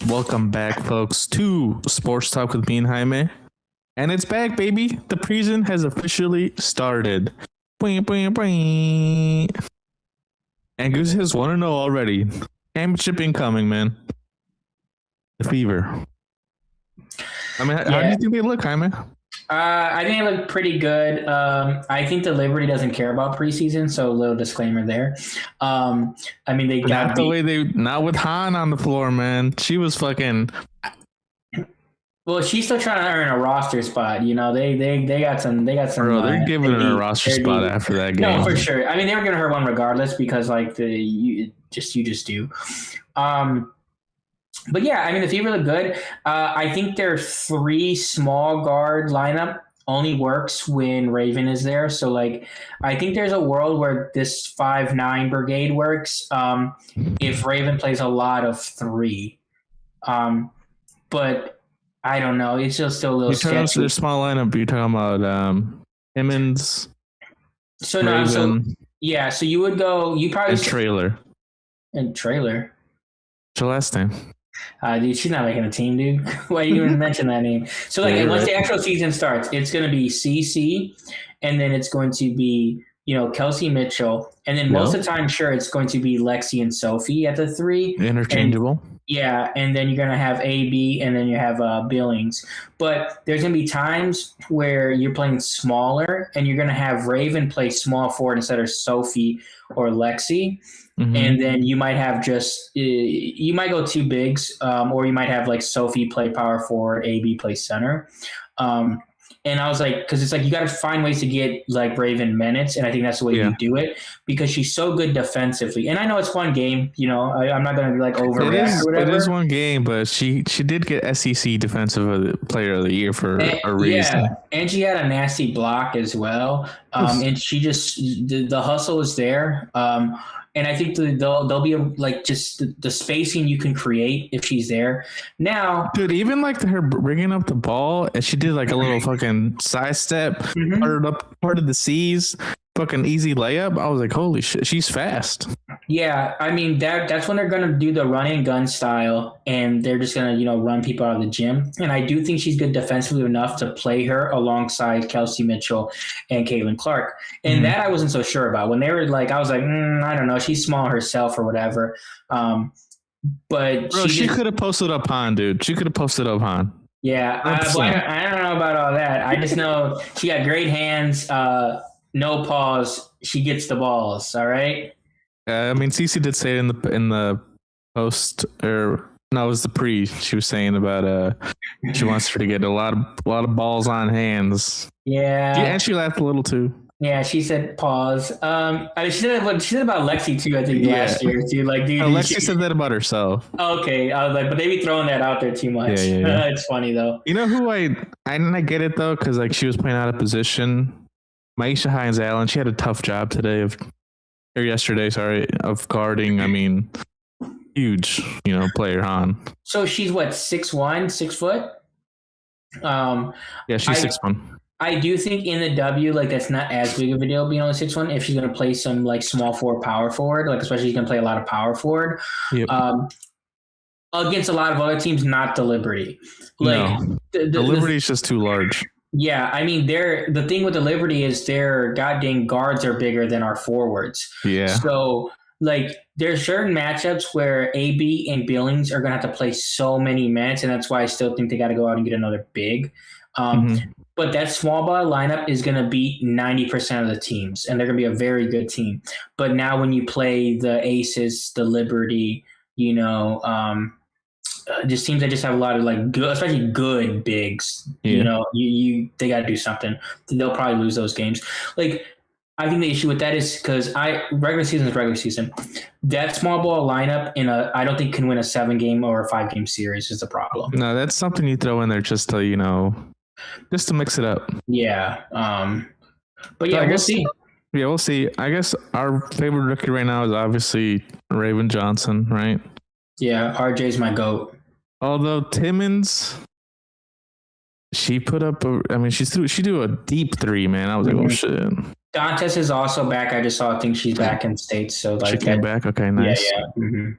Welcome back, folks, to Sports Talk with me and Jaime. And it's back, baby. The preseason has officially started. Bwing, bwing, bwing. And Goose has 1-0 already. Championship incoming, man. The fever. I mean, how do you think they look, Jaime? I think they look pretty good. I think the Liberty doesn't care about preseason, so a little disclaimer there. I mean, they got not with Han on the floor, man. She was fucking. Well, she's still trying to earn a roster spot. You know, they got some. Bro, they're giving her a roster spot after that game. No, for sure. I mean, they were giving her one regardless because like you just do. But yeah, I mean, the Fever look good. I think their 3 small guard lineup only works when Raven is there. So, like, I think there's a world where this 5'9" brigade works if Raven plays a lot of 3. But I don't know. It's just still a little sketchy. About their small lineup, you're talking about Emmons, So, Raven, no, so you would go. You probably and Trailer. And Trailer. What's your last name? Dude, she's not making a team, dude. Why you even mention that name? So, like, once the actual season starts, it's going to be CC, and then it's going to be, Kelsey Mitchell, and then most of the time, sure, it's going to be Lexi and Sophie at the 3. Interchangeable. And then you're going to have AB, and then you have Billings. But there's going to be times where you're playing smaller, and you're going to have Raven play small forward instead of Sophie or Lexi. Mm-hmm. And then you might have you might go 2 bigs, or you might have like Sophie play power forward, AB play center. And I was like, because it's like you got to find ways to get like Raven minutes, and I think that's the way you do it because she's so good defensively. And I know it's one game, I'm not going to be like overreact or whatever. It is one game, but she did get SEC Defensive Player of the Year for a reason. Yeah, and she had a nasty block as well. And she just the hustle is there. And I think there'll be just the spacing you can create if she's there. Now, dude, even like her bringing up the ball, and she did like a little fucking side step, part of the C's, fucking easy layup. I was like, holy shit, she's fast. Yeah, I mean that's when they're gonna do the run and gun style, and they're just gonna run people out of the gym. And I do think she's good defensively enough to play her alongside Kelsey Mitchell and Caitlin Clark. And that I wasn't so sure about when they were like, I was like, I don't know, she's small herself or whatever. But bro, she could have posted up Han, dude. She could have posted up Han. Yeah, I don't know about all that. I just know she got great hands. No pause. She gets the balls. All right. I mean, Cece did say it in the post, or no, it was the pre. She was saying about she wants her to get a lot of balls on hands. Yeah, and she laughed a little too. Yeah, she said pause. I mean, she said about Lexi too. I think last year too. Like, dude, Lexi said that about herself. Okay, I was like, but they be throwing that out there too much. Yeah. It's funny though. You know who I didn't get it though, because like she was playing out of position. Maisha Hines Allen, she had a tough job yesterday, of guarding. I mean, huge, player Han. So she's what, 6'1", 6 foot? Yeah, she's 6'1". I do think in the W, like that's not as big of a deal being only 6'1". If she's gonna play some like small forward, power forward, like especially she's gonna play a lot of power forward. Yep. Against a lot of other teams, not the Liberty. Like no, the Liberty is just too large. Yeah, I mean, the thing with the Liberty is their goddamn guards are bigger than our forwards. Yeah. So, like, there's certain matchups where AB and Billings are going to have to play so many minutes, and that's why I still think they got to go out and get another big. But that small ball lineup is going to beat 90% of the teams, and they're going to be a very good team. But now when you play the Aces, the Liberty, just teams that just have a lot of like good, especially good bigs. Yeah. They got to do something. They'll probably lose those games. Like, I think the issue with that is because regular season is regular season. That small ball lineup I don't think can win a 7-game or a 5-game series is the problem. No, that's something you throw in there just to just to mix it up. Yeah. But yeah, we'll see. Yeah, we'll see. I guess our favorite rookie right now is obviously Raven Johnson, right? Yeah, RJ's my GOAT. Although Timmons, she put up she do a deep 3, man. I was like, oh shit. Dantes is also back. I just saw. I think she's back in States. So like she came back. Okay, nice. Yeah. Mm-hmm.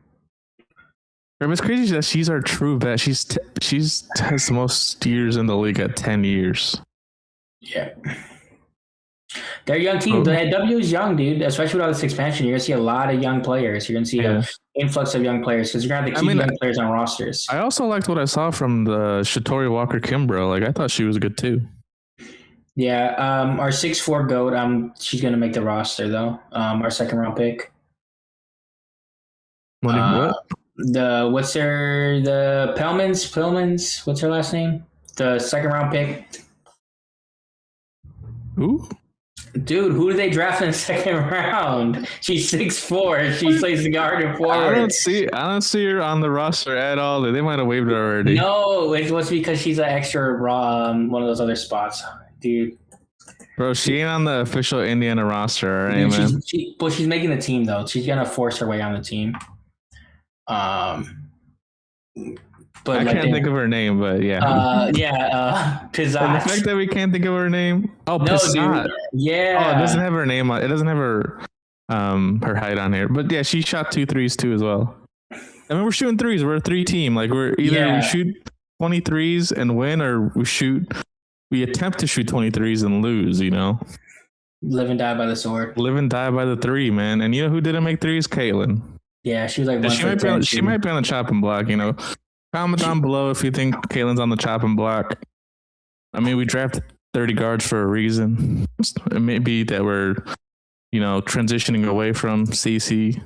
It's crazy that she's our true vet. She's has the most years in the league at 10 years. Yeah. They're a young team. The W is young, dude. Especially with all this expansion, you're gonna see a lot of young players. You're gonna see an influx of young players because you're gonna have to keep young players on rosters. I also liked what I saw from the Shatori Walker Kimbrough. Like I thought she was good too. Yeah, our 6'4" goat. She's gonna make the roster though. Our second round pick. What? The Pellmans. What's her last name? The second round pick. Who? Dude, who do they draft in the second round? She's 6'4". She plays the guard and forward. I don't see her on the roster at all. They might have waived her already. No, it was because she's an extra raw one of those other spots, dude. Bro, she ain't on the official Indiana roster, right, man? She's making the team though. She's gonna force her way on the team. But I can't think of her name, but yeah. Pizzazz. And the fact that we can't think of her name. Oh, no, Pizzazz. Dude. Yeah. Oh, it doesn't have her name on. It doesn't have her height on here. But yeah, she shot 2 threes too as well. I mean, we're shooting threes. We're a 3 team. Like we shoot 23s and win, or we attempt to shoot 23s and lose. You know. Live and die by the sword. Live and die by the 3, man. And you know who didn't make threes? Caitlin. Yeah, she was like. She might be on the chopping block. You know. Comment down below if you think Caitlin's on the chopping block. I mean, we drafted 30 guards for a reason. It may be that we're, transitioning away from CC.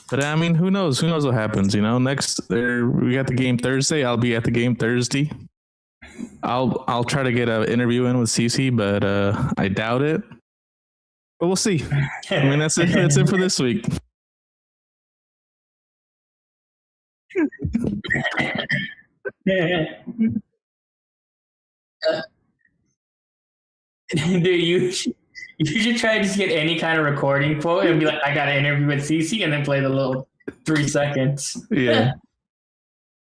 But I mean, who knows? Who knows what happens? Next we got the game Thursday. I'll be at the game Thursday. I'll try to get an interview in with CC, but I doubt it. But we'll see. I mean, that's it. That's it for this week. Dude, you should try to just get any kind of recording quote and be like, I got an interview with CC, and then play the little 3 seconds. Yeah.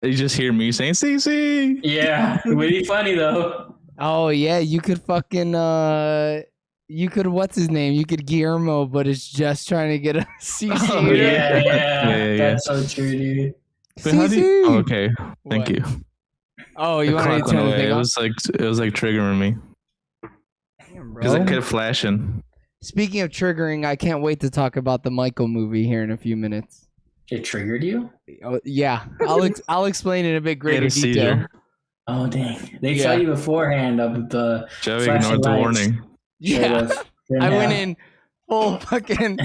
You just hear me saying CC. Yeah, it would be funny though. Oh yeah, you could fucking what's his name? You could Guillermo, but it's just trying to get a CC. Oh, yeah. That's so true, dude. Okay, thank you. Oh, you want to turn the thing off? It was like triggering me. Because it kept flashing. Speaking of triggering, I can't wait to talk about the Michael movie here in a few minutes. It triggered you? Oh, yeah, I'll explain in a bit greater detail. Seizure. Oh dang! They tell you beforehand of the Joey ignored the warning. Yeah, I went in full fucking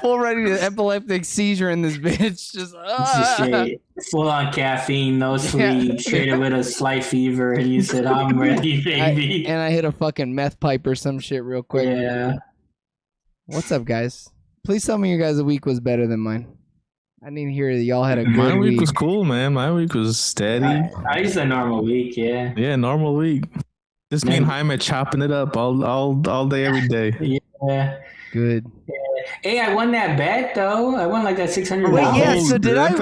full ready to epileptic seizure in this bitch. Just full on caffeine, no sleep, straight up with a slight fever, and you said, "I'm ready, baby." And I hit a fucking meth pipe or some shit real quick. Yeah. What's up, guys? Please tell me your guys' week was better than mine. I didn't hear that y'all had a good week. My week was cool, man. My week was steady. I used a normal week, yeah. Yeah, normal week. Just me and Jaime chopping it up all day, every day. Yeah. Good. Yeah. Hey, I won that bet though. I won like that $600. Wait, yeah. So did I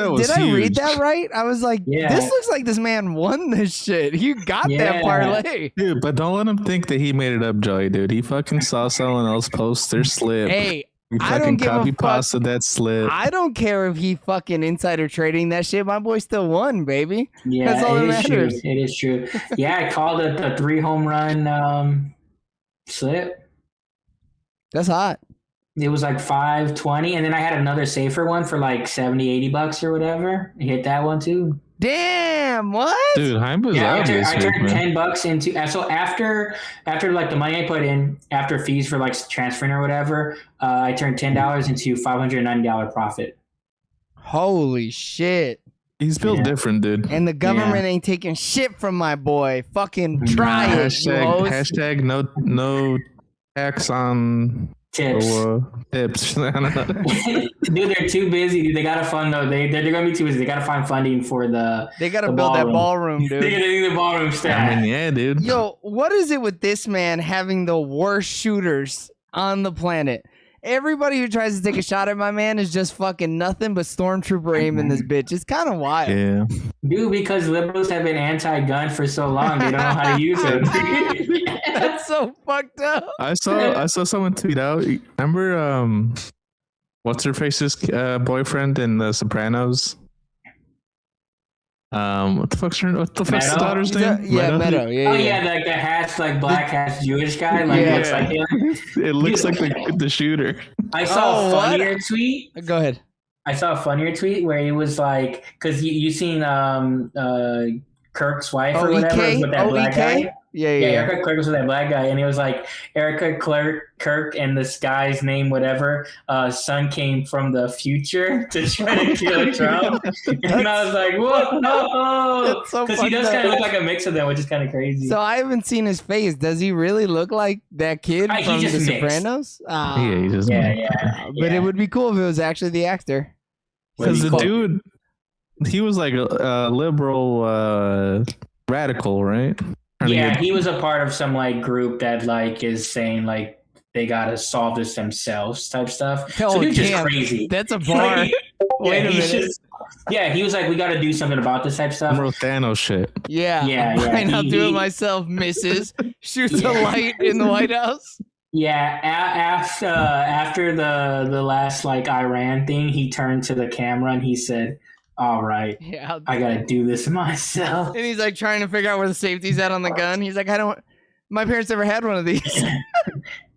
read that right? I was like, this looks like this man won this shit. You got that parlay, dude. But don't let him think that he made it up, Joey. Dude, he fucking saw someone else post their slip. Hey. I don't copy pasta that slip. I don't care if he fucking insider trading that shit. My boy still won, baby. Yeah, that's all that matters. True. It is true. Yeah, I called it the 3 home run slip. That's hot. It was like 520, and then I had another safer one for like $70-$80 or whatever. I hit that one too. Damn, what? Dude, I turned $10 into so after like the money I put in after fees for like transferring or whatever, I turned $10 into $590 profit. Holy shit. He's built different, dude. And the government ain't taking shit from my boy. Fucking try it. Hashtag no tax on tips. Tips. Dude, they're too busy. Dude. They gotta fund though. They're gonna be too busy. They gotta find funding for the. They gotta build that ballroom, dude. They gotta do the ballroom staff. I mean, yeah, dude. Yo, what is it with this man having the worst shooters on the planet? Everybody who tries to take a shot at my man is just fucking nothing but stormtrooper aim in this bitch. It's kind of wild. Yeah. Dude, because liberals have been anti-gun for so long, they don't know how to use it. That's so fucked up. I saw someone tweet out. Remember what's her face's boyfriend in The Sopranos? What the fuck's the Meadow? daughter's name? Meadow. Yeah, Oh yeah. yeah, like the hat's like black hat's Jewish guy. Like Yeah. looks like him. It looks like the shooter. I saw Oh, a what? funnier tweet. Go ahead. I saw a funnier tweet where it was like, because you seen Kirk's wife or whatever was with that black guy. Yeah. Erica Clark was with that black guy, and he was like Erica Kirk and this guy's name, whatever. Son came from the future to try to kill Trump, and I was like, whoa, That's so because he does fucked kind up. of look like a mix of them, which is kind of crazy. So I haven't seen his face. Does he really look like that kid He from just The mixed. Sopranos? He just But it would be cool if it was actually the actor. because the Cool. dude, he was like a liberal radical, right? Yeah, he was a part of some like group that like is saying like they gotta solve this themselves type stuff. Oh, So he was just damn. crazy. That's a bar. Wait a minute. He was like, we gotta do something about this type stuff. Liberal Thanos shit. Yeah. Yeah. Why not do it He- myself, missus? Shoots a Yeah. light in the White House. Yeah, after the last like Iran thing, he turned to the camera and he said, "All right, Yeah. I gotta do this myself." And he's like trying to figure out where the safety's at on the gun. He's like, my parents never had one of these.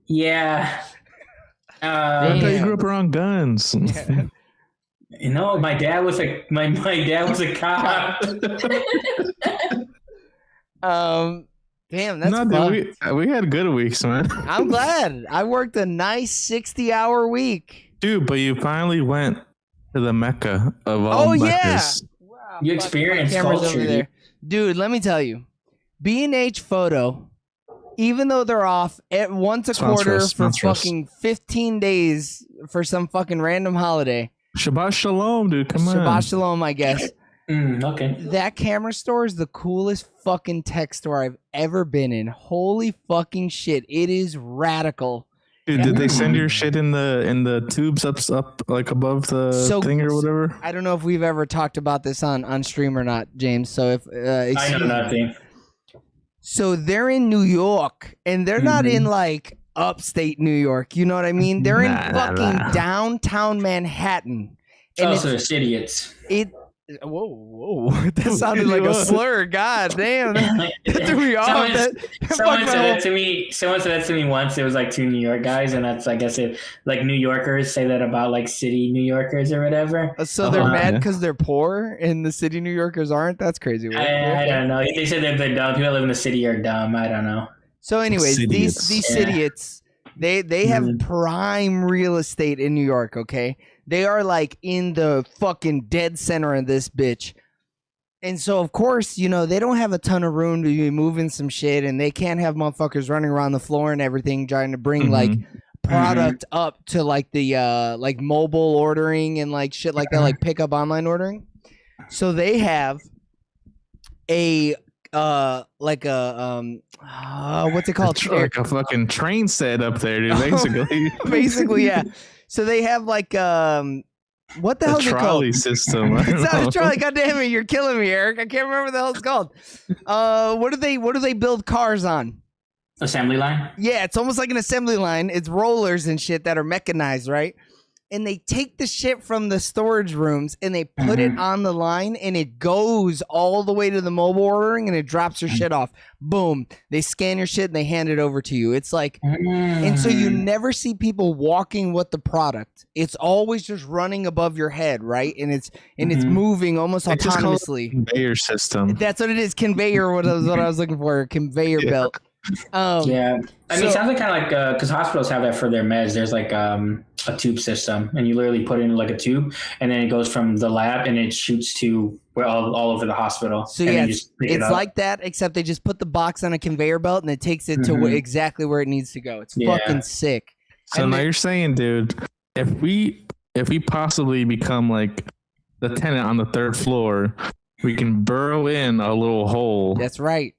Yeah. I thought you grew up around guns. You know, my dad was a cop. Damn, that's No, fun. dude, we had good weeks, man. I'm glad. I worked a nice 60-hour week. Dude, but you finally went to the Mecca of all Oh, yeah. Meccas. Wow, You fuck, experienced my camera's culture, over there. Dude, let me tell you. B&H Photo, even though they're off at once a Sponsor quarter us, for sponsor us. fucking 15 days for some fucking random holiday. Shabbat Shalom, dude. Come on. Shabbat Shalom, I guess. Okay. That camera store is the coolest fucking tech store I've ever been in. Holy fucking shit. It is radical. Dude, did they send your shit in the tubes up like above the thing or whatever? I don't know if we've ever talked about this on stream or not, James. So if I know nothing. So they're in New York, and they're not in like upstate New York. You know what I mean? They're in fucking downtown Manhattan. And Oh, so they're idiots. Whoa. That sounded like a slur. God damn. That threw me off. Someone said that to me. Someone said that to me once. It was like two New York guys, and that's I guess it like New Yorkers say that about like city New Yorkers or whatever. So they're mad because they're poor, and the city New Yorkers aren't. That's crazy. I don't know. They said that they're dumb. People that live in the city are dumb. I don't know. So, anyways, these idiots, they have prime real estate in New York. Okay, they are like in the fucking dead center of this bitch. And so, of course, you know, they don't have a ton of room to be moving some shit, and they can't have motherfuckers running around the floor and everything trying to bring like product up to like the like mobile ordering and like shit like that, like pick up online ordering. So they have a what's it called? It's like a fucking train set up there, dude. Basically, Basically, yeah. So they have like what the hell is it called? trolley system. It's not a trolley. God damn it, you're killing me, Eric. I can't remember what the hell it's called. What do they build cars on? Assembly line. Yeah, it's almost like an assembly line. It's rollers and shit that are mechanized, right? And they take the shit from the storage rooms and they put it on the line, and it goes all the way to the mobile ordering, and it drops your shit off. Boom. They scan your shit and they hand it over to you. It's like, and so you never see people walking with the product. It's always just running above your head, right? And it's moving almost It's just called autonomously. conveyor system. That's what it is. Conveyor. What I was looking for. A conveyor belt. Yeah, I mean, it sounds like kind of like because hospitals have that for their meds. There's like a tube system, and you literally put in like a tube, and then it goes from the lab and it shoots to all over the hospital. So and yeah, then you just pick it it's up. like that, except they just put the box on a conveyor belt and it takes it to exactly where it needs to go. It's fucking sick. So And now they- you're saying, dude, if we possibly become like the tenant on the third floor, we can burrow in a little hole That's right.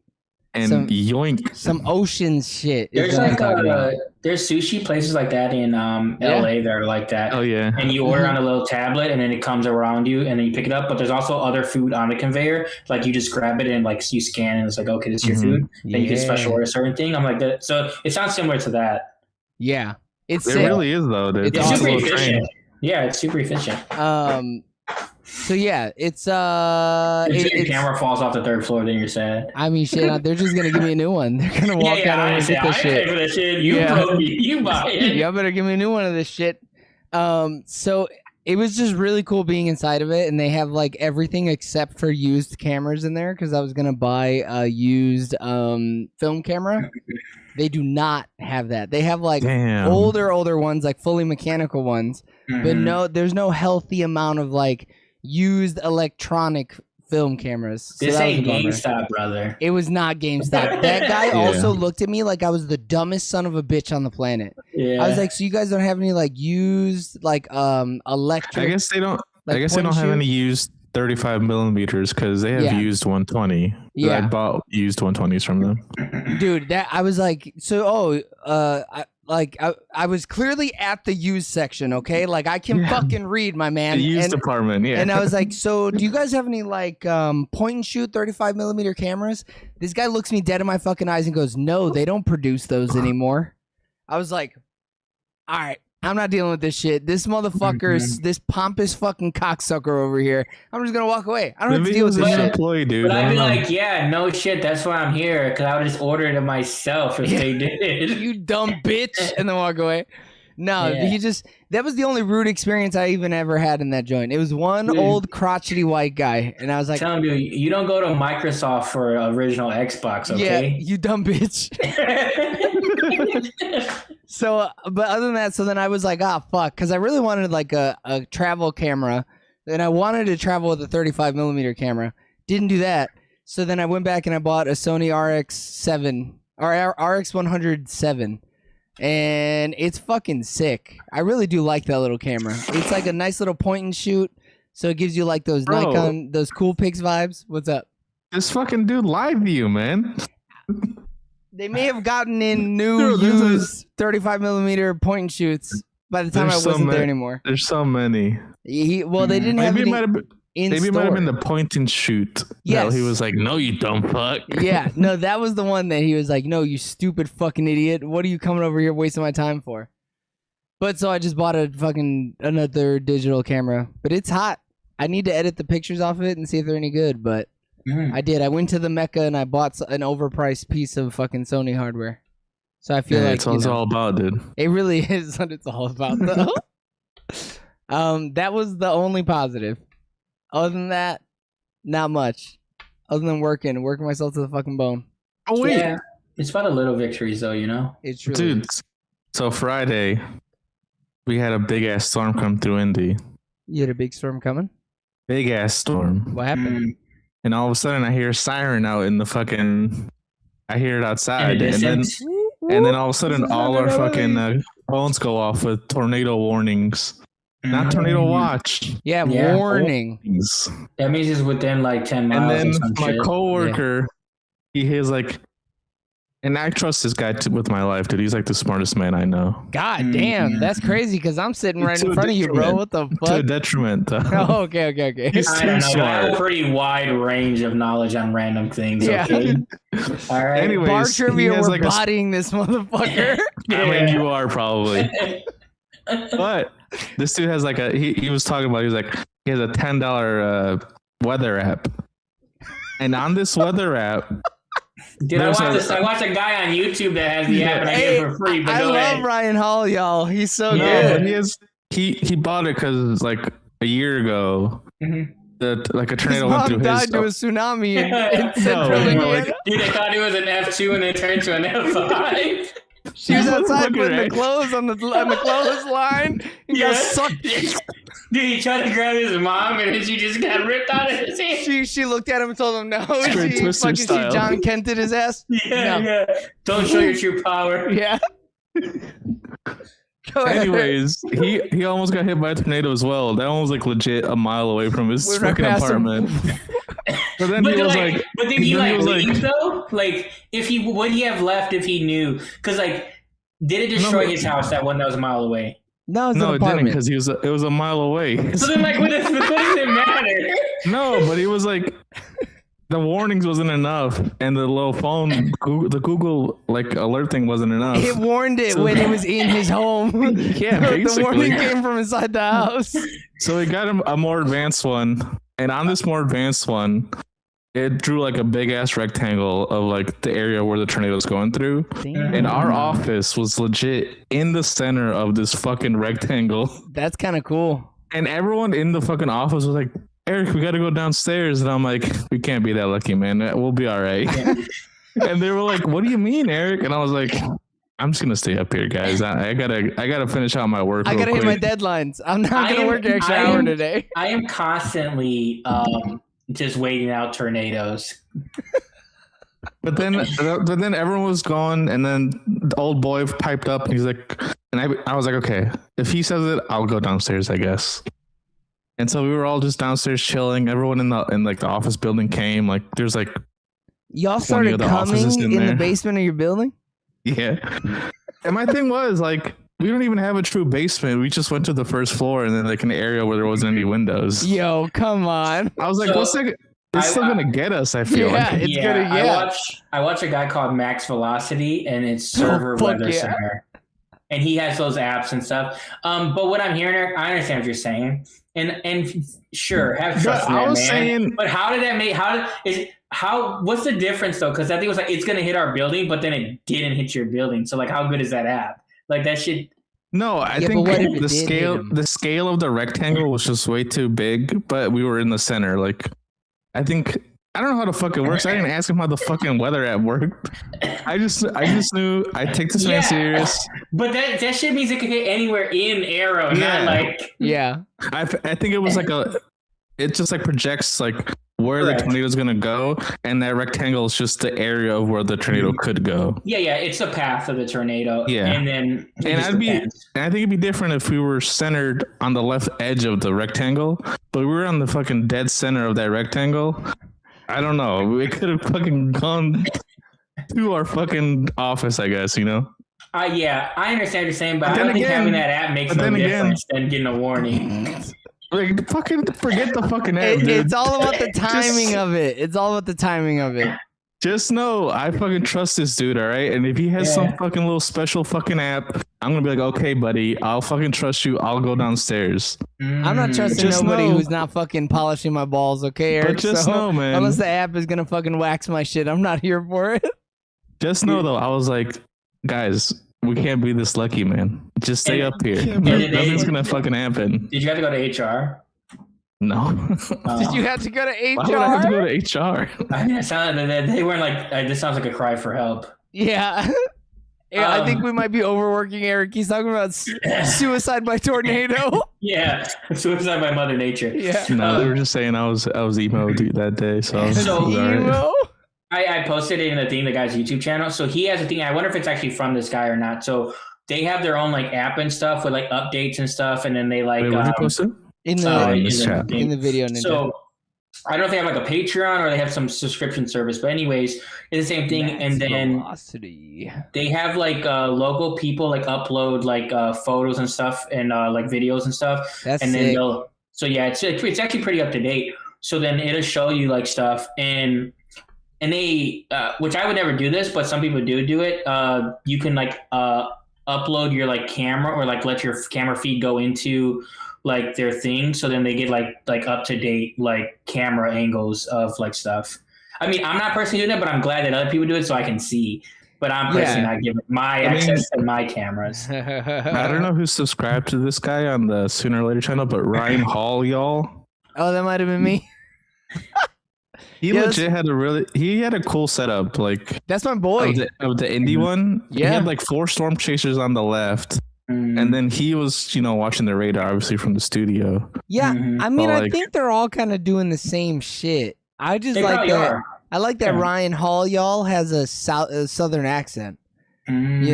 and yoink. Some ocean shit. is There's what I'm like talking about. there's sushi places like that in LA that are like that. Oh yeah. And you order on a little tablet, and then it comes around you, and then you pick it up. But there's also other food on the conveyor. Like you just grab it and like you scan, and it's like, okay, this is your food. Then you can special order a certain thing. I'm like that. So it sounds similar to that. Yeah, it's It sick. really is though, dude. It's It's awesome. super a little train. efficient. Yeah, it's super efficient. So yeah, it's If your camera falls off the third floor, then you're sad. I mean, shit, they're just gonna give me a new one. They're gonna walk out and get this shit. I pay for that shit. You broke me. You buy it. Y'all better give me a new one of this shit. So it was just really cool being inside of it, and they have like everything except for used cameras in there because I was gonna buy a used film camera. They do not have that. They have like older ones, like fully mechanical ones, but no, there's no healthy amount of like used electronic film cameras. So this ain't GameStop, brother. It was not GameStop. That guy also looked at me like I was the dumbest son of a bitch on the planet. Yeah. I was like, so you guys don't have any like used like electric? I guess they don't. Like, I guess they don't have any used 35 millimeters because they have used 120. Yeah, I bought used 120s from them. Dude, that I was like, so I was clearly at the used section, okay? Like I can fucking read, my man. The used department, yeah. And I was like, so do you guys have any like point and shoot 35 millimeter cameras? This guy looks me dead in my fucking eyes and goes, no, they don't produce those anymore. I was like, all right, I'm not dealing with this shit. This motherfucker's this pompous fucking cocksucker over here. I'm just gonna walk away. I don't have to deal with this shit. Employee, dude. But I'd be like, yeah, no shit. That's why I'm here. Because I would just order it myself if they did. You dumb bitch, and then walk away. No, that was the only rude experience I even ever had in that joint. It was one old crotchety white guy, and I was like, telling you, you don't go to Microsoft for original Xbox, okay? Yeah, you dumb bitch. So, but other than that, so then I was like, fuck, because I really wanted like a travel camera, and I wanted to travel with a 35 millimeter camera. Didn't do that. So then I went back and I bought a Sony RX7 or RX107, and it's fucking sick. I really do like that little camera. It's like a nice little point and shoot, so it gives you like those Nikon, those cool pics vibes. What's up? This fucking dude live view, man. They may have gotten in new used 35 millimeter point and shoots by the time I wasn't there anymore. There's so many. They didn't have any Maybe it might have been the point and shoot. Yes. He was like, no, you dumb fuck. Yeah, no, that was the one that he was like, no, you stupid fucking idiot. What are you coming over here wasting my time for? But so I just bought another digital camera. But it's hot. I need to edit the pictures off of it and see if they're any good, but I did. I went to the Mecca and I bought an overpriced piece of fucking Sony hardware. So I feel like it's all about, dude. It really is what it's all about, though. That was the only positive. Other than that, not much. Other than working myself to the fucking bone. Oh wait, yeah, it's about a little victories, though, you know. It's really dude. So Friday, we had a big ass storm come through Indy. You had a big storm coming? Big ass storm. What happened? And all of a sudden, I hear a siren out in the fucking. I hear it outside, and then all of a sudden, all our fucking phones go off with tornado warnings. Not tornado watch. Yeah, warning. That means it's within like 10 miles. And then my coworker, he's like, and I trust this guy with my life, dude. He's like the smartest man I know. God damn, that's crazy because I'm sitting right in front of you, bro. What the fuck? To a detriment, though. Oh, okay. He's too smart. I have a pretty wide range of knowledge on random things. Yeah. Okay? All right. Anyways, bar trivia, we're bodying this motherfucker. I mean, you are probably. But this dude has like he was talking about, he was like, he has a $10 weather app. And on this weather app, dude, I watched a guy on YouTube that has the app and I get it for free. But I love Ryan Hall, y'all. He's so good. He bought it because like a year ago, like a tornado went through his. Died to a tsunami in Central Indiana. Dude, they thought it was an F2 and then turned to an F5. She was outside putting the clothes on the clothesline and got sucked. Dude, he tried to grab his mom and then she just got ripped out of his hand. She looked at him and told him no. She John Kented his ass. Yeah. Don't show your true power. Yeah. Anyways, he almost got hit by a tornado as well. That one was like legit a mile away from his fucking apartment. But then he was like, but then he leave though? Like, would he have left if he knew? Because like, did it destroy his house, that one that was a mile away? No, it didn't, because it was a mile away. So then, like, what does it matter? No, but he was like, the warnings wasn't enough, and the little phone, the Google like alert thing wasn't enough. It warned it when it was in his home. Yeah, The basically. warning came from inside the house. So we got a more advanced one, and on this more advanced one, it drew like a big ass rectangle of like the area where the tornado was going through. Damn. And our office was legit in the center of this fucking rectangle. That's kind of cool. And everyone in the fucking office was like, Eric, we got to go downstairs. And I'm like, we can't be that lucky, man. We'll be all right. And they were like, what do you mean, Eric? And I was like, I'm just gonna stay up here, guys. I gotta finish out my work. I gotta quick. hit my deadlines. I'm not gonna work an extra hour today. I am constantly just waiting out tornadoes. But then everyone was gone, and then the old boy piped up, and he's like, and I was like, okay, if he says it, I'll go downstairs, I guess. And so we were all just downstairs chilling. Everyone in like the office building came. Like there's like y'all started coming in the basement of your building. Yeah. And my thing was like, we don't even have a true basement. We just went to the first floor and then like an area where there wasn't any windows. Yo, come on. I was like, what's that? It's still gonna get us, I feel like. It's gonna get. I watch a guy called Max Velocity, and it's Server Weather Center. And he has those apps and stuff. But what I'm hearing, Eric, I understand what you're saying. And sure, have trust in that, man. Saying, but how did that make what's the difference though? Because I think it was like it's gonna hit our building, but then it didn't hit your building. So like, how good is that app? Like that shit. No, I think the scale of the rectangle was just way too big, but we were in the center. Like, I don't know how the fuck it works. I didn't ask him how the fucking weather app worked. I just knew I take this man serious. But that shit means it could hit anywhere in Arrow, not like. Yeah. I think it was like it just like projects like where the tornado is gonna go, and that rectangle is just the area of where the tornado could go. Yeah, it's the path of the tornado. Yeah, and then I think it'd be different if we were centered on the left edge of the rectangle, but we were on the fucking dead center of that rectangle. I don't know. We could have fucking gone to our fucking office, I guess. You know. Yeah, I understand what you're saying, but I don't think having that app makes no difference than getting a warning. Like, fucking forget the fucking app, It's all about the timing of it. It's all about the timing of it. Just know I fucking trust this dude, all right? And if he has some fucking little special fucking app, I'm gonna be like, okay, buddy, I'll fucking trust you. I'll go downstairs. I'm not trusting nobody who's not fucking polishing my balls, okay, Eric? But just know, man. Unless the app is gonna fucking wax my shit, I'm not here for it. Just know, though, I was like, guys, we can't be this lucky, man. Just stay up here. Nothing's gonna fucking happen. Did you have to go to HR? No. Did you have to go to HR? Why would I have to go to HR? I mean, they weren't like, this sounds like a cry for help. Yeah. I think we might be overworking Eric. He's talking about suicide by tornado. Yeah, suicide by Mother Nature. Yeah. No, they were just saying I was emo that day, so I was emo? I posted it in the guy's YouTube channel. So he has a thing. I wonder if it's actually from this guy or not. So they have their own like app and stuff with like updates and stuff, and then they like. Wait, what did you post it? In the video. Ninja. So I don't know if they have like a Patreon or they have some subscription service, but anyways, it's the same thing. And then they have like local people like upload like photos and stuff and like videos and stuff. That's and then sick. it's actually pretty up to date. So then it'll show you like stuff and they which I would never do this, but some people do it. You can like upload your like camera or like let your camera feed go into like their thing, so then they get like up to date like camera angles of like stuff. I mean, I'm not personally doing it, but I'm glad that other people do it so I can see. But I'm personally not giving my access to my cameras. I don't know who's subscribed to this guy on the Sooner or Later channel, but Ryan Hall, y'all. Oh, that might have been me. He legit had a cool setup, like that's my boy of the indie one. Yeah, he had like 4 storm chasers on the left. And then he was, watching the radar, obviously from the studio. Yeah, I mean, I think they're all kind of doing the same shit. I just like that. I like that Ryan Hall, y'all, has a southern accent. And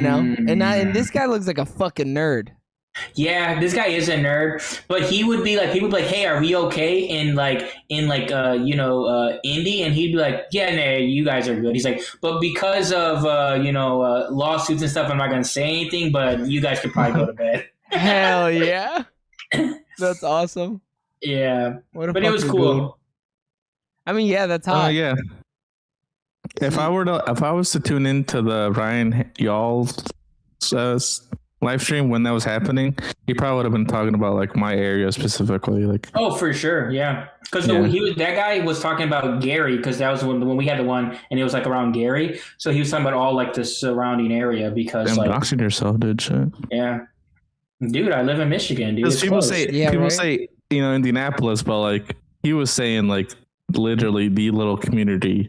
this guy looks like a fucking nerd. Yeah, this guy is a nerd, but he would be like, hey, are we okay in indie? And he'd be like, yeah, nah, you guys are good. He's like, but because of lawsuits and stuff, I'm not gonna say anything, but you guys could probably go to bed. Hell yeah, that's awesome. Yeah, but it was cool. I mean, yeah, that's hot. Yeah. If I was to tune into the Ryan Y'all's live stream when that was happening, he probably would have been talking about like my area specifically. Like, oh, for sure, yeah. Because that guy was talking about Gary, because that was when we had the one, and it was like around Gary. So he was talking about all like the surrounding area because like doxing yourself, dude. Shit. Yeah, dude, I live in Michigan, dude. People say Indianapolis, but like he was saying like literally the little community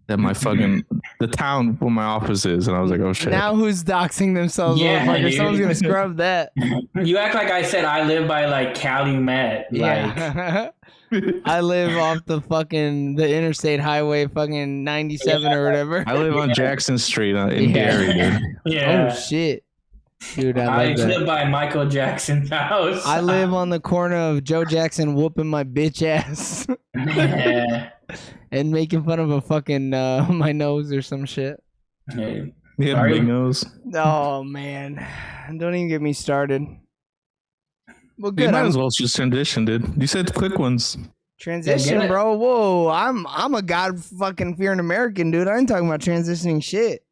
that my the town where my office is, and I was like, oh shit. Now who's doxing themselves? Yeah, someone's gonna scrub that. You act like I said I live by like Calumet. Yeah. I live off the interstate highway, 97 or whatever. I live on Jackson Street in Gary, dude. Yeah. Oh shit. Dude, I live by Michael Jackson's house. I live on the corner of Joe Jackson whooping my bitch ass. Yeah. And making fun of a fucking my nose or some shit. Hey. Yeah, big nose. Oh man, don't even get me started. Well, good. You might as well just transition, dude. You said quick ones. Transition, bro. Whoa, I'm a god fucking fearing American, dude. I ain't talking about transitioning shit.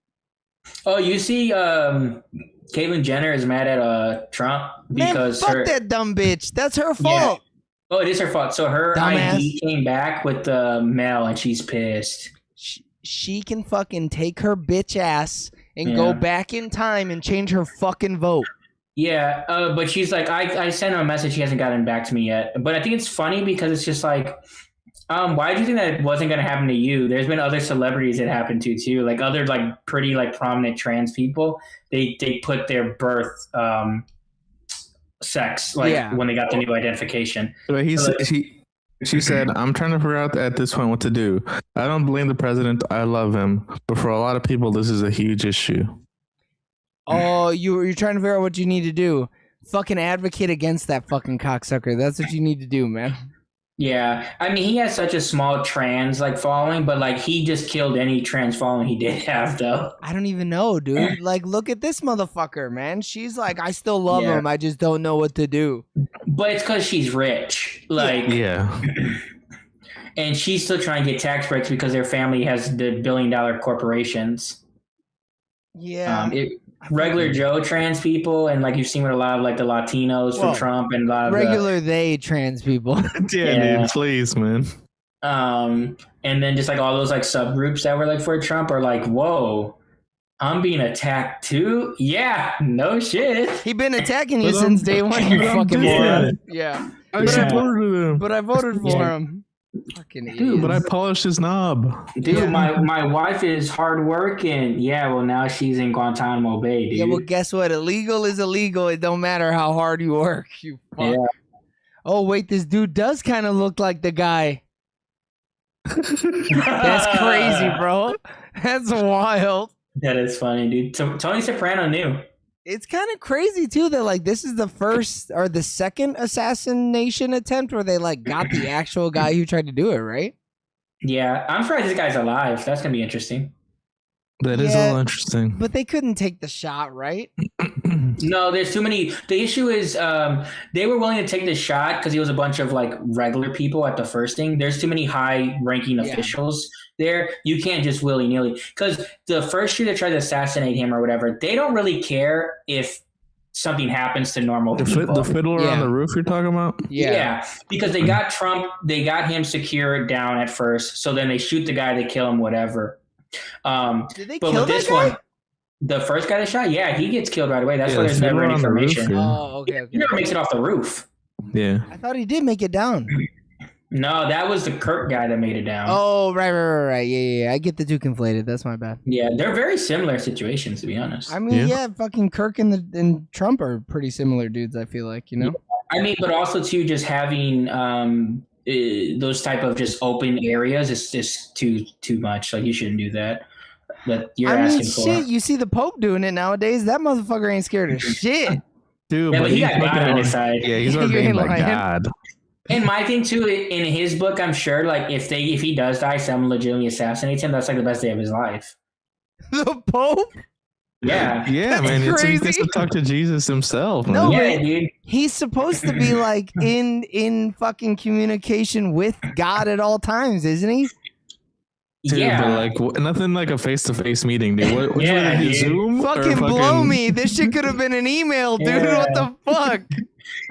Oh, you see, Caitlyn Jenner is mad at Trump because fuck that dumb bitch. That's her fault. Yeah. Oh, it is her fault. So her Dumbass. ID came back with the mail, and she's pissed. She can fucking take her bitch ass and go back in time and change her fucking vote. Yeah, but she's like, I sent her a message. She hasn't gotten back to me yet. But I think it's funny because it's just like, why do you think that it wasn't going to happen to you? There's been other celebrities it happened to too, like other like pretty like prominent trans people. They put their birth sex when they got the new identification. But she said, I'm trying to figure out at this point what to do. I don't blame the president. I love him. But for a lot of people, this is a huge issue. Oh, you're trying to figure out what you need to do. Fucking advocate against that fucking cocksucker. That's what you need to do, man. Yeah. I mean, he has such a small trans like following, but like he just killed any trans following he did have, though. I don't even know, dude. Like, look at this motherfucker, man. She's like, I still love him. I just don't know what to do. But it's because she's rich. Like, yeah. And she's still trying to get tax breaks because their family has the billion-dollar corporations. Yeah. Regular Joe trans people, and like you've seen with a lot of like the Latinos from Trump and a lot of regular they trans people. Dude, please, man. And then just like all those like subgroups that were like for Trump are like, whoa, I'm being attacked too? Yeah, no shit. He been attacking you since day one, you fucking moron. Yeah. I supported him. But I voted for him. Fucking idiot. Dude, but I polished his knob. Dude, my wife is hard working. Yeah, well now she's in Guantanamo Bay, dude. Yeah, well guess what? Illegal is illegal. It don't matter how hard you work. You fuck. Yeah. Oh wait, this dude does kind of look like the guy. That's crazy, bro. That's wild. That is funny, dude. Tony Soprano knew. It's kind of crazy too that like this is the first or the second assassination attempt where they like got the actual guy who tried to do it, right? Yeah, I'm surprised this guy's alive. That's gonna be interesting. That is a little interesting. But they couldn't take the shot, right? No, there's too many. The issue is they were willing to take the shot because it was a bunch of like regular people at the first thing. There's too many high-ranking officials there. You can't just willy-nilly. Because the first shooter tried to assassinate him or whatever, they don't really care if something happens to normal people. The fiddler on the roof you're talking about? Yeah, because they got Trump, they got him secured down at first. So then they shoot the guy, they kill him, whatever. Did they kill that guy? The first guy that shot, he gets killed right away. That's why there's never any information. Oh, okay. He never makes it off the roof. Yeah. I thought he did make it down. No, that was the Kirk guy that made it down. Oh, right. Yeah. I get the two conflated. That's my bad. Yeah, they're very similar situations, to be honest. I mean, fucking Kirk and Trump are pretty similar dudes, I feel like, you know? I mean, but also, too, just having those type of just open areas is just too much. Like, you shouldn't do that. But you're asking for. Shit, you see the Pope doing it nowadays. That motherfucker ain't scared of shit. Dude, but he got God on his side. Yeah, he's ordained by God. And my thing too, in his book, I'm sure, like if he does die, someone legitimately assassinates him. That's like the best day of his life. The Pope? Yeah. Yeah, That's man. He gets crazy. to talk to Jesus himself. Man. No, Yeah, dude. he's supposed to be like in fucking communication with God at all times, isn't he? Dude, Yeah. but like nothing like a face-to-face meeting, dude. What would Yeah, you do? dude. Zoom? Fucking or blow me. This shit could have been an email, dude. Yeah. What the fuck?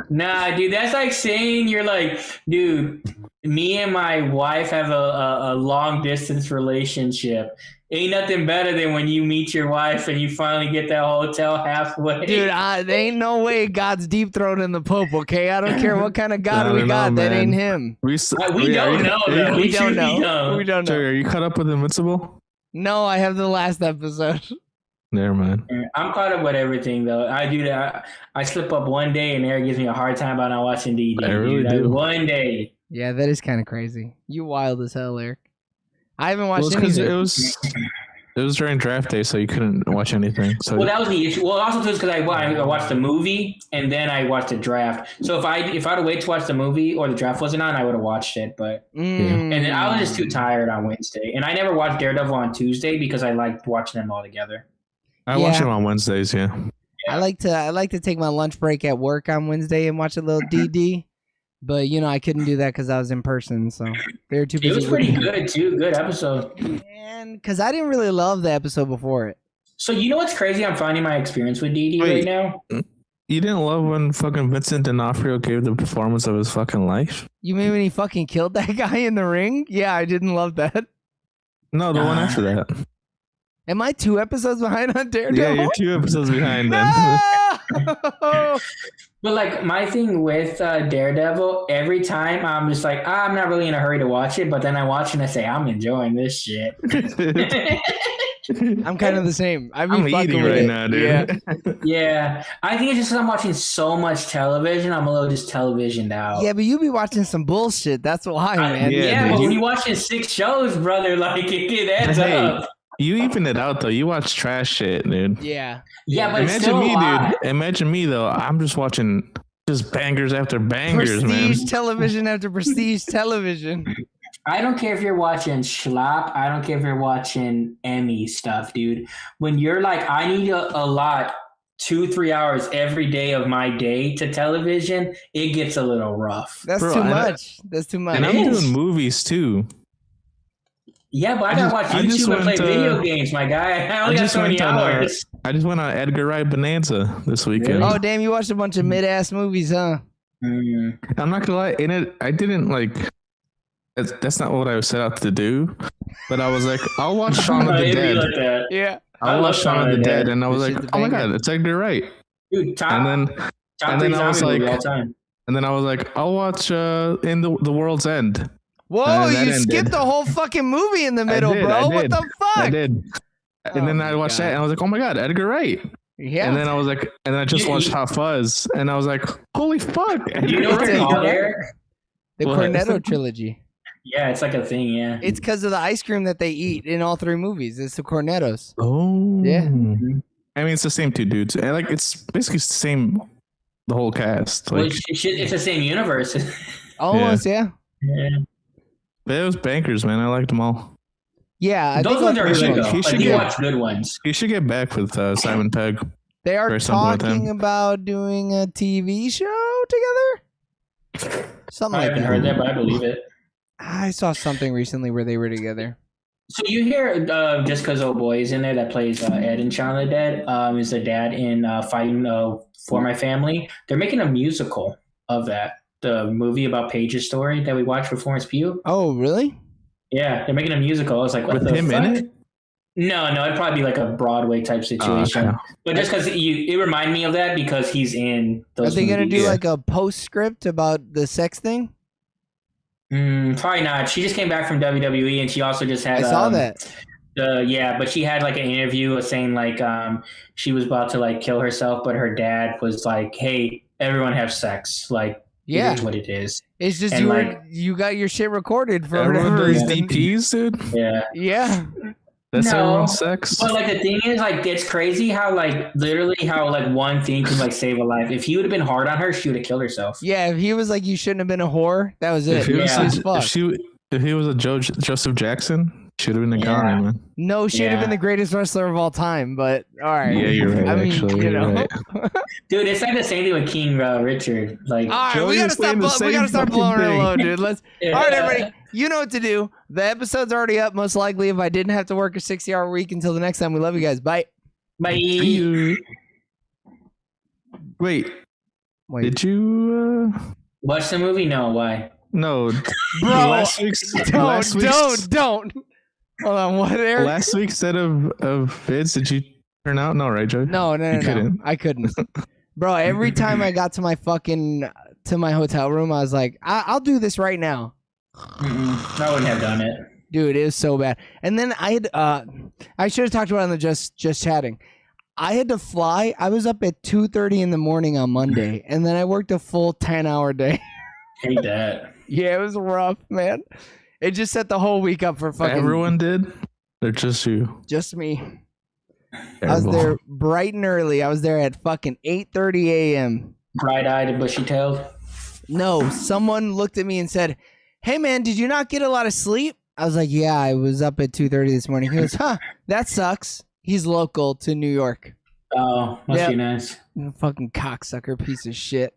Nah, dude, that's like saying you're like, dude, me and my wife have a long distance relationship. Ain't nothing better than when you meet your wife and you finally get that hotel halfway. Dude, there ain't no way God's deep throating the Pope, okay? I don't care what kind of God I we don't got. know, That ain't man. him. We don't know, though. We don't know. Know. We don't know. Sorry, are you caught up with Invincible? No, I have the last episode. Never mind. I'm caught up with everything, though. I do that. I slip up one day, and Eric gives me a hard time about not watching DD. I really dude. do. One day. Yeah, that is kind of crazy. You wild as hell, Eric. I haven't watched Well, because anything. it was during draft day, so you couldn't watch anything. So Well, that was the issue. Well, also too is because I watched the movie and then I watched the draft. So if I'd have waited to watch the movie or the draft wasn't on, I would have watched it. But and then I was just too tired on Wednesday, and I never watched Daredevil on Tuesday because I liked watching them all together. I watch them on Wednesdays. Yeah. I like to take my lunch break at work on Wednesday and watch a little DD, but I couldn't do that because I was in person, so they were too busy. It was pretty good too. Good episode. Man, because I didn't really love the episode before it. So you know what's crazy? I'm finding my experience with DD right now. You didn't love when fucking Vincent D'Onofrio gave the performance of his fucking life? You mean when he fucking killed that guy in the ring? Yeah, I didn't love that. No, the one after that. Am I 2 episodes behind on Daredevil? Yeah, you're 2 episodes behind then. No! But like my thing with Daredevil, every time I'm just like, I'm not really in a hurry to watch it, but then I watch it and I say, I'm enjoying this shit. I'm kind of the same. I'm eating right now, dude. Yeah. Yeah, I think it's just because I'm watching so much television. I'm a little just televisioned out. Yeah, but you be watching some bullshit. That's why, man. Yeah, but dude. when you're watching 6 shows, brother, like it adds Hey, up. You even it out though. You watch trash shit, dude. Yeah. Yeah, but it's Imagine still me, a lot. dude. Imagine me though. I'm just watching just bangers after bangers, Prestige man. television after prestige television. I don't care if you're watching schlop. I don't care if you're watching Emmy stuff, dude. When you're like, I need a lot 2-3 hours every day of my day to television, it gets a little rough. That's Bro, too and much. That's too much. And I'm It is. doing movies too. Yeah, but I gotta watch I just YouTube and play went, video games, my guy. I only got so many hours. I just went on Edgar Wright Bonanza this weekend. Oh, damn, you watched a bunch of mid-ass movies, huh? Mm. I'm not gonna lie, in it, I didn't like. That's not what I set out to do, but I was like, I'll watch Shaun of the It'd be Dead. like that. Yeah. I I'll love watch Shaun of the Dead, and I was This like, shit's a oh my banger. god, it's Edgar Wright. Dude, top And three then I was zombie movie like- all time. then I was like, I'll watch In the World's End. Whoa, And that you ended. skipped the whole fucking movie in the middle, did, bro. I What did. the fuck? I did. And then Oh I my watched God. that, and I was like, oh my god, Edgar Wright. Yeah. And then I was like, and then I just watched Hot Fuzz, and I was like, holy fuck. Do you know what Edgar it's called, Wright. Eric? the What? Cornetto trilogy. Yeah, it's like a thing, yeah. It's because of the ice cream that they eat in all 3 movies. It's the Cornettos. Oh. Yeah. I mean, it's the same 2 dudes. And like, it's basically the same, the whole cast. Well, Like, it's the same universe. Almost, yeah. Yeah. but it was bankers, man. I liked them all. Yeah, I Those think ones all are three good, of though. them. He should Like, you get- watch good ones. He should get back with Simon Pegg. They are or something with talking him. about doing a TV show together. Something I like haven't that. heard that, but I believe it. I saw something recently where they were together. So you hear just because old boy is in there that plays Ed in Shaun of the Dead is the dad in Fighting for My Family. They're making a musical of that, the movie about Paige's story that we watched with Florence Pugh. Oh, really? Yeah, they're making a musical. I was like, what With the him fuck? in it? No, it'd probably be like a Broadway type situation. okay. But just because it reminded me of that because he's in Are those. they going to do movies. like a postscript about the sex thing? Probably not. She just came back from WWE, and she also just had. I saw that. Yeah, but she had like an interview saying like she was about to like kill herself, but her dad was like, "Hey, everyone have sex. Like, Yeah. it is what it is." It's just And, you got your shit recorded for Everyone whatever does reason. DPs, dude. Yeah. Yeah. That's No. everyone's sex. But like the thing is, like it's crazy how like literally how like one thing can like save a life. If he would have been hard on her, she would have killed herself. Yeah, if he was like, you shouldn't have been a whore, that was it. If he was, Yeah. Easy as fuck. if he was a Joseph Jackson, Should have been a guy, man. No, should have been the greatest wrestler of all time, but all right. Yeah, you're right. I mean, actually, you know. right. Dude, it's like the same thing with King Richard. Like, All right, Joey we gotta is saying the stop. We gotta same start fucking blowing her thing. low, dude. Let's. Yeah. All right, everybody. You know what to do. The episode's already up. Most likely, if I didn't have to work a 60-hour week. Until the next time, we love you guys. Bye. bye. See you. Wait, did you? Watch the movie? No, why? No, Bro, last week's don't. Hold on, what, Eric? last week's set of vids. Did you turn out? No, right, Joe? No. couldn't. I couldn't. Bro, every time I got to my hotel room, I was like, I'll do this right now. I wouldn't have done it. Dude, it was so bad. And then I should have talked about it on the just chatting. I had to fly. I was up at 2:30 in the morning on Monday, and then I worked a full 10-hour day. Hate that. Yeah, it was rough, man. It just set the whole week up for fucking Everyone did. They're just you. just me. Terrible. I was there bright and early. I was there at fucking 8:30 a.m. Bright-eyed and bushy-tailed. No, someone looked at me and said, "Hey, man, did you not get a lot of sleep?" I was like, "Yeah, I was up at 2:30 this morning." He goes, "Huh, that sucks." He's local to New York. Oh, must be nice. Fucking cocksucker piece of shit.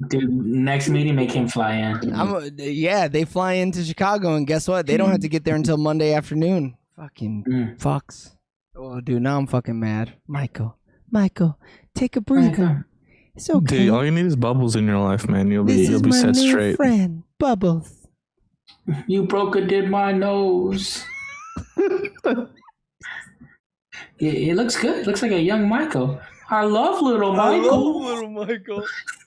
Dude, next meeting, make him fly in. Yeah, they fly into Chicago, and guess what? They don't have to get there until Monday afternoon. Fucking fucks. Oh, dude, now I'm fucking mad. Michael, take a breather. It's okay. Dude, all you need is bubbles in your life, man. You'll This be is my set new straight. friend, Bubbles. You broke a did my nose. It looks good. It looks like a young Michael. I love little Michael.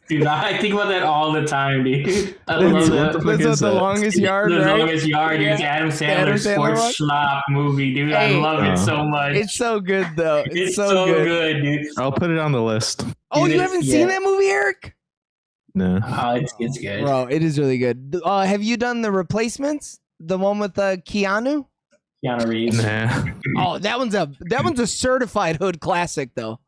Dude, I think about that all the time, dude. I love that. That's what the longest yard, The right? longest yard, dude. It's Adam Sandler's sports schlop movie, dude. I love it so much. It's so good, though. It's so good, dude. I'll put it on the list. Oh, Dude, you haven't seen that movie, Eric? No. Oh, it's good. Bro, it is really good. Have you done The Replacements? The one with Keanu? Keanu Reeves. Nah. Oh, that one's a certified hood classic, though.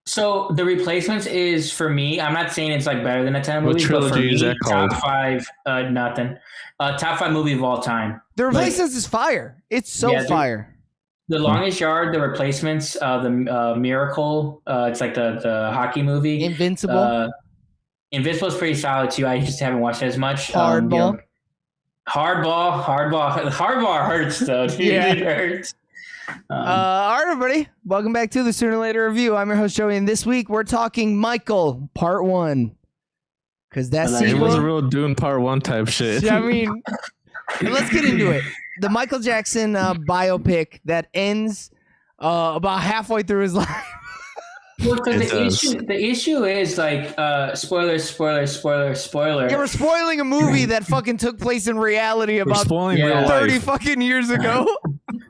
So The Replacements is, for me, I'm not saying it's like better than a 10 What movie, but for trilogy me, is that called? top five, nothing. Top 5 movie of all time. The Replacements is fire. It's so Yeah, dude. fire. The Longest Yard, The Replacements, the Miracle. It's like the hockey movie. Invincible. Invincible's pretty solid too. I just haven't watched it as much. Hardball. Hardball hurts though, dude. Yeah. It hurts. All right, everybody. Welcome back to the Sooner or Later Review. I'm your host, Joey, and this week we're talking Michael, Part 1. Because that It It sequel... was a real Dune Part 1 type shit. I mean, let's get into it. The Michael Jackson biopic that ends about halfway through his life. Well, because It the issue is like spoiler. Yeah, we're spoiling a movie that fucking took place in reality We're about spoiling Yeah. real 30 life. fucking years ago.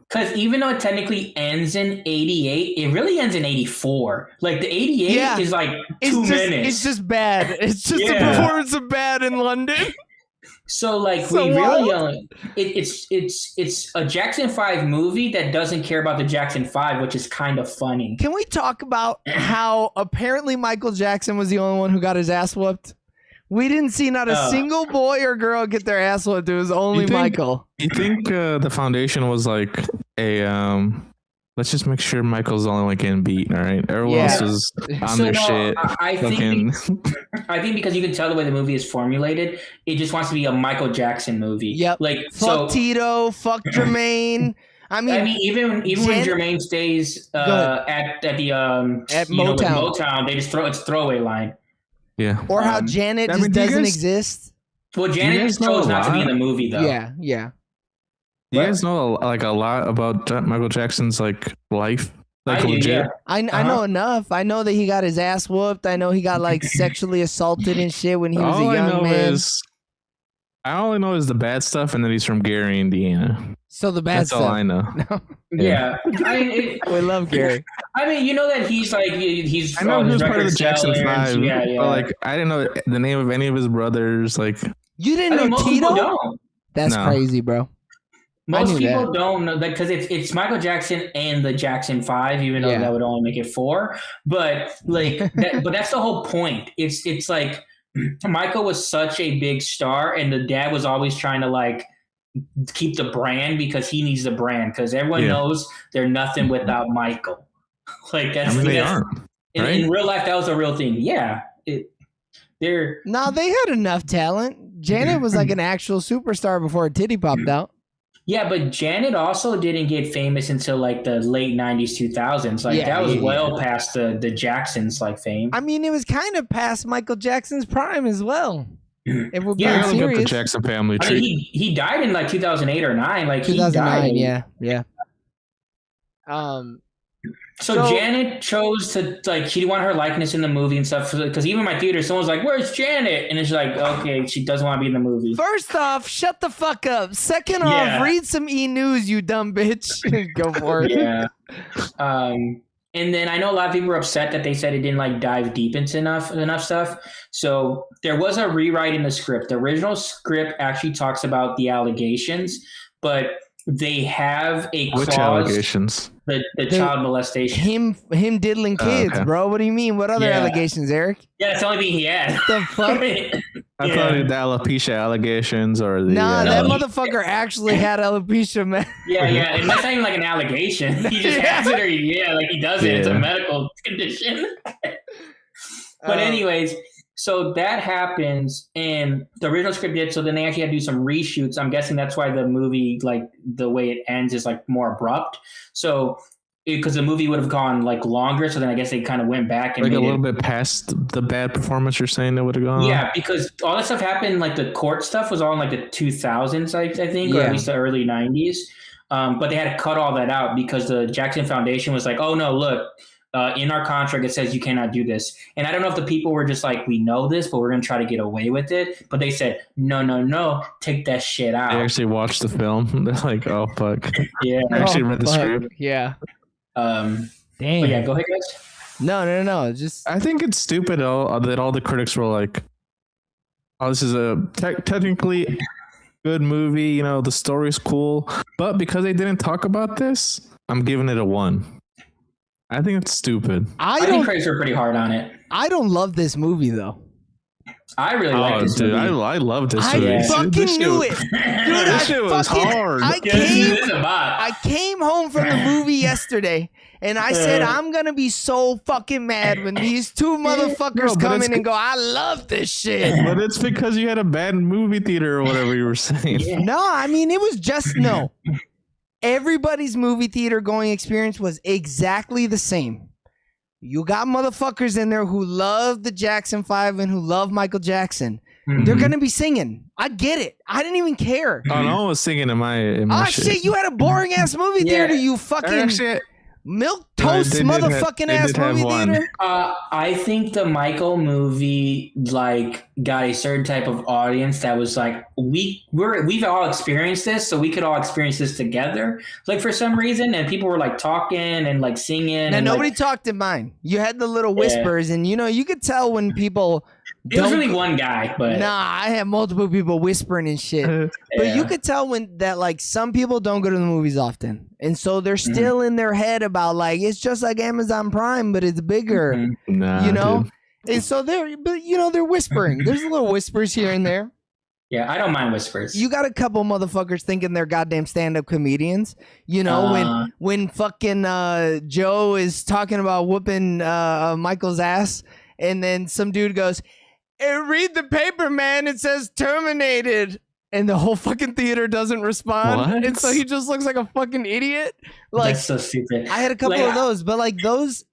Because even though it technically ends in 88, it really ends in 84. Like the 88 is like 2 minutes. It's just bad. It's just a Yeah. performance of Bad in London. So like So we really wild. it's a Jackson 5 movie that doesn't care about the Jackson 5, which is kind of funny. Can we talk about how apparently Michael Jackson was the only one who got his ass whooped? We didn't see not a single boy or girl get their ass whooped. It was only You think- Michael. You think the foundation was like a let's just make sure Michael's the only one getting beat, all right? Everyone Yeah. else was on their shit. I Fucking think because you can tell the way the movie is formulated, it just wants to be a Michael Jackson movie. Yep. Like Fuck Tito. Fuck Jermaine. I mean, even when Jermaine stays at the At you know, with Motown. Motown, they just it's a throwaway line. yeah. or how Janet I just mean, do you doesn't guys- exist. Well, Janet guys know chose a not to be in lot? the movie though. Yeah. Do you guys know a lot about Michael Jackson's like life? Like I do, legit? yeah. I know enough. I know that he got his ass whooped. I know he got like sexually assaulted and shit when he was All a I young know man. I only know is the bad stuff, and then he's from Gary, Indiana. So the bad That's stuff. all I know. Yeah. I mean, We love Gary. you know that he's like he's I know he his was part of the record Jackson sellers. 5, Yeah. but like I didn't know the name of any of his brothers. Like You I didn't mean, know most people Tito? don't. That's No. crazy, bro. Most knew people that. don't know that because it's Michael Jackson and the Jackson 5, even though Yeah. that would only make it 4. But like, but that's the whole point. It's like Michael was such a big star, and the dad was always trying to like keep the brand because he needs the brand because everyone knows they're nothing without Michael. Like that's, they aren't. Right? In real life, that was a real thing. Yeah, they're they had enough talent. Janet was like an actual superstar before her titty popped out. Yeah, but Janet also didn't get famous until like the late 90s, 2000s. Like that was past the Jacksons like fame. I mean, it was kind of past Michael Jackson's prime as well. If we're being look up serious. the Jackson family tree. I mean, he died in like 2008 or 9. Like 2009, he died. yeah. So Janet chose to, like, she didn't want her likeness in the movie and stuff. Because even my theater, someone's like, "Where's Janet?" And it's like, okay, she doesn't want to be in the movie. First off, shut the fuck up. Second off, read some E-News, you dumb bitch. Go for it. Yeah. And then I know a lot of people were upset that they said it didn't like dive deep into enough stuff. So there was a rewrite in the script. The original script actually talks about the allegations, but they have a clause. Which allegations? The child molestation. Him diddling kids, bro. What do you mean? What other allegations, Eric? Yeah, that's the only thing he had. The fuck? I thought the alopecia allegations or the... that motherfucker actually had alopecia, man. Yeah, and that's not even like an allegation. He just has it or like he does it. It's a medical condition. But anyways, so that happens and the original script did, so then they actually had to do some reshoots. I'm guessing that's why the movie, like the way it ends is like more abrupt. So because the movie would have gone like longer, so then I guess they kind of went back and like made a little bit past the bad performance you're saying that would have gone. Yeah, because all that stuff happened, like the court stuff was all in like the 2000s, I think, or at least the early 90s. But they had to cut all that out because the Jackson Foundation was like, "Oh no, look, in our contract it says you cannot do this." And I don't know if the people were just like, "We know this, but we're gonna try to get away with it." But they said, "No, take that shit out." They actually watched the film. They're like, "Oh fuck." Yeah, I actually read the script. Yeah. Damn. But yeah, go ahead, guys. No. Just I think it's stupid that all the critics were like, "Oh, this is a technically good movie. You know, the story's cool, but because they didn't talk about this, I'm giving it a 1." I think it's stupid. I think critics are pretty hard on it. I don't love this movie though. I really like this movie. I love this movie. I fucking knew it. Dude, this shit was hard. I came home from the movie yesterday and I said, I'm going to be so fucking mad when these two motherfuckers come in and go, "I love this shit." But it's because you had a bad movie theater or whatever you were saying. Yeah. No, I mean, it was just everybody's movie theater going experience was exactly the same. You got motherfuckers in there who love the Jackson 5 and who love Michael Jackson. Mm-hmm. They're gonna be singing. I get it. I didn't even care. Oh, no one was singing in my shit. You had a boring ass movie theater. You fucking milk toast motherfucking ass movie theater. I think the Michael movie like got a certain type of audience that was like we've all experienced this, so we could all experience this together. Like for some reason, and people were like talking and like singing. And nobody talked in mine. You had the little whispers, and you could tell when people. It was really one guy, but I had multiple people whispering and shit. But you could tell when that like some people don't go to the movies often, and so they're still in their head about like it's just like Amazon Prime, but it's bigger. Nah, dude. And so they're whispering. There's little whispers here and there. Yeah, I don't mind whispers. You got a couple motherfuckers thinking they're goddamn stand-up comedians. When fucking Joe is talking about whooping Michael's ass, and then some dude goes, "Hey, read the paper, man. It says terminated." And the whole fucking theater doesn't respond. What? And so he just looks like a fucking idiot. Like, that's so stupid. I had a couple of those, but like those,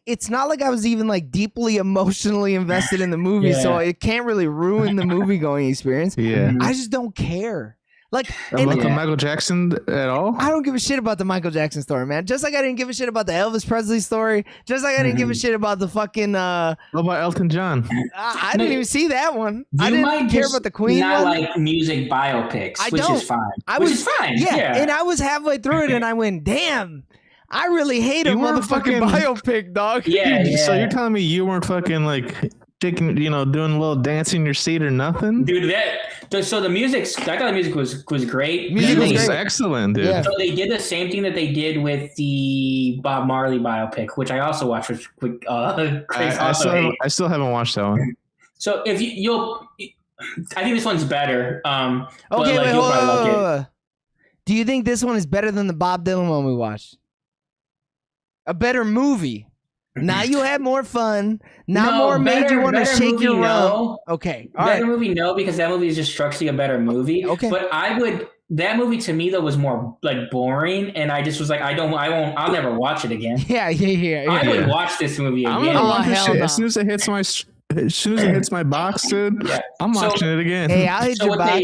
it's not like I was even like deeply emotionally invested in the movie. So it can't really ruin the movie going experience. Yeah. I just don't care. Like, Michael Jackson at all? I don't give a shit about the Michael Jackson story, man. Just like I didn't give a shit about the Elvis Presley story. Just like I didn't give a shit about the fucking. What about Elton John? I didn't even see that one. I didn't care about the Queen not one. Like music biopics, which is fine. Which is fine. Yeah, and I was halfway through it, and I went, "Damn, I really hate a motherfucking biopic, dog." Yeah. So you're telling me you weren't fucking like doing a little dance in your seat or nothing? Dude, so the music, I thought the music was great. Music was excellent, dude. Yeah. So they did the same thing that they did with the Bob Marley biopic, which I also watched, which I still haven't watched that one. So if I think this one's better. But Okay, like, wait, you'll hold probably like it. on. Do you think this one is better than the Bob Dylan one we watched? A better movie. Now you had more fun. Now No, more made you want to better shake movie, your rump. no. Okay, all Better right. movie, no, because that movie is just structurally a better movie. Okay. But that movie to me though was more like boring, and I just was like, I'll never watch it again. Yeah. I would watch this movie I'm again. gonna watch this hell shit no. as soon as it hits my box, dude. Yeah. I'm So- watching it again. Hey, I'll hit So your box.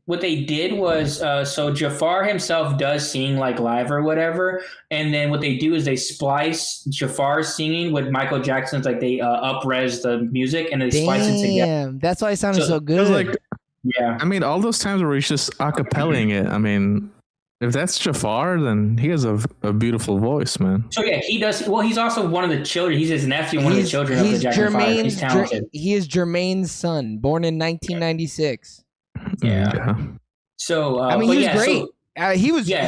what they did was, so Jafar himself does sing like live or whatever, and then what they do is they splice Jafar singing with Michael Jackson's, like they up-res the music and they splice it together. Damn, that's why it sounded So- so It was good. like, Yeah. I mean, all those times where he's just acapelling it. I mean, if that's Jafar, then he has a beautiful voice, man. So yeah, he does. Well, he's also one of the children. He's his nephew, one of the children of the Jackson 5. He's talented. He is Jermaine's son, born in 1996. Yeah. So I mean, but he was yeah, great.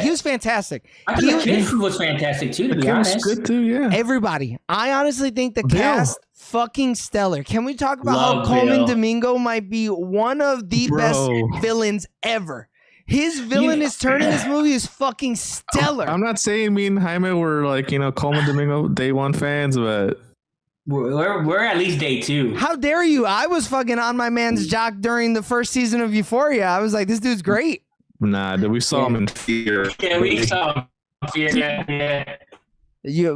so- He was fantastic. I think the kid was fantastic too, to The be kid was honest. good too, yeah. Everybody, I honestly think the Bill. cast fucking stellar. Can we talk about Love how Coleman Bill. Domingo might be one of the Bro. best villains ever? His villainous turn in this movie is fucking stellar. I'm not saying me and Jaime were like, Coleman Domingo day one fans, but We're at least day 2. How dare you? I was fucking on my man's jock during the first season of Euphoria. I was like, this dude's great. nah, dude, we saw him in theater. Yeah, we saw. Yeah.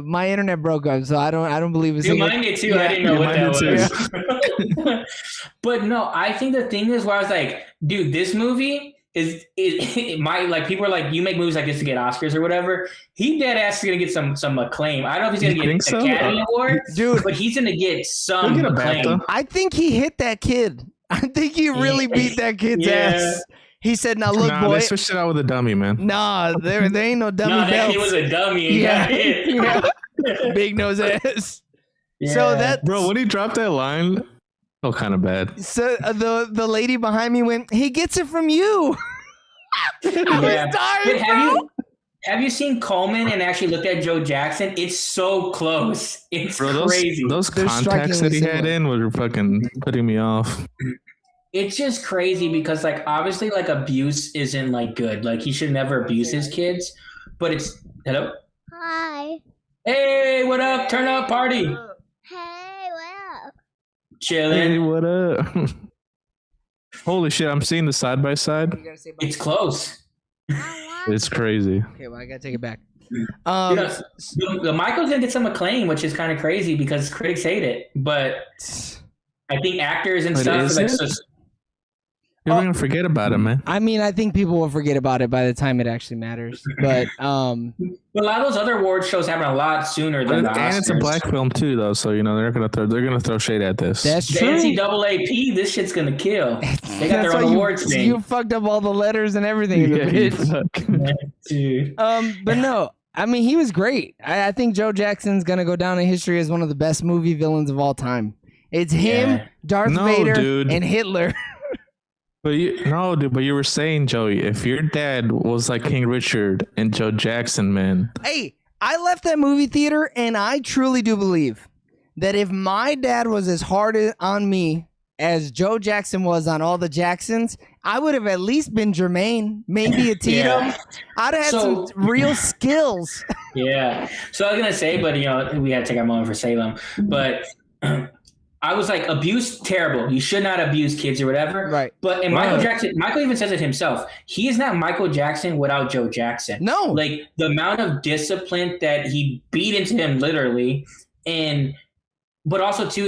My internet broke up, so I don't believe it's. Dude, mine did too. I didn't know Yeah, what mine that did was. But no, I think the thing is where I was like, dude, this movie is it might, like, people are like, you make movies like this to get Oscars or whatever. He dead ass is gonna get some acclaim. I don't know if he's You gonna think get so? Academy Award, Dude, but he's gonna get some He'll get a BAFTA. acclaim. I think he hit that kid. I think he really beat that kid's Yeah. ass. He said, "Now look, Nah, boy." they switched it out with a dummy, man. Nah, there ain't no dummy No, that belts. kid was a dummy. Yeah. Yeah. Big nose ass. Yeah. So that Bro, when he dropped that line, felt kind of bad. So the lady behind me went, "He gets it from you." I Yeah. was dying, But bro. have you seen Coleman and actually looked at Joe Jackson? It's so close. It's Bro, crazy. those They're contacts that he strikingly had in were fucking putting me off. It's just crazy because, like, obviously, like, abuse isn't like good. Like, he should never abuse his kids. But it's hello. Hi. Hey, what up? Turn up, party. Hey, what up? Hey, Chilling. what up? Holy shit, I'm seeing the side by side. It's close. I want It's crazy. Okay, well, I gotta take it back. You know, the Michael's gonna get some acclaim, which is kind of crazy because critics hate it. But I think actors and But stuff is like it? so, You're gonna forget about it, man. I mean, I think people will forget about it by the time it actually matters. But but a lot of those other award shows happen a lot sooner than And, the Oscars. it's a black film too, though. So they're gonna throw shade at this. that's The true. NCAAP, this shit's gonna kill. They got That's their why own awards thing. you fucked up all the letters and everything. Yeah, Yeah, you fuck. Dude. But no, I mean, he was great. I think Joe Jackson's gonna go down in history as one of the best movie villains of all time. It's him, Yeah. Darth No, Vader, dude. and Hitler. But you were saying, Joey, if your dad was like King Richard and Joe Jackson, man, Hey, I left that movie theater, and I truly do believe that if my dad was as hard on me as Joe Jackson was on all the Jacksons, I would have at least been Jermaine, maybe a Tatum. Yeah. I'd have had So- some real skills. Yeah. So I was gonna say, but we had to take our moment for Salem. But I was like, abuse terrible. You should not abuse kids or whatever. Right. But Michael even says it himself. He is not Michael Jackson without Joe Jackson. No. Like the amount of discipline that he beat into him, literally, but also too,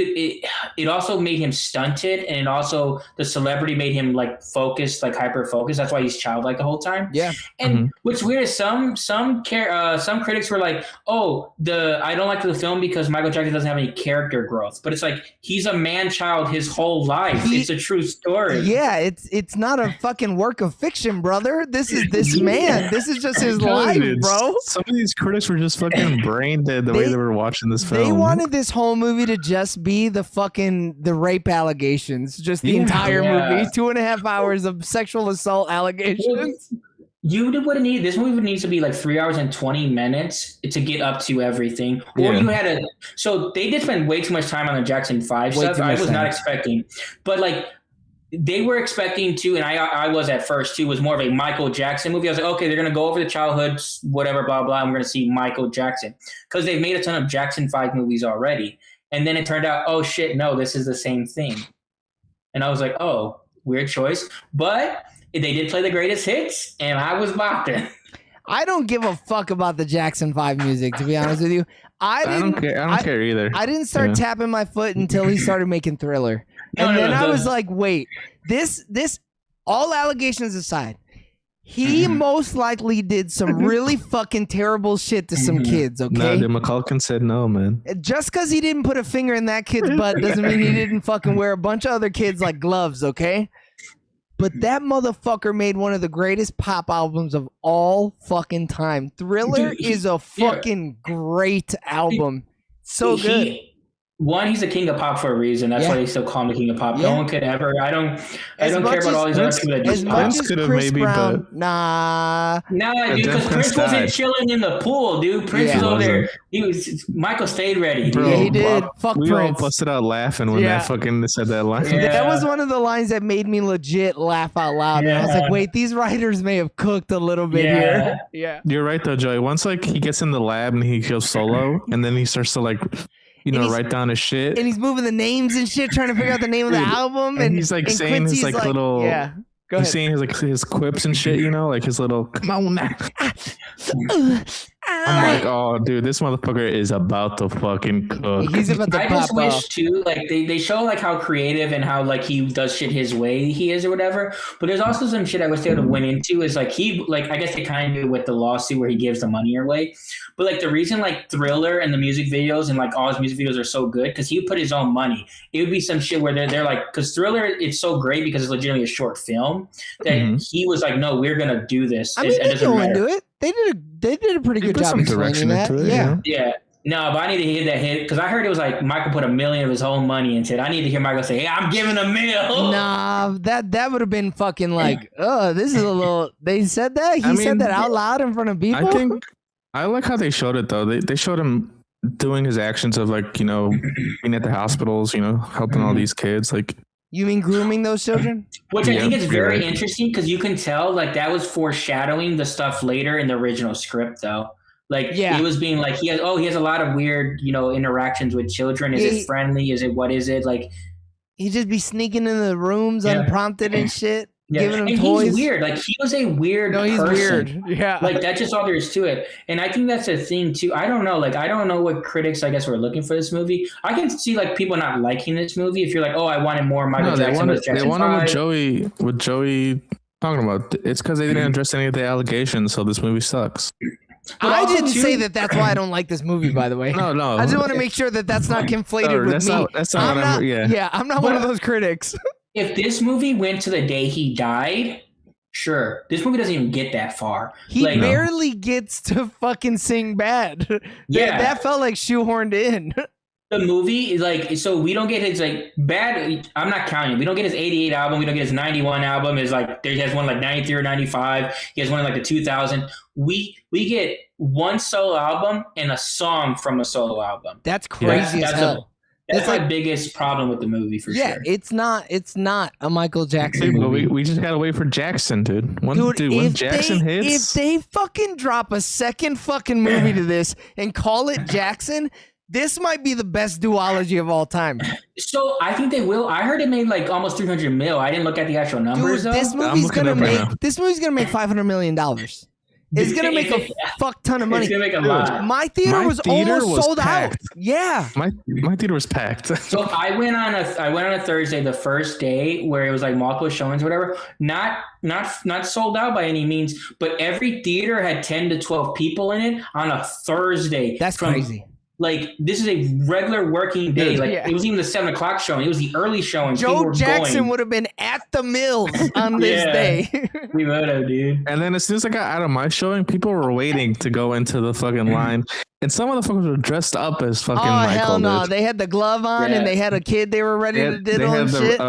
it also made him stunted, and also the celebrity made him like focused, like hyper focused. That's why he's childlike the whole time. Yeah. And what's weird is some critics were like, "Oh, I don't like the film because Michael Jackson doesn't have any character growth." But it's like he's a man child his whole life. It's a true story. Yeah, it's not a fucking work of fiction, brother. This is this man. This is just his life, Dude, bro. Some of these critics were just fucking brain dead the way they were watching this film. They wanted this whole movie to just be the rape allegations, just the Yeah. entire Yeah. movie, 2.5 hours of sexual assault allegations. You would need this movie would need to be like 3 hours and 20 minutes to get up to everything, or Yeah. you had to. So they did spend way too much time on the Jackson 5 Way stuff. too I much was time. not expecting, but like they were expecting to, and I was at first too, was more of a Michael Jackson movie. I was like, okay, they're going to go over the childhood, whatever, blah, blah, and we're going to see Michael Jackson. Because they've made a ton of Jackson 5 movies already. And then it turned out, oh shit, no, this is the same thing. And I was like, oh, weird choice. But they did play the greatest hits, and I was bopping. I don't give a fuck about the Jackson 5 music, to be honest with you. I don't care either. I didn't start tapping my foot until he started making Thriller. And then I was like, wait, this all allegations aside, he most likely did some really fucking terrible shit to some kids, okay? No, the McCulkin said no, man. Just because he didn't put a finger in that kid's butt doesn't mean he didn't fucking wear a bunch of other kids like gloves, okay? But that motherfucker made one of the greatest pop albums of all fucking time. Thriller is a fucking great album. So good. He's a king of pop for a reason. That's why they still call him the king of pop. No one could ever. I don't care about all these other people that do as much as Chris Brown, nah, dude, because Prince wasn't chilling in the pool, dude. Prince was over there. Michael stayed ready. Bro, yeah, he did. Fuck we Prince. all busted out laughing when that fucking said that line. Yeah. That was one of the lines that made me legit laugh out loud. Yeah. I was like, wait, these writers may have cooked a little bit here. Yeah. You're right though, Joey. Once like he gets in the lab and he goes solo, and then he starts to like, write down his shit. And he's moving the names and shit, trying to figure out the name of the album. And he's like saying Quincy's his like little. Yeah. Go ahead. He's saying his quips and shit, like his little come on now. I'm like, oh dude, this motherfucker is about to fucking cook. He's about to I pop just wish off. too, like they show like how creative and how like he does shit his way he is or whatever. But there's also some shit I wish they would have went into is like I guess they kind of do with the lawsuit where he gives the money away. But like the reason like Thriller and the music videos and like all his music videos are so good because he would put his own money. It would be some shit where they're like, because Thriller it's so great because it's legitimately a short film that he was like, no, we're gonna do this. I mean, they go into it. They did a pretty good job explaining that. Yeah. No, but I need to hear that hit because I heard it was like Michael put $1 million of his own money into it. I need to hear Michael say, "Hey, I'm giving $1 million." Nah, that would have been fucking like, oh, this is a little. They said that he said that out loud in front of people. I think I like how they showed it though. They showed him doing his actions of like being at the hospitals, helping all these kids like. You mean grooming those children? Which I think is very interesting because you can tell like that was foreshadowing the stuff later in the original script though. Like it was being like he has a lot of weird, interactions with children. Is it friendly? Is it what is it? Like he just be sneaking in the rooms unprompted and shit. Yeah. Giving him and toys. He's weird. Like he was a weird he's person. Weird. Yeah. Like that's just all there is to it. And I think that's a thing too. I don't know. Like I don't know what critics I guess were looking for this movie. I can see like people not liking this movie if you're like, oh, I wanted more Michael Jackson. They wanted what Joey talking about. It's because they didn't address any of the allegations, so this movie sucks. I didn't say that. That's why I don't like this movie. By the way, no. I just want to make sure that that's not conflated with me. I'm not one of those critics. If this movie went to the day he died, sure. This movie doesn't even get that far. He barely gets to fucking sing bad. Yeah. That felt like shoehorned in. The movie is like, so we don't get his like bad. I'm not counting. We don't get his 88 album. We don't get his 91 album. Is like, he has one like 93 or 95. He has one in like the 2000. We get one solo album and a song from a solo album. That's crazy as hell. That's my biggest problem with the movie for sure. Yeah, it's not a Michael Jackson movie. We just gotta wait for Jackson, dude. When Jackson hits, if they fucking drop a second fucking movie to this and call it Jackson, this might be the best duology of all time. So I think they will. I heard it made like almost 300 mil. I didn't look at the actual numbers. Dude, this movie's gonna make $500 million. It's gonna make a fuck ton of money. It's gonna make a lot. My theater was almost sold out. Yeah, my theater was packed. So I went on a Thursday, the first day where it was like multiple showings, or whatever. Not sold out by any means, but every theater had 10 to 12 people in it on a Thursday. That's crazy. Like this is a regular working day. Like it was even the 7 o'clock showing. It was the early showing. Joe Jackson would have been at the Mills on this day. We would have, dude. And then as soon as I got out of my showing, people were waiting to go into the fucking line. And some of the fuckers were dressed up as fucking Michael. Oh hell no! Dude. They had the glove on and they had a kid they were ready to diddle and shit.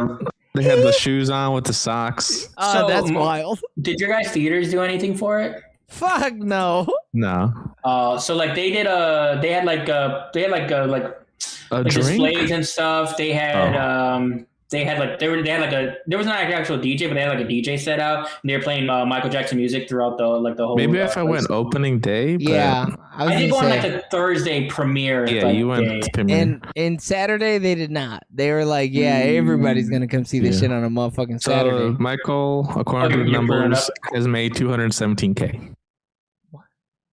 They had the shoes on with the socks. So, that's wild. Did your guys' theaters do anything for it? Fuck no. No. So like they had displays and stuff. They had they had like there was not an actual DJ, but they had like a DJ set out, and they were playing Michael Jackson music throughout the whole. Maybe if I went opening day. But I did go on like a Thursday premiere. Yeah, like, you went to premiere. And Saturday they did not. They were like, yeah, everybody's gonna come see this shit on a motherfucking Saturday. So Michael, according to the numbers, has made 217K.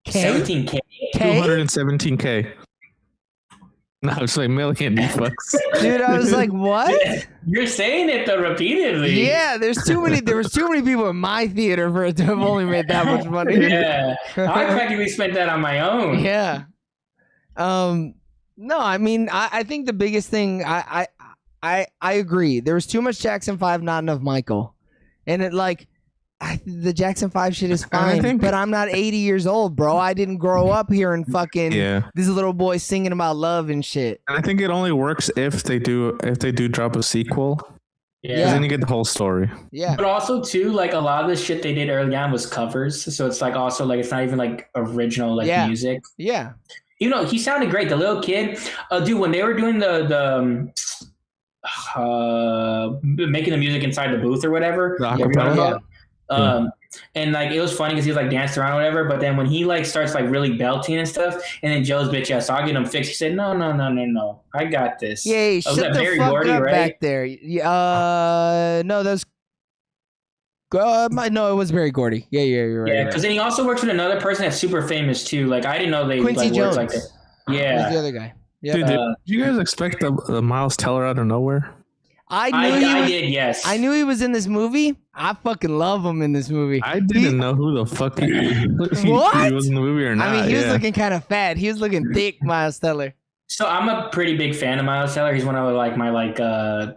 17K. 217K. No, it's like million, you fucks. Dude, I was like, what? You're saying it though repeatedly. Yeah, there was too many people in my theater for it to have only made that much money. Yeah. I practically spent that on my own. Yeah. No, I mean, I think the biggest thing, I agree. There was too much Jackson 5, not enough Michael. And it like, the Jackson 5 shit is fine, but I'm not 80 years old, bro. I didn't grow up hearing fucking this little boy singing about love and shit. And I think it only works if they do drop a sequel. Yeah. Because then you get the whole story. Yeah. But also too, like a lot of the shit they did early on was covers. So it's like also like it's not even like original like music. Yeah. You know, he sounded great. The little kid, dude, when they were doing the making the music inside the booth or whatever. The acapella? And like it was funny because he was like dancing around or whatever, but then when he like starts like really belting and stuff, and then Joe's bitch ass, so I'll get him fixed. He said, no, I got this. Yeah, shut the Barry fuck Gordy, up right? back there. No, that was no, it was Barry Gordy. Yeah, you're right. Yeah, because then he also works with another person that's super famous too. Like I didn't know they Quincy like, Jones. worked like that. Yeah, Who's the other guy? Yeah, Dude, did you guys expect the Miles Teller out of nowhere? I did. Yes, I knew he was in this movie. I fucking love him in this movie. I didn't know who the fuck he was in the movie or not. I mean, he was looking kind of fat. He was looking thick, Miles Teller. So I'm a pretty big fan of Miles Teller. He's one of like my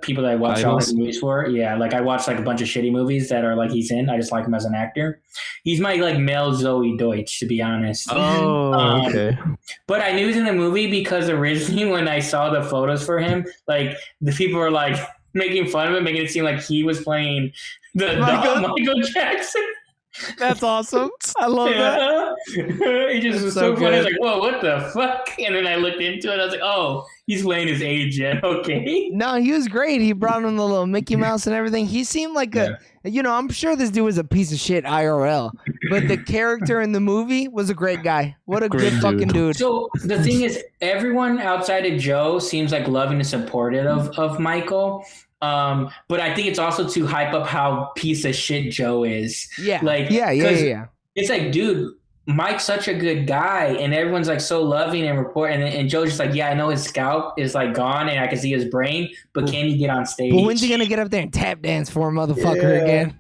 people that I watch all his movies for. Yeah, like I watch like a bunch of shitty movies that are like he's in. I just like him as an actor. He's my like male Zoe Deutsch, to be honest. Oh, okay. But I knew he was in the movie because originally when I saw the photos for him, like the people were like making fun of him, making it seem like he was playing the Michael Jackson. That's awesome. I love that. He just was so funny. I was like, whoa, what the fuck? And then I looked into it. I was like, oh, he's playing his age yet. Okay. No, he was great. He brought in the little Mickey Mouse and everything. He seemed like I'm sure this dude was a piece of shit IRL, but the character in the movie was a great guy. What a good fucking dude. So the thing is, everyone outside of Joe seems like loving and supportive of Michael. But I think it's also to hype up how piece of shit Joe is. Yeah. Like, yeah. It's like, dude, Mike's such a good guy, and everyone's like so loving and reporting. And Joe's just like, yeah, I know his scalp is like gone, and I can see his brain, but can he get on stage? But when's he gonna get up there and tap dance for a motherfucker again?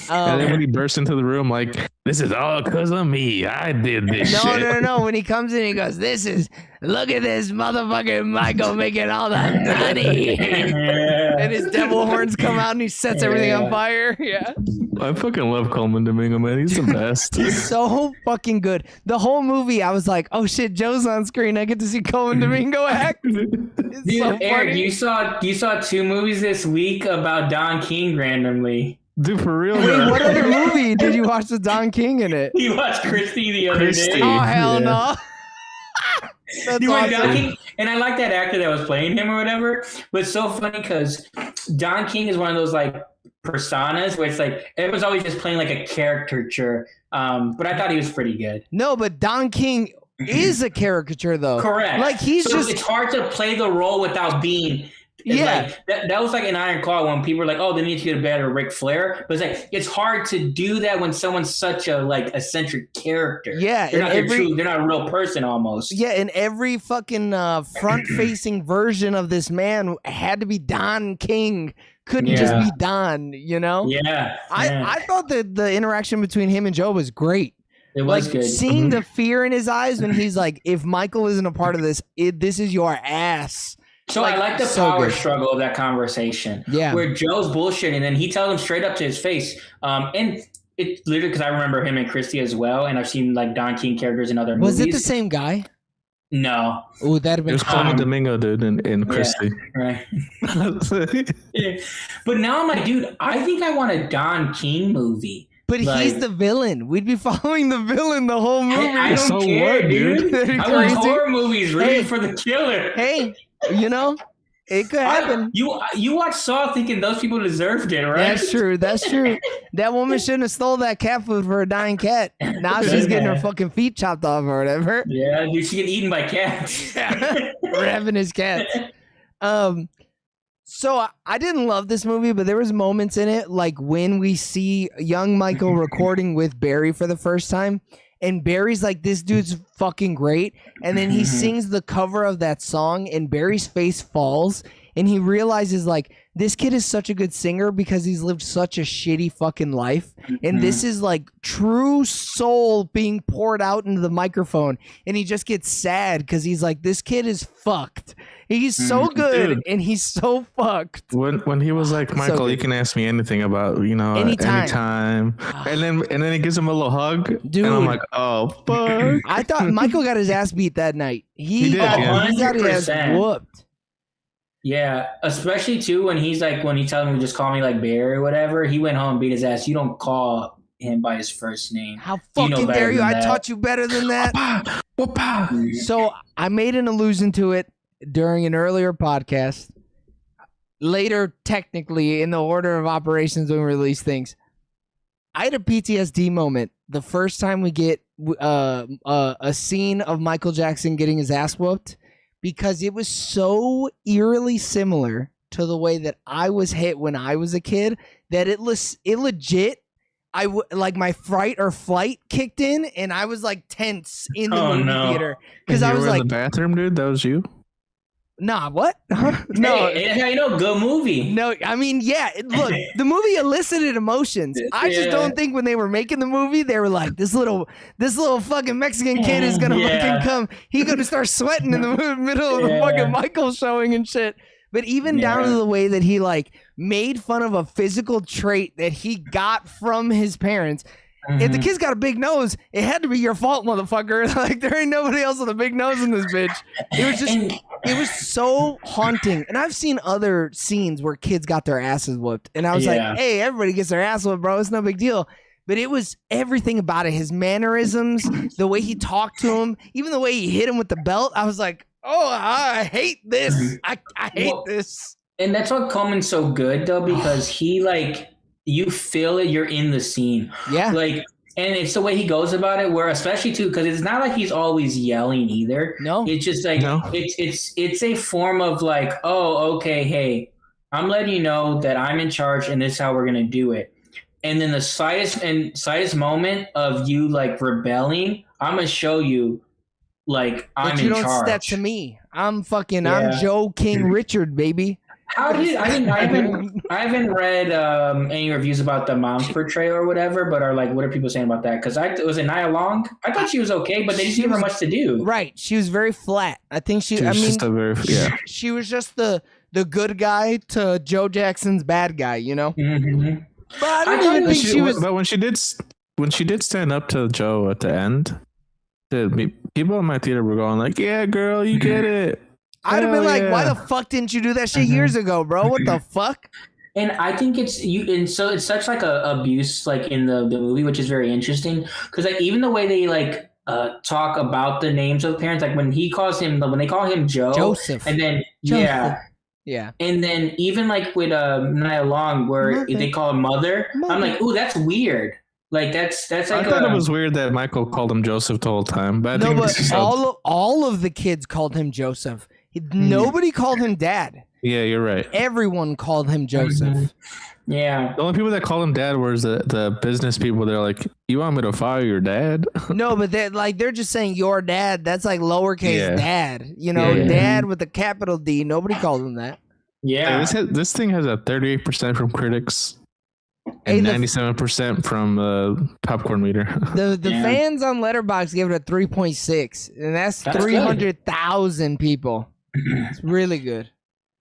And then when he bursts into the room, like, this is all because of me. I did this shit. No. When he comes in, he goes, look at this motherfucking Michael making all the money. And his devil horns come out and he sets everything on fire. Yeah. I fucking love Coleman Domingo, man. He's the best. He's so fucking good. The whole movie, I was like, oh shit, Joe's on screen. I get to see Coleman Domingo act. Dude, so Eric, you saw 2 movies this week about Don King randomly. Dude, for real. Wait, what other movie did you watch with Don King in it? You watched Christy the other day. Oh, hell no. That's you awesome. Don King, and I like that actor that was playing him or whatever. But it's so funny because Don King is one of those like personas where it's like everyone's always just playing like a caricature. But I thought he was pretty good. No, but Don King is a caricature though. Correct. Like it's hard to play the role without being. Yeah, like, that was like an Iron Claw when people were like, "Oh, they need to get a better Ric Flair." But it's like it's hard to do that when someone's such a like eccentric character. Yeah, they're not a real person almost. Yeah, and every fucking front-facing version of this man had to be Don King. Couldn't just be Don, you know? Yeah. I thought that the interaction between him and Joe was great. It was like, good. Seeing the fear in his eyes when he's like, "If Michael isn't a part of this, this is your ass." So I like the power struggle of that conversation. Yeah. Where Joe's bullshitting and then he tells him straight up to his face. And it's literally because I remember him and Christy as well. And I've seen like Don King characters in other movies. Was it the same guy? No. Oh, that'd have been. It was Coleman Domingo, dude, in Christy. Yeah, right. Yeah. But now I'm like, dude, I think I want a Don King movie. But like, he's the villain. We'd be following the villain the whole movie. I don't care, dude. I want horror movies rooting for the killer. Hey, you know, It could happen. You watch Saw thinking those people deserved it, right? That's true. That's true. That woman shouldn't have stole that cat food for a dying cat. Now she's getting her fucking feet chopped off or whatever. Yeah, dude, she get eaten by cats. Ravenous cats. So I didn't love this movie, but there was moments in it, like when we see young Michael recording with Barry for the first time, and Barry's like, this dude's fucking great. And then he sings the cover of that song, and Barry's face falls, and he realizes, like, this kid is such a good singer because he's lived such a shitty fucking life. And this is like true soul being poured out into the microphone. And he just gets sad because he's like, this kid is fucked. He's so good, Dude. and he's so fucked. When he was like, Michael, good. you can ask me anything about, anytime. And then he gives him a little hug. Dude. And I'm like, oh, fuck. I thought Michael got his ass beat that night. He did, yeah. He got his ass 100%. whooped. Yeah, especially too when he's like, when he tells him to just call me like Barry or whatever, he went home and beat his ass. You don't call him by his first name. How You know fucking better dare you? than I that. taught you better than that. Whoop-ah. So I made an allusion to it during an earlier podcast. Later, technically, in the order of operations when we release things, I had a PTSD moment the first time we get a scene of Michael Jackson getting his ass whooped, because it was so eerily similar to the way that I was hit when I was a kid that it legit. Like my fright or flight kicked in, and I was like tense in the movie theater because I was like, in the bathroom, dude. That was you. nah, what? No, Hey, that's how you know, good movie. no. I mean, yeah. Look, the movie elicited emotions. I just don't think when they were making the movie, they were like, this little fucking Mexican kid is gonna fucking come. He's gonna start sweating in the middle of the fucking Michael showing and shit. But even down to the way that he like made fun of a physical trait that he got from his parents. If the kid's got a big nose, it had to be your fault, motherfucker. Like, there ain't nobody else with a big nose in this bitch. It was just, it was so haunting. And I've seen other scenes where kids got their asses whooped. And I was like, hey, everybody gets their ass whooped, bro. It's no big deal. But it was everything about it. His mannerisms, the way he talked to him, even the way he hit him with the belt. I was like, oh, I hate this. I hate this. And that's what Coleman's so good, though, because he, like, you feel it, you're in the scene. Yeah. Like, and it's the way he goes about it, where especially, too, because it's not like he's always yelling either. No. It's just like, it's a form of like, oh, okay, hey, I'm letting you know that I'm in charge and this is how we're going to do it. And then the slightest moment of you, like, rebelling, I'm going to show you, like, I'm in charge. You don't step to me. I'm Joe King Richard, baby. How did I haven't read any reviews about the mom's portrayal or whatever, but are like, what are people saying about that? Because was it Nia Long? I thought she was okay, but they didn't give her much to do. Right, she was very flat. I think she was just the good guy to Joe Jackson's bad guy, you know. Mm-hmm. But I don't even think she was. But when she did stand up to Joe at the end, people in my theater were going like, "Yeah, girl, you get it." I'd have been like, why the fuck didn't you do that shit years ago, bro? What the fuck? And I think it's so it's such like a abuse like in the movie, which is very interesting because like even the way they like talk about the names of the parents, like when they call him Joseph, and then yeah, and then even like with Nia Long where they call him mother, I'm like, ooh, that's weird. Like that's like I thought it was weird that Michael called him Joseph the whole time, but all of the kids called him Joseph. Nobody called him Dad. Yeah, you're right. Everyone called him Joseph. Yeah. The only people that call him Dad was the business people. They're like, "You want me to fire your dad?" No, but they're just saying your dad. That's like lowercase dad. You know, Yeah. dad with a capital D. Nobody called him that. Yeah. This thing has a 38% from critics and 97% from popcorn meter. The fans on Letterboxd gave it a 3.6, and that's 300,000 people. It's really good.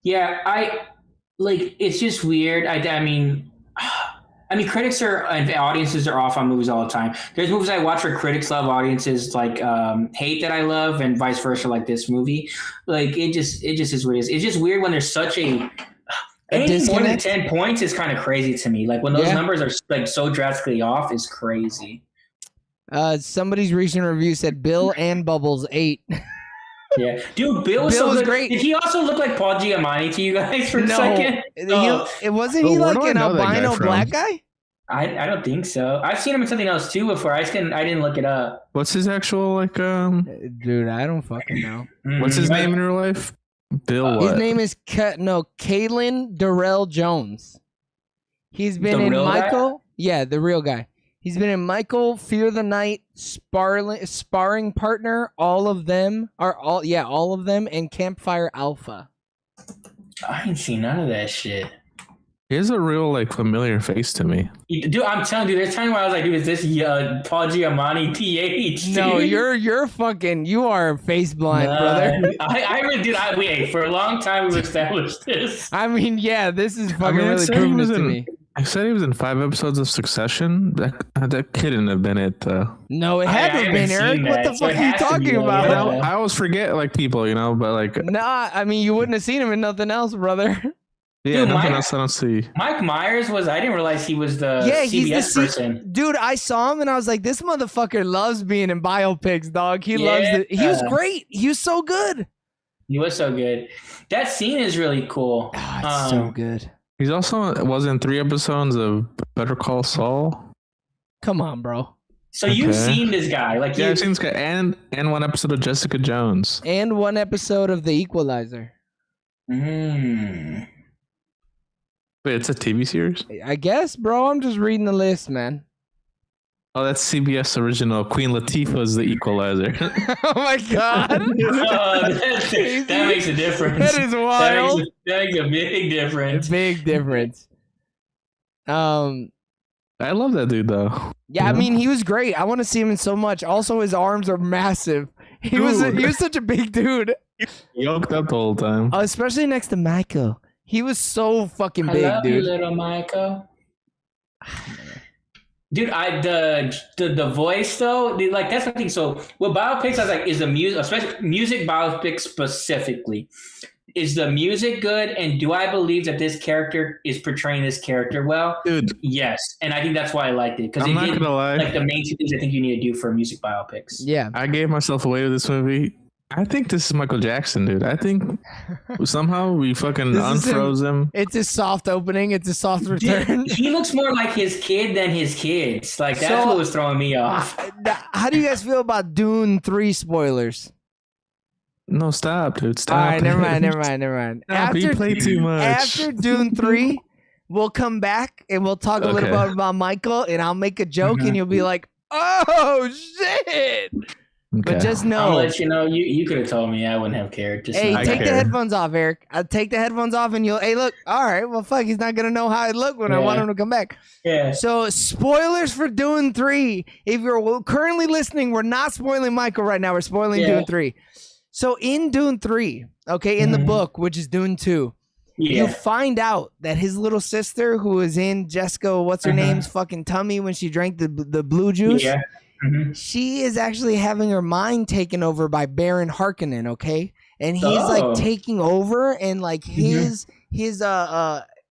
Yeah, it's just weird. I mean, critics and audiences are off on movies all the time. There's movies I watch where critics love, audiences like hate that I love, and vice versa. Like this movie, like it just is what it is. It's just weird when there's such anything more than 10 points is kind of crazy to me. Like when those numbers are like so drastically off is crazy. Somebody's recent review said Bill and Bubbles 8. Yeah, dude, Bill was Bill so was good. great. Did he also look like Paul Giamatti to you guys for a second? Wasn't he Where like do I an know that guy albino from? black guy? I don't think so. I've seen him in something else too before. I didn't look it up. What's his actual like? Dude, I don't fucking know. What's his name in real life? Bill. What? His name is Kalen Darrell Jones. He's been The in real guy? Michael. Yeah, the real guy. He's been in Michael, Fear the Night, Sparring Partner, all of them, and Campfire Alpha. I ain't seen none of that shit. He has a real like familiar face to me. Dude, I'm telling you, there's time where I was like, dude, is this Paul Giamatti PH? Dude? No, you are face blind, brother. Wait, for a long time we've established this. I mean, yeah, this is fucking I really said he proving it was to in- me. I said he was in 5 episodes of Succession. That couldn't have been it though. No, it had to have haven't been, Eric. seen What that, the so fuck it are you has to be talking like about? that. I always forget like people, but like Nah, I mean, you wouldn't have seen him in nothing else, brother. yeah, Dude, nothing Mike- else I don't see. Mike Myers I didn't realize he was the CBS person. Dude, I saw him and I was like, this motherfucker loves being in biopics, dog. He loves Yeah. it. He was great. He was so good. He was so good. That scene is really cool. It's so good. He's also was in 3 episodes of Better Call Saul. Come on, bro. So you've Okay. seen this guy, like Yeah, I've seen this guy and 1 episode of Jessica Jones. And 1 episode of The Equalizer. Mm. Wait, it's a TV series? I guess, bro. I'm just reading the list, man. Oh, that's CBS original. Queen Latifah's The Equalizer. Oh my god. That makes a difference. That is wild. That makes a big difference. Big difference. I love that dude though. Yeah, I mean, he was great. I want to see him in so much. Also, his arms are massive. He was such a big dude. Yoked up the whole time. Especially next to Michael. He was so fucking I big, love you, dude. little Michael. Dude, the voice though, dude, like that's the thing. So with biopics, I was like, is the music, especially music biopics specifically, is the music good? And do I believe that this character is portraying this character well? Dude, Yes, and I think that's why I liked it because I'm it not did gonna lie. like the main two things I think you need to do for music biopics. Yeah. I gave myself away with this movie. I think this is Michael Jackson, dude. I think somehow we fucking This is unfroze him. It's a soft opening. It's a soft return. He looks more like his kid than his kids. Like that's So- what was throwing me off. How do you guys feel about Dune 3 spoilers? No, stop, dude. Stop. All right, never it. mind. Stop, you play too much. After Dune 3, we'll come back and we'll talk a little Okay. bit about Michael, and I'll make a joke, and you'll be like, "Oh shit!" Okay. But just I'll know, let you know. You could have told me. I wouldn't have cared. Just hey, not. I take the care. headphones off, Eric. I'll take the headphones off, and you'll. Hey, look. All right. Well, fuck. He's not gonna know how I look when I want Yeah. him to come back. Yeah. So, spoilers for Dune 3. If you're currently listening, we're not spoiling Michael right now. We're spoiling Yeah. Dune 3. So, in Dune 3, okay, in the Mhm. book, which is Dune 2, Yeah. you find out that his little sister, who was in Jessica, what's her Uh-huh. name's fucking tummy when she drank the blue juice, Yeah. Mhm. she is actually having her mind taken over by Baron Harkonnen, okay? And he's Oh. like taking over, and like Mhm.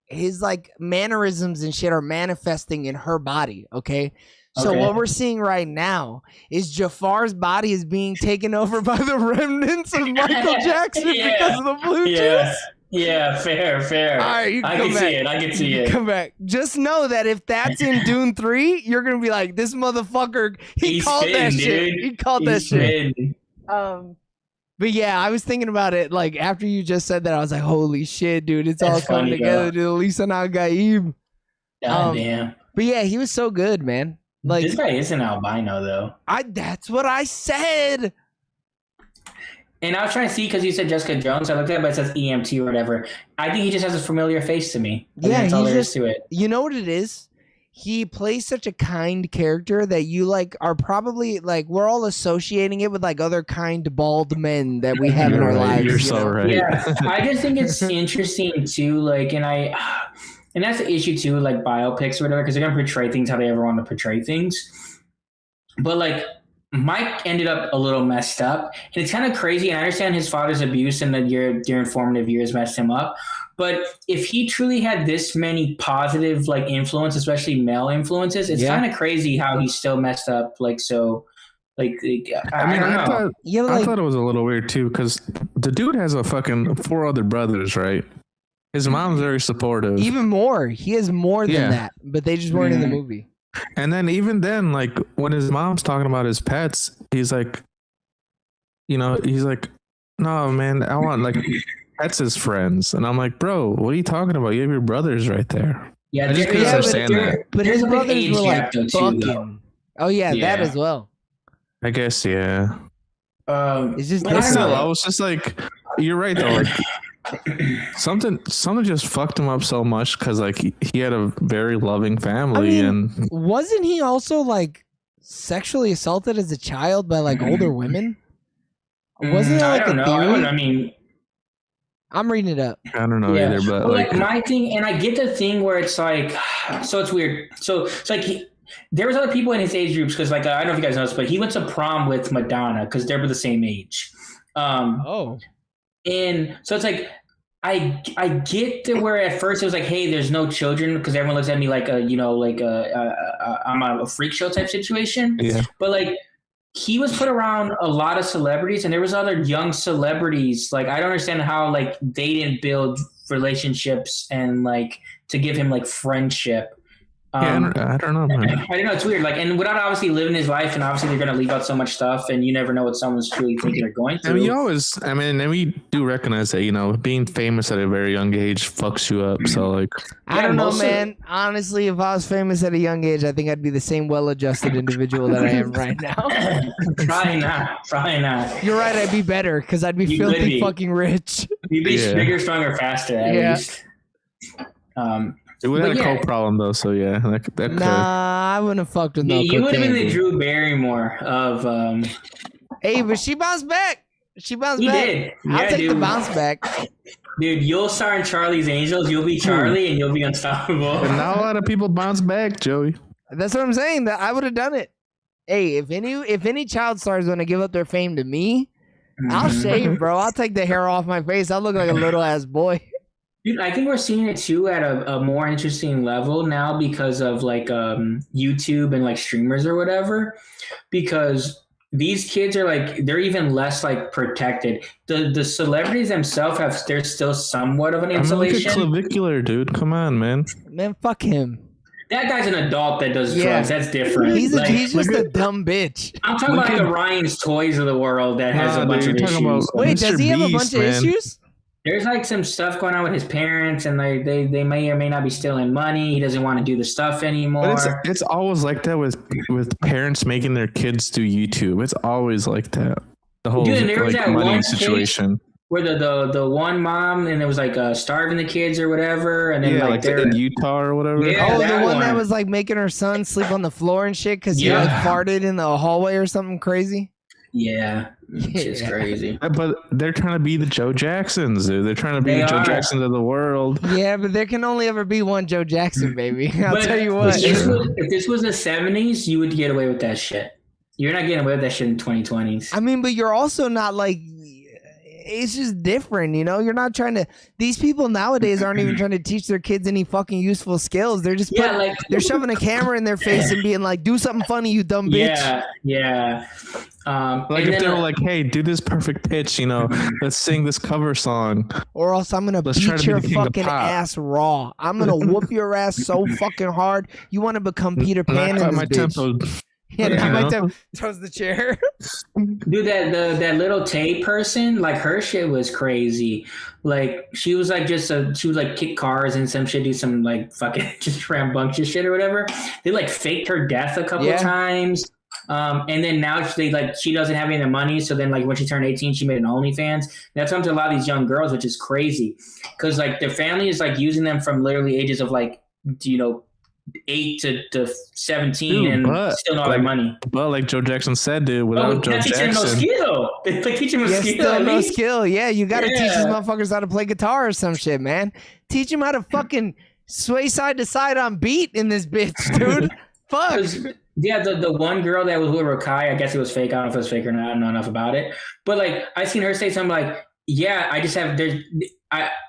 his like mannerisms and shit are manifesting in her body, okay? So Okay. what we're seeing right now is Jafar's body is being taken over by the remnants of Michael Jackson Yeah. because of the blue Yeah. juice. Yeah. Fair. All right, you I come can back. see it. I can see You it. come back. Just know that if that's in Dune 3, you're gonna be like, this motherfucker. He He's called that spitting, shit. dude. He called that He's shit. spitting. But yeah, I was thinking about it. Like after you just said that, I was like, holy shit, dude, it's all That's coming funny, together. Dude, Lisa Nagaib. God damn. But yeah, he was so good, man. Like This guy is an albino though. that's what I said. And I was trying to see because you said Jessica Jones. I looked at it, but it says EMT or whatever. I think he just has a familiar face to me. I think Yeah, that's all he's there is just- to it. You know what it is? He plays such a kind character that you like are probably like we're all associating it with like other kind bald men that we have in You're our right. lives. You're you so know? right. Yeah, I just think it's interesting too. Like, and that's the issue too, with, like biopics or whatever, because they're gonna portray things how they ever want to portray things. But like, Mike ended up a little messed up, and it's kind of crazy. And I understand his father's abuse and that during formative years messed him up. But if he truly had this many positive like influence, especially male influences, it's Yeah. kind of crazy how he's still messed up like so I don't know. I thought it was a little weird too because the dude has a fucking 4 other brothers, right? His mom's very supportive. Even more. He has more than that, but they just weren't in the movie. And then even then, like when his mom's talking about his pets, he's like, no, man, I want like pets as friends. And I'm like, bro, what are you talking about? You have your brothers right there. Yeah, I just couldn't understand that. But his brothers were like fucking. Oh yeah, that as well. I guess, yeah. It's just I was just like, you're right though. Like something just fucked him up so much because like he had a very loving family. And wasn't he also like sexually assaulted as a child by like older women? Wasn't that like a theory? I mean, I'm reading it up. I don't know either, but like my thing, and I get the thing where it's like, so it's weird. So it's like there was other people in his age groups because like I don't know if you guys know this, but he went to prom with Madonna because they were the same age. And so it's like I get to where at first it was like, hey, there's no children because everyone looks at me like I'm a freak show type situation. Yeah. But like he was put around a lot of celebrities and there was other young celebrities. Like I don't understand how like they didn't build relationships and like to give him like friendship. I don't know, man. I don't know. It's weird. Like, and without obviously living his life, and obviously they're going to leave out so much stuff, and you never know what someone's truly thinking or going through. And we do recognize that, being famous at a very young age fucks you up. So, like, I don't know, man. Honestly, if I was famous at a young age, I think I'd be the same well-adjusted individual that I am right now. Probably not. You're right. I'd be better because I'd be filthy fucking rich. You'd be bigger, stronger, faster. At least. It would have a coke problem though, so yeah. That nah, I wouldn't have fucked with no. You would have been the Drew Barrymore of. Hey, but she bounced back. She bounced back. Did. I'll take the bounce back. Dude, you'll star in Charlie's Angels. You'll be Charlie, and you'll be unstoppable. But not a lot of people bounce back, Joey. That's what I'm saying. That I would have done it. Hey, if any child stars want to give up their fame to me, I'll shave, bro. I'll take the hair off my face. I'll look like a little ass boy. Dude, I think we're seeing it too at a more interesting level now because of like YouTube and like streamers or whatever. Because these kids are like they're even less like protected. The celebrities themselves they're still somewhat of an insulation. Look at Clavicular, dude. Come on, man. Man, fuck him. That guy's an adult that does drugs. That's different. He's just a dumb bitch. I'm talking about the Ryan's Toys of the world that has a bunch of issues. Wait, does he have a bunch of issues? There's like some stuff going on with his parents, and they may or may not be stealing money. He doesn't want to do the stuff anymore. But it's always like that with parents making their kids do YouTube. It's always like that. The whole money situation. Where the one mom and it was like starving the kids or whatever, and then like they're in Utah or whatever. Yeah, the one that was like making her son sleep on the floor and shit because he like farted in the hallway or something crazy. Yeah, it's crazy. But they're trying to be the Joe Jacksons, dude. They're trying to be the Joe Jacksons of the world. Yeah, but there can only ever be one Joe Jackson, baby. I'll tell you what. If this was the 70s, you would get away with that shit. You're not getting away with that shit in 2020s. I mean, but you're also not like... It's just different, You're not trying to... These people nowadays aren't even trying to teach their kids any fucking useful skills. They're just they're shoving a camera in their face and being like, do something funny, you dumb bitch. Yeah. Like if they were like, hey, do this perfect pitch, let's sing this cover song. Or else I'm going to beat your fucking ass raw. I'm going to whoop your ass so fucking hard. You want to become Peter Pan in this bitch. Tempo. Yeah, throws the chair. Dude, that little Tay person, like her shit was crazy. Like she was like she would like kick cars and some shit, do some like fucking just rambunctious shit or whatever. They like faked her death a couple of times. And then now she doesn't have any of the money. So then like when she turned 18, she made an OnlyFans. That's happened to a lot of these young girls, which is crazy. Cause like their family is like using them from literally ages of like, 8 to 17 and still not their money. But like Joe Jackson said, dude, without Joe Jackson. No skill. They teach him no skill. Yeah, you got to teach these motherfuckers how to play guitar or some shit, man. Teach them how to fucking sway side to side on beat in this bitch, dude. Fuck. Yeah, the one girl that was with Rakai, I guess it was fake. I don't know if it was fake or not. I don't know enough about it. But like, I seen her say something like, yeah, I just have, this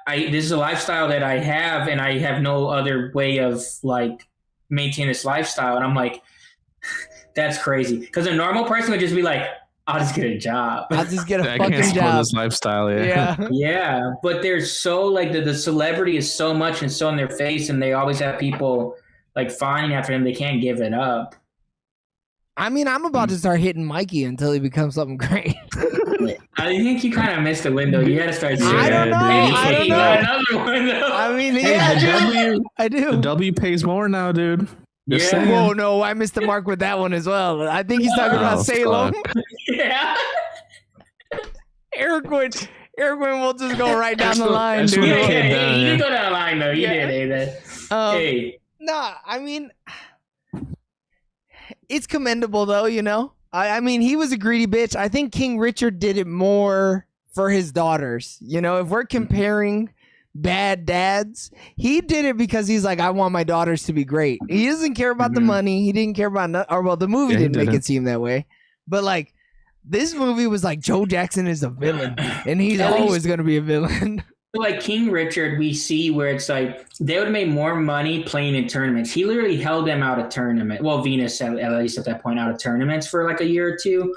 is a lifestyle that I have and I have no other way of like maintain this lifestyle. And I'm like, That's crazy. Because a normal person would just be like, I'll just get a job. I'll just get a I fucking can't support job. this lifestyle. Yeah. Yeah, but they're so like the celebrity is so much and so in their face, and they always have people like fawning after him. They can't give it up. I mean, I'm about to start hitting Mikey until he becomes something great. I think you kind of missed the window. You got to start. I don't know. I don't You know. got another window. I mean, Hey, yeah, the dude. I do. The W pays more now, dude. Just Yeah. saying. Whoa, no, I missed the mark with that one as well. I think he's talking about Oh, Salem. Yeah. Eric Wynn will just go right down the That's line, that's dude. what Yeah, it came you down, did yeah. go down the line though. You Yeah. did, Ada. Hey. Nah, I mean, it's commendable though, you know? I mean, he was a greedy bitch. I think King Richard did it more for his daughters. You know, if we're comparing bad dads, he did it because he's like, I want my daughters to be great. He doesn't care about the Mhm. money. He didn't care about, or well, the movie Yeah, he didn't make didn't. it seem that way. But like, this movie was like, Joe Jackson is a villain, and he's At least- always going to be a villain. Like King Richard, we see where it's like they would have made more money playing in tournaments. He literally held them out of tournament. Well, Venus at least at that point out of tournaments for like a year or two.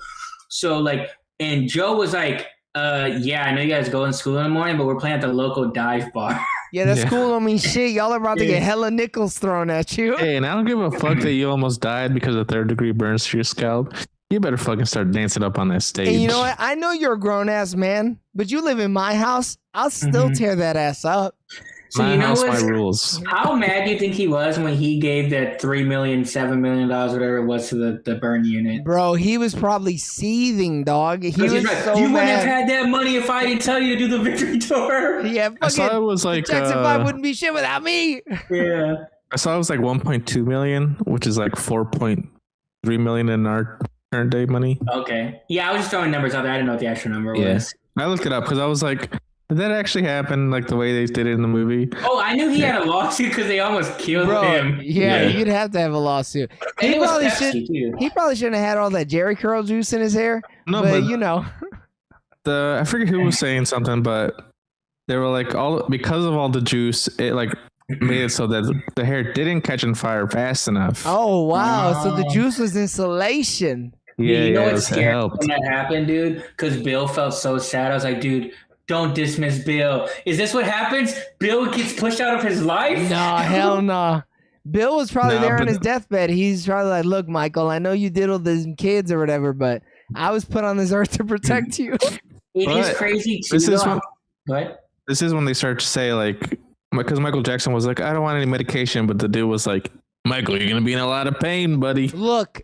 So like, and Joe was like, yeah, I know you guys go in school in the morning, but we're playing at the local dive bar. Yeah, that Yeah. school don't mean shit. Y'all are about to get hella nickels thrown at you. Hey, and I don't give a fuck that you almost died because of third-degree burns to your scalp. You better fucking start dancing up on that stage. And you know what? I know you're a grown ass man, but you live in my house. I'll still Mhm. tear that ass up. So My you know house, what's- my rules. How mad do you think he was when he gave that $3 million, $7 million, whatever it was to the burn unit? Bro, he was probably seething, dog. He Because was he's like, so you wouldn't have mad. had that money if I didn't tell you to do the victory tour. Yeah, I saw it fucking was like Jackson 5 wouldn't be shit without me. Yeah. I saw it was like 1.2 million, which is like 4.3 million in our current day money. Okay. Yeah, I was just throwing numbers out there. I didn't know what the actual number Yeah. was. I looked it up because I was like, did that actually happen like the way they did it in the movie? Oh, I knew he had a lawsuit because they almost killed Bro, him. yeah, Yeah. you'd have to have a lawsuit. And He it was probably Pepsi, should. too. He probably shouldn't have had all that Jerry curl juice in his hair. No, but, but you know, I forget who was saying something, but they were like because of all the juice, it like made it so that the hair didn't catch on fire fast enough. oh wow, so the Oh. juice was insulation. Dude, you know it what's was- it scary helped. when that happened, dude? Because Bill felt so sad. I was like, dude, don't dismiss Bill. Is this what happens? Bill gets pushed out of his life? Nah, hell nah. Bill was probably Nah, there on but- his deathbed. He's probably like, look, Michael, I know you diddled these kids or whatever, but I was put on this earth to protect you. It is But crazy too. this is though. when- What? This is when they start to say like, because Michael Jackson was like, I don't want any medication, but the dude was like, Michael, you're gonna be in a lot of pain, buddy. Look,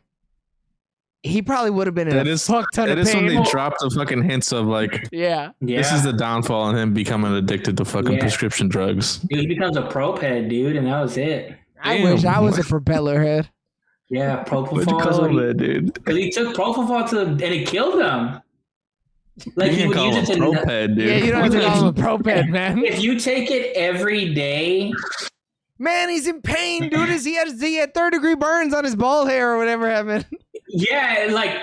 he probably would have been in That a is- fuck ton That of is when pain. they dropped the fucking hints of like, Yeah. Yeah. this is the downfall on him becoming addicted to fucking Yeah. prescription drugs. Dude, he becomes a prop head, dude, and that was it. I wish I Damn. was a propeller head. Yeah, What'd you propofol. call him that, dude? Because he took propofol and it killed him. Like You he can would call use him it to. Proped, dude. Yeah, you don't have to call him a prop head, man. If you take it every day, Man, he's in pain, dude. He had third-degree burns on his ball hair or whatever happened. yeah, like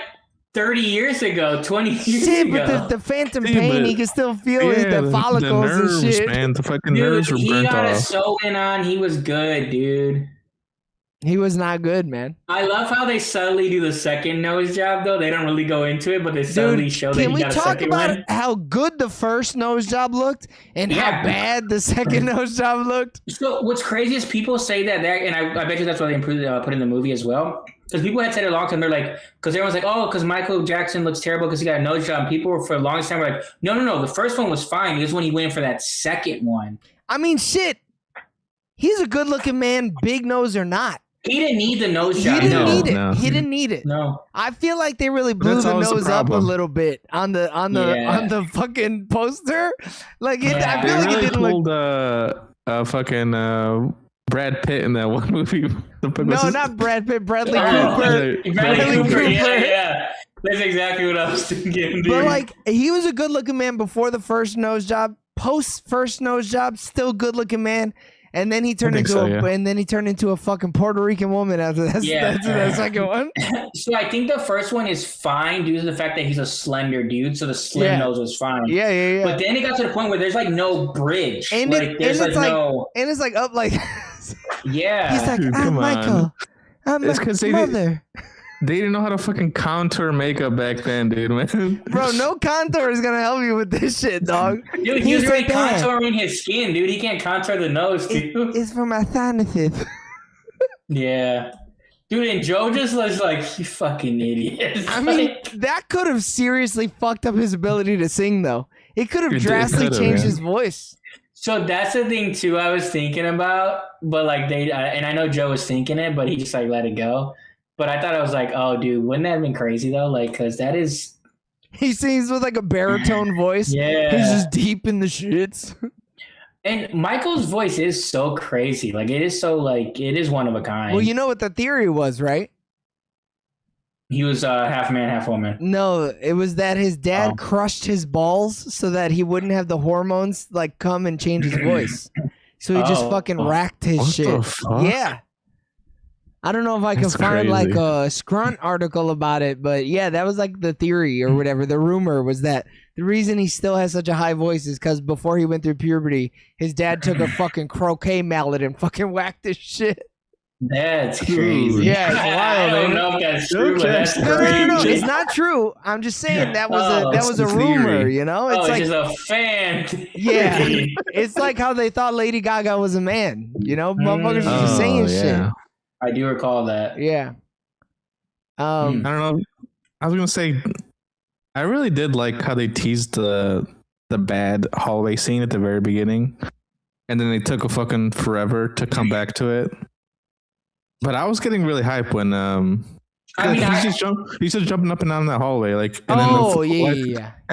30 years ago, 20 years Shit, ago. but the phantom Yeah, pain, but- he can still feel it, the follicles nerves, and shit. man. The fucking Dude, nerves were he burnt got a off. sew-in on. He was good, dude. He was not good, man. I love how they subtly do the second nose job, though. They don't really go into it, but they subtly Dude, show that can he we got a talk second about one. how good the first nose job looked and Yeah. how bad the second nose job looked? So what's crazy is people say that, and I bet you that's why they improved put in the movie as well. Because people had said it a long time. They're like, because everyone's like, oh, because Michael Jackson looks terrible because he got a nose job. And people were, for the longest time were like, no. The first one was fine. It was when he went in for that second one. I mean, shit. He's a good-looking man, big nose or not. He didn't need the nose He job. didn't no. need it. no. He didn't need it. No. I feel like they really blew That's the always the nose up a problem. little bit on the Yeah. on the fucking poster. Like it, Yeah. I They feel like it really didn't look. pulled fucking Brad Pitt in that one movie. The fuck was No, his- not Brad Pitt. Bradley Oh, Cooper. Bradley Cooper. Cooper. Yeah. That's exactly what I was thinking, dude. But like, he was a good-looking man before the first nose job. Post first nose job, still good-looking man. And then he turned think into so, a fucking Puerto Rican woman after that. Yeah. That's the second one. So I think the first one is fine due to the fact that he's a slender dude, so the slim Yeah. nose was fine. Yeah. But then it got to the point where there's like no bridge. And like it- there's and it's like- no And it's like up like yeah. he's like, Dude, I'm come on. Michael. I'm It's 'cause they mother. They didn't know how to fucking contour makeup back then, dude, man. Bro, no contour is gonna help you with this shit, dog. Dude, he's already contouring his skin, dude. He can't contour the nose, too. It's for my sinuses. Yeah. Dude, and Joe just looks like, you fucking idiot. I mean, that could have seriously fucked up his ability to sing, though. It could have drastically changed his voice. So that's the thing, too, I was thinking about. But, like, and I know Joe was thinking it, but he just, like, let it go. But I thought I was like, oh, dude, wouldn't that have been crazy, though? Like, because that is... He sings with, like, a baritone voice. Yeah. He's just deep in the shits. And Michael's voice is so crazy. Like, it is so, like, it is one of a kind. Well, you know what the theory was, right? He was half man, half woman. No, it was that his dad crushed his balls so that he wouldn't have the hormones, like, come and change his voice. So he just fucking racked his shit. The fuck? Yeah. I don't know if I can find like a Scrunt article about it, but yeah, that was like the theory or whatever. The rumor was that the reason he still has such a high voice is because before he went through puberty, his dad took a fucking croquet mallet and fucking whacked his shit. That's crazy. Yeah, it's wild. I don't know if that's true, but that's crazy. No, it's not true. I'm just saying that was a rumor, you know? It's like just a fan. Yeah, it's like how they thought Lady Gaga was a man, you know? Motherfuckers are just saying shit. I do recall that. Yeah. I don't know. I was gonna say, I really did like how they teased the bad hallway scene at the very beginning, and then they took a fucking forever to come back to it. But I was getting really hyped when he's just jumping up and down that hallway, like, and then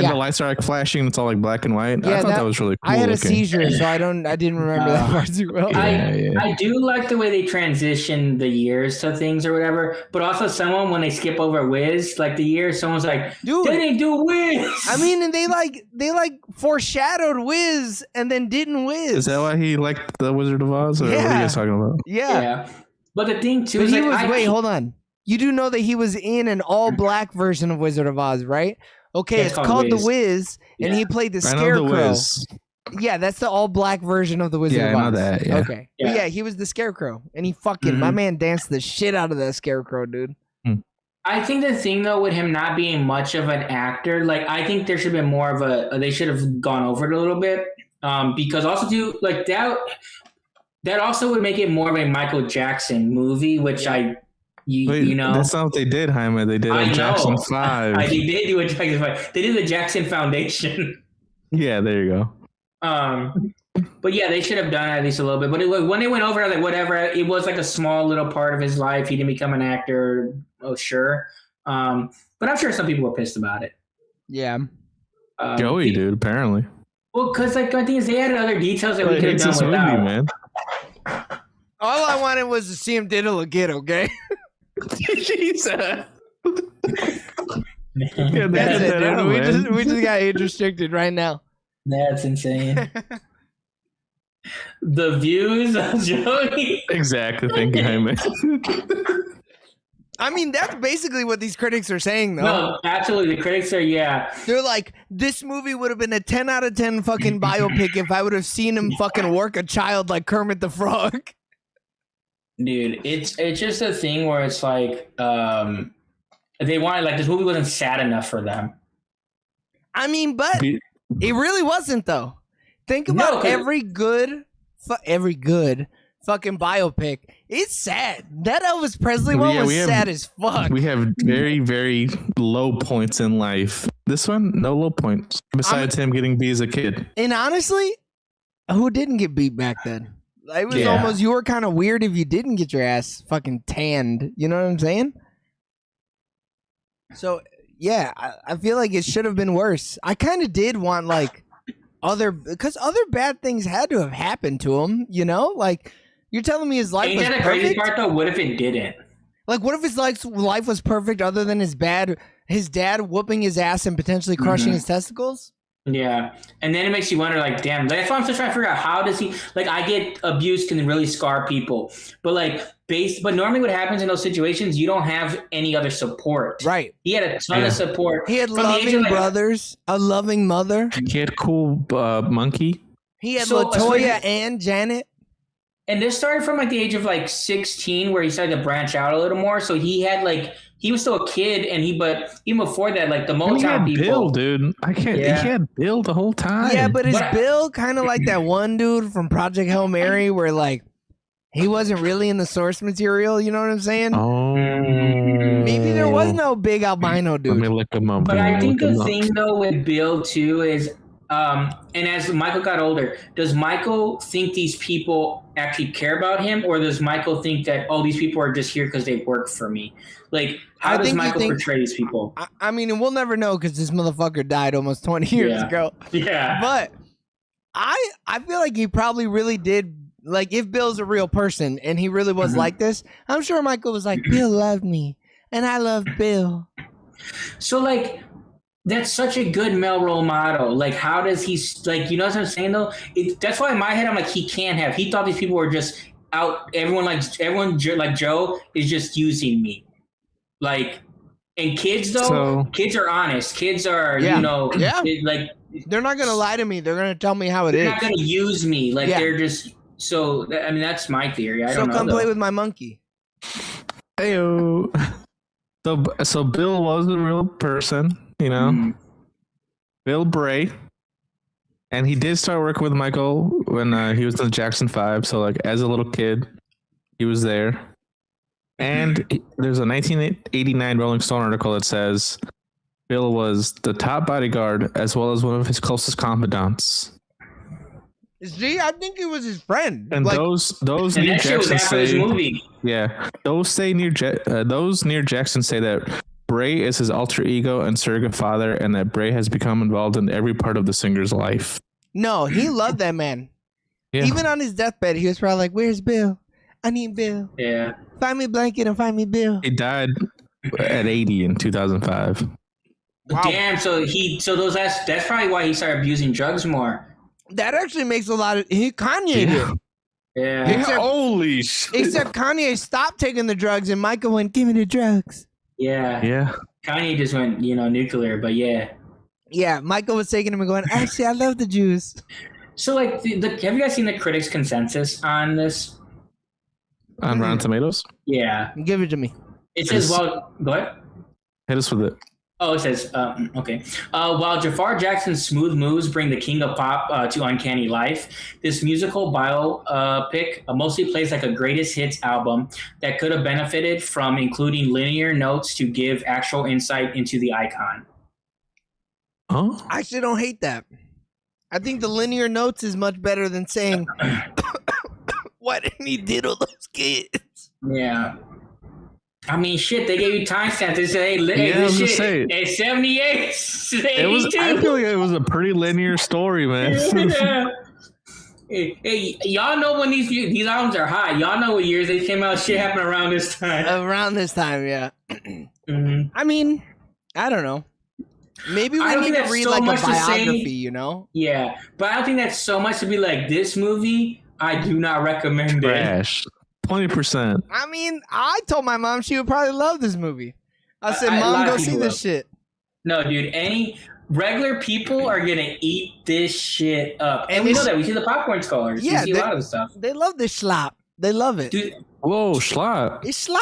the lights are like flashing. It's all like black and white. Yeah, I thought that was really cool. I had a seizure, so I didn't remember that part too well. I do like the way they transition the years to things or whatever, but also when they skip over Wiz, like the year, someone's like, dude, they didn't do Wiz. I mean, and they foreshadowed Wiz and then didn't Wiz. Is that why he liked the Wizard of Oz? Or what are you guys talking about? Yeah. But the thing too is hold on. You do know that he was in an all-black version of Wizard of Oz, right? Okay, it's called The Wiz, and he played the Scarecrow. The Wiz. Yeah, that's the all-black version of the Wizard of Oz. Yeah, I know that, yeah. Okay. Yeah, he was the Scarecrow, and he fucking, my man danced the shit out of that Scarecrow, dude. I think the thing, though, with him not being much of an actor, like, I think there should have been more of they should have gone over it a little bit, because also, too, like, that also would make it more of a Michael Jackson movie, which you know. That's not what they did, Jaime. They did a Jackson 5. They did do a Jackson 5. They did the Jackson Foundation. Yeah, there you go. But yeah, they should have done it at least a little bit. But when they went over, I was like, whatever. It was like a small little part of his life. He didn't become an actor. Oh, sure. But I'm sure some people were pissed about it. Yeah. Joey, dude, apparently. Well, because like the thing is, they added other details that we could have done without. Movie, man. All I wanted was to see him diddle a kid, okay? Jesus. Yeah, that's it, dude. We just got age restricted right now. That's insane. The views of Joey. Exactly. Thank you, Jaime. I mean, that's basically what these critics are saying, though. No, absolutely. The critics are, They're like, this movie would have been a 10 out of 10 fucking biopic if I would have seen him fucking work a child like Kermit the Frog. Dude, it's just a thing where it's like, they wanted, like, this movie wasn't sad enough for them. I mean, but it really wasn't, though. Think about every good fucking biopic. It's sad. That Elvis Presley one was sad as fuck. We have very, very low points in life. This one, no low points. Besides him getting beat as a kid. And honestly, who didn't get beat back then? It was almost, you were kind of weird if you didn't get your ass fucking tanned. You know what I'm saying? So, yeah, I feel like it should have been worse. I kind of did want, like, because other bad things had to have happened to him, you know? Like, you're telling me his life was perfect? Ain't that the crazy part, though? What if it didn't? Like, what if his life was perfect other than his dad whooping his ass and potentially crushing his testicles? Yeah. And then it makes you wonder, like, damn, that's why I'm still trying to figure out how does he, like, I get abuse can really scar people. But, like, but normally what happens in those situations, you don't have any other support. Right. He had a ton of support. He had loving brothers, a loving mother. He had cool monkey. He had LaToya and Janet. And this started from like the age of like 16 where he started to branch out a little more. So he had like he was still a kid, but even before that, like the And he Motown had people. Bill, dude. I can't. Yeah. He had Bill the whole time. Yeah, but is But- Bill kind of like that one dude from Project Hail Mary where like he wasn't really in the source material? You know what I'm saying? Oh, Maybe there was no big albino Let me dude. look him up. But Let me I think look him the up. thing though with Bill too is, and as Michael got older, does Michael think these people actually care about him, or does Michael think that these people are just here because they work for me? Like, how I does think he Michael thinks- portray these people? I mean, and we'll never know because this motherfucker died almost 20 years Yeah. ago. Yeah, But I feel like he probably really did. Like, if Bill's a real person and he really was Mhm. like this, I'm sure Michael was like, Bill loved me and I love Bill. so like. That's such a good male role model. Like, how does he, like, you know what I'm saying, though? That's why in my head, I'm like, he can't have. He thought these people were just out. Everyone like Joe is just using me. Like, and kids, though, So- kids are honest. Kids are, Yeah. you know, Yeah. like, They're not going to lie to me. They're going to tell me how it they're is. not going to use me. Like, Yeah. they're just, so, I mean, that's my theory. I So don't know. come though. play with my monkey. Heyo. So Bill was a real person, you know, Mhm. Bill Bray, and he did start working with Michael when he was in the Jackson 5. So like as a little kid, he was there. And there's a 1989 Rolling Stone article that says Bill was the top bodyguard as well as one of his closest confidants. See, I think he was his friend. And like, those And near that shit was Jackson after this say, movie. yeah, those near Jackson say that Bray is his alter ego and surrogate father, and that Bray has become involved in every part of the singer's life. no, he loved that man. Yeah. Even on his deathbed, he was probably like, "Where's Bill? I need Bill. Yeah. Find me a blanket and find me Bill." He died at 80 in 2005. Wow. Damn, that's probably why he started abusing drugs more. That actually makes a lot of Kanye Yeah. did. Yeah. Except- Holy shit. Except Kanye stopped taking the drugs and Michael went, "Give me the drugs." Yeah. Yeah. Kanye just went, nuclear, but yeah. Yeah, Michael was taking him and going, "Actually, I love the Jews." So, like, have you guys seen the critics' consensus on this? On Rotten Tomatoes? Yeah. Give it to me. It says, Yes. what? Hit us with it. Oh, it says, okay. While Jafar Jackson's smooth moves bring the king of pop to uncanny life, this musical biopic mostly plays like a greatest hits album that could have benefited from including linear notes to give actual insight into the icon. Huh? I actually don't hate that. I think the linear notes is much better than saying, "Why didn't he diddle those kids?" Yeah. I mean, shit, they gave you timestamps. They said, hey, Yeah, I was this gonna shit, say. it's 78, It was. 82. I feel like it was a pretty linear story, man. Yeah. Hey, y'all know when these albums are hot. Y'all know what years they came out. Shit happened around this time. Around this time, yeah. Mhm. I mean, I don't know. Maybe I we don't need think to that's read so like a much to say. biography, you know? Yeah, but I don't think that's so much to be like, this movie, I do not recommend it. Trash. 20%. I mean, I told my mom she would probably love this movie. I said, A lot "Mom, of go people see this will. shit." No, dude, any regular people are going to eat this shit up. And And we know it's- that. We see the popcorn scholars. Yeah, we see a lot of the stuff. They love this slop. They love it. Dude, Whoa, Schlot. It's slop.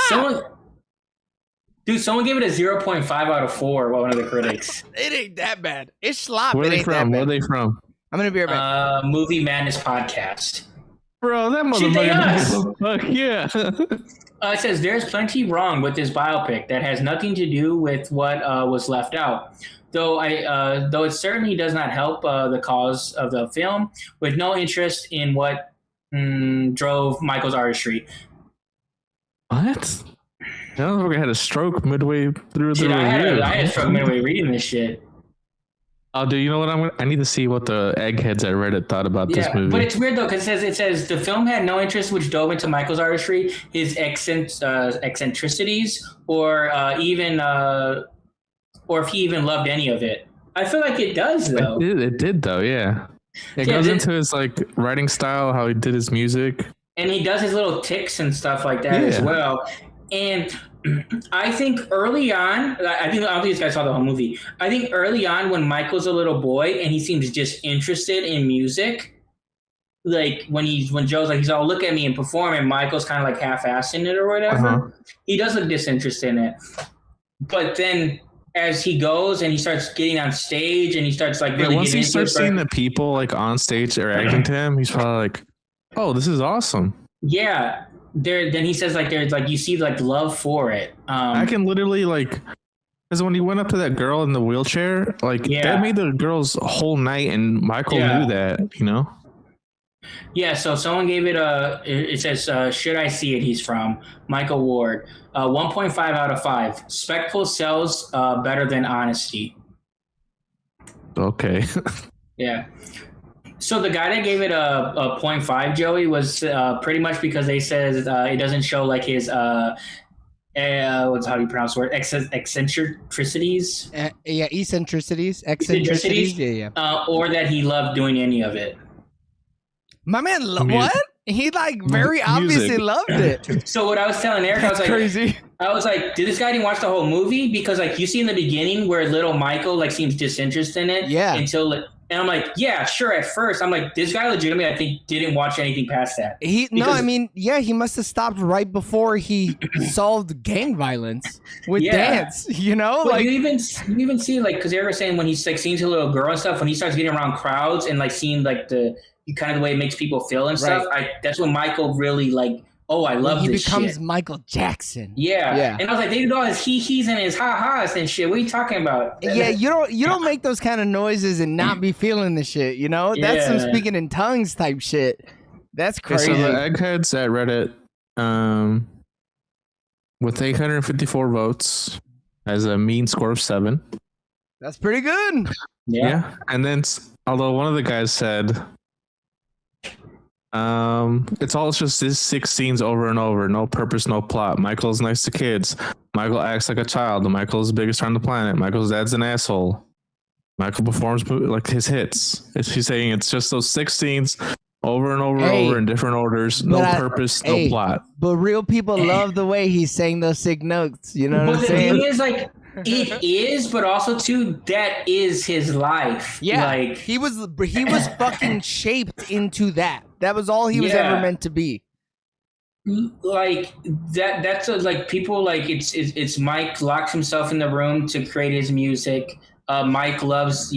someone gave it a 0.5 out of 4, one of the critics. It ain't that bad. It's slop. Where It are they ain't that from? Where are bad. they from? I'm gonna be right back. Movie Madness Podcast. Bro, that Shit, they us. motherfucker. Fuck yeah. It says there's plenty wrong with this biopic that has nothing to do with what was left out. Though it certainly does not help the cause of the film, with no interest in what drove Michael's artistry. What? I don't know if I had a stroke midway through the Shit, I review. had struck midway reading this shit. Oh, dude, you know what? I need to see what the eggheads at Reddit thought about this movie. But it's weird though because it says the film had no interest which dove into Michael's artistry, his eccentricities, or if he even loved any of it. I feel like it does though. It did though, yeah. It Yeah, goes it- into his like writing style, how he did his music. And he does his little ticks and stuff like that as Yeah. well. And I think early on, I don't think this guy saw the whole movie. I think early on when Michael's a little boy and he seems just interested in music, like when Joe's like, he's all look at me and perform, and Michael's kind of like half-assing it or whatever. Uh-huh. He does look disinterested in it. but then as he goes and he starts getting on stage and he starts like Yeah, really once getting he into starts it, seeing the people like on stage reacting to him, he's probably like, "Oh, this is awesome." yeah. Then he says like there's like you see like love for it. I can literally like, because when he went up to that girl in the wheelchair, like Yeah. that made the girl's whole night, and Michael knew that, you know. Yeah, so someone gave it it says, should I see it? He's from Michael Ward. 1.5 out of 5. Spectacle sells better than honesty. Okay. Yeah. So the guy that gave it a 0.5, Joey, was pretty much because they said it doesn't show like his, how do you pronounce the word? Eccentricities? Yeah, eccentricities. Yeah. Or that he loved doing any of it. My man, what? He like very obviously loved it. So what I was telling Eric, I was like, crazy. I was like, did this guy didn't watch the whole movie? Because like you see in the beginning where little Michael like seems disinterested in it. Yeah. And I'm like, yeah, sure. At first, I'm like, this guy legitimately, I think, didn't watch anything past that. He must have stopped right before he solved gang violence with dance. You know, like you even see like because Eric was saying when he's like seeing the little girl and stuff, when he starts getting around crowds and like seeing like the kind of the way it makes people feel and stuff. That's when Michael really like, oh, I love this shit. He becomes Michael Jackson. Yeah. And I was like, they do all his he-he's and his ha-has and shit. What are you talking about? Yeah, you don't make those kind of noises and not be feeling the shit, you know? That's some speaking in tongues type shit. That's crazy. Okay, so the eggheads at Reddit, with 854 votes, has a mean score of 7. That's pretty good. Yeah. And then, although one of the guys said, it's just this 6 scenes over and over, no purpose, no plot. Michael's nice to kids. Michael acts like a child. Michael's the biggest on the planet. Michael's dad's an asshole. Michael performs like his hits. She's saying it's just those 6 scenes over and over and over in different orders. No purpose, no plot. But real people love the way he's saying those sick notes. You know what I'm saying? The thing is, like, it is, but also too, that is his life. Yeah, like he was fucking shaped into that. That was all he was ever meant to be. Like that's like people like it's Mike locks himself in the room to create his music. Mike loves,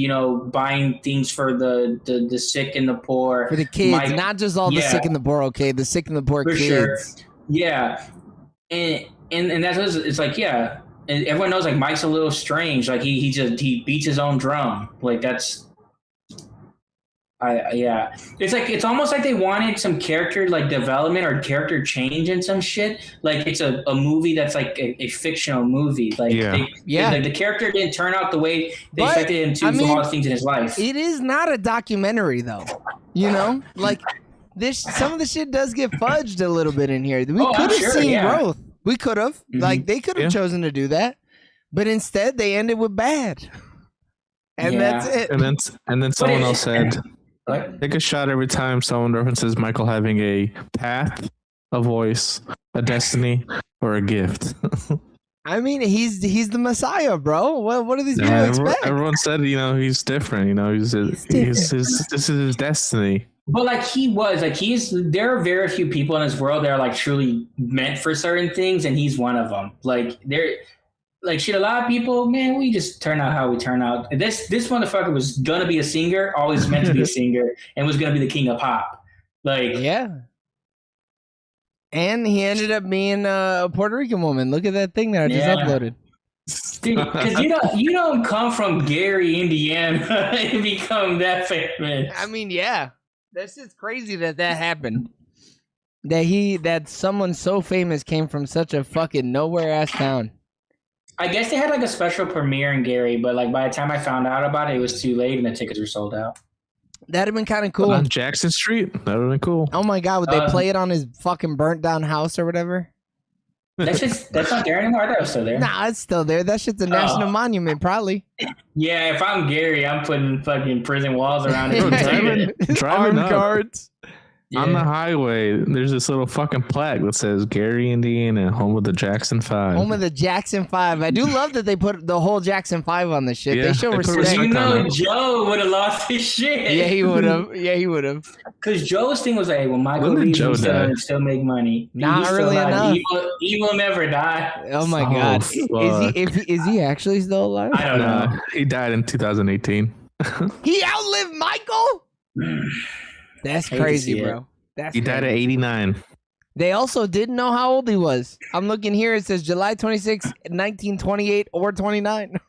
buying things for the sick and the poor. For the kids, not just all the sick and the poor, okay? The sick and the poor kids. Sure. Yeah. And that's what it's like, yeah. And everyone knows like Mike's a little strange. Like he beats his own drum. Like that's it's almost like they wanted some character like development or character change in some shit. Like it's a movie that's like a fictional movie. Like like the character didn't turn out the way they expected him to for all the things in his life. It is not a documentary though. Like some of the shit does get fudged a little bit in here. We could have seen growth. We could have. Mm-hmm. Like they could have chosen to do that. But instead they ended with bad. And that's it. And then someone else said, take a shot every time someone references Michael having a path, a voice, a destiny, or a gift. I mean, he's the Messiah, bro. What do these people expect? Everyone said, he's different. This is his destiny. But like there are very few people in this world that are like truly meant for certain things, and he's one of them. Like a lot of people, man, we just turn out how we turn out. This motherfucker was gonna be a singer, always meant to be a singer, and was gonna be the king of pop. Like, yeah. And he ended up being a Puerto Rican woman. Look at that thing that I just uploaded. Dude, because you don't come from Gary, Indiana, and become that famous. I mean, yeah, that's just crazy that happened. That someone so famous came from such a fucking nowhere ass town. I guess they had like a special premiere in Gary, but like by the time I found out about it was too late and the tickets were sold out. That'd have been kind of cool. On Jackson Street? That would have been cool. Oh my God, would they play it on his fucking burnt down house or whatever? That's not there anymore? I thought it was still there. Nah, it's still there. That shit's a national monument, probably. Yeah, if I'm Gary, I'm putting fucking prison walls around it. Driving armed guards. On the highway, there's this little fucking plaque that says Gary, Indiana, home of the Jackson 5. Home of the Jackson 5. I do love that they put the whole Jackson 5 on this shit. Yeah, they show they put respect. You on know, it. Joe would have lost his shit. Yeah, he would have. Yeah, he would have. Because Joe's thing was like, hey, well, Michael When did leaves, Joe he's still die? gonna still make money. Not He's still early alive. enough. Evil never die. Oh my Oh, god. fuck. Is he actually still alive? I don't know. He died in 2018. He outlived Michael? That's Hate to crazy, see it. bro. That's He died at crazy. 89. They also didn't know how old he was. I'm looking here. It says July 26, 1928 or 29.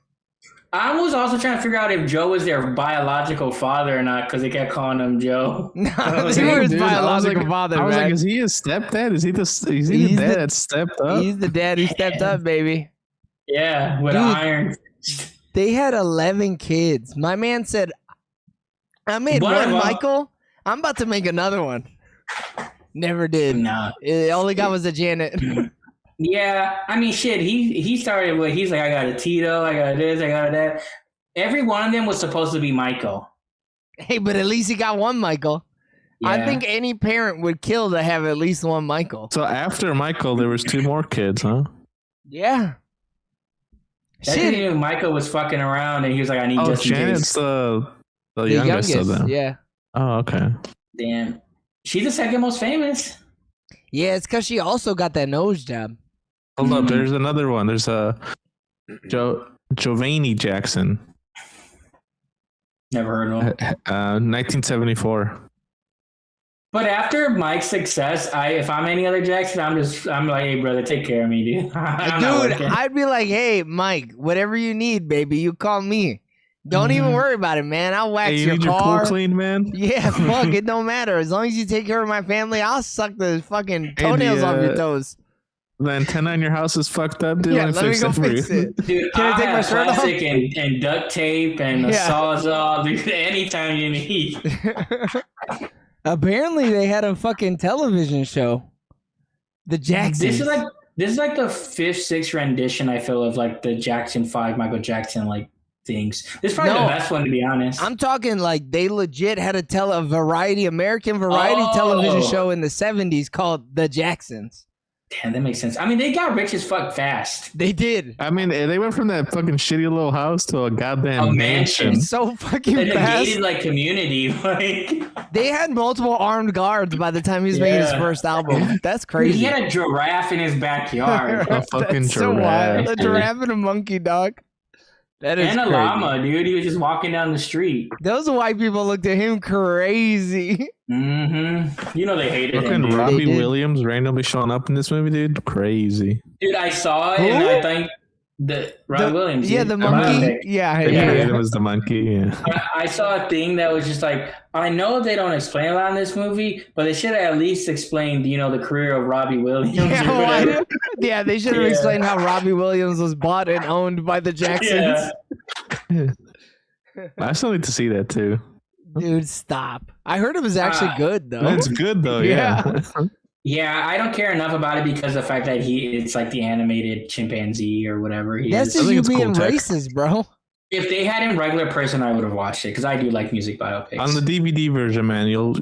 I was also trying to figure out if Joe was their biological father or not because they kept calling him Joe. No, was they like, were his Dude, I was biological like- father, I was like, man. is he his stepdad? Is he the He's dad the- that stepped up? He's the dad who stepped up, baby. Yeah, with Dude. iron. They had 11 kids. My man said, I made One of one them- Michael. I'm about to make another one. Never did. Nah. All he got was a Janet. Yeah, I mean, shit. He started with. He's like, I got a Tito, I got this, I got that. Every one of them was supposed to be Michael. Hey, but at least he got one Michael. I Yeah. think any parent would kill to have at least one Michael. So after Michael, there was 2 more kids, huh? Yeah. That Shit. kid knew Michael was fucking around, and he was like, I need Oh, just in Janet's case. the The youngest of them. Yeah. Oh, okay. Damn, she's the second most famous. Yeah, it's because she also got that nose job. Hold up, Mhm. there's another one. There's a Giovanni Jackson, Never heard of him. 1974. But after Mike's success, if I'm any other Jackson, I'm like, hey brother, take care of me, dude. I'm not Dude, working. I'd be like, hey, Mike, whatever you need, baby, you call me. Don't even Mhm. worry about it, man. I'll wax Hey, you your need your car. pool clean, man? Yeah, fuck, it don't matter. As long as you take care of my family, I'll suck the fucking Hey, toenails off your the, toes. The antenna in your house is fucked up, dude. Yeah, Let let me fix go that for fix you. it. Dude, Can I take my have shirt off? plastic and duct tape and a Yeah. sawzall, dude, anytime you need. Apparently, they had a fucking television show. The Jacksons. This is like the 5th, 6th rendition I feel of like the Jackson 5 Michael Jackson like things. This is probably No. the best one to be honest. I'm talking like they legit had a American variety Oh. television show in the 70s called The Jacksons. Damn, that makes sense. I mean, they got rich as fuck fast. They did. I mean, they went from that fucking shitty little house to a goddamn A mansion. mansion. So fucking In a fast. gated like community, like They had multiple armed guards by the time he was making his Yeah. first album. That's crazy. he had a giraffe in his backyard. A fucking That's so wild. giraffe. A giraffe and a monkey, dog. That is And a crazy. llama, dude. He was just walking down the street. Those white people looked at him crazy. Mm-hmm. You know they hated him, Fucking dude. Robbie did. Williams randomly showing up in this movie, dude. Crazy. Dude, I saw it and Who? I think Robbie Williams. Yeah, dude. the I'm not monkey. pick. Yeah, They yeah. created him as the monkey. Yeah. I saw a thing that was just like, I know they don't explain a lot in this movie, but they should have at least explained, the career of Robbie Williams. Yeah, or why whatever. yeah, they should have Yeah. explained how Robbie Williams was bought and owned by the Jacksons. Yeah. I still need to see that too. Dude, stop. I heard it was actually good though. It's good though. Yeah. Yeah, I don't care enough about it because of the fact that it's like the animated chimpanzee or whatever he That's is. just think you it's cool being tech. racist, bro. If they had him regular person, I would have watched it because I do like music biopics. On the DVD version, man, you'll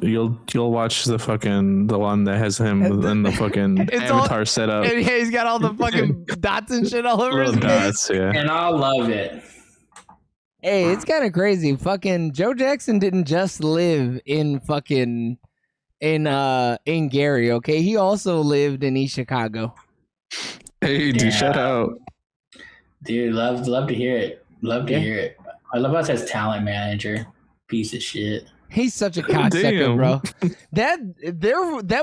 watch the one that has him in the fucking It's all- avatar setup. And yeah, he's got all the fucking dots and shit all over his Little face. dots, yeah. And I'll love it. Hey, it's kind of crazy. Fucking Joe Jackson didn't just live in fucking in Gary, okay? He also lived in East Chicago. Hey, dude, Yeah. shout out. Dude, love to hear it. Love to Yeah. hear it. I love how it says talent manager. Piece of shit. He's such a cocksucker, Damn. bro. That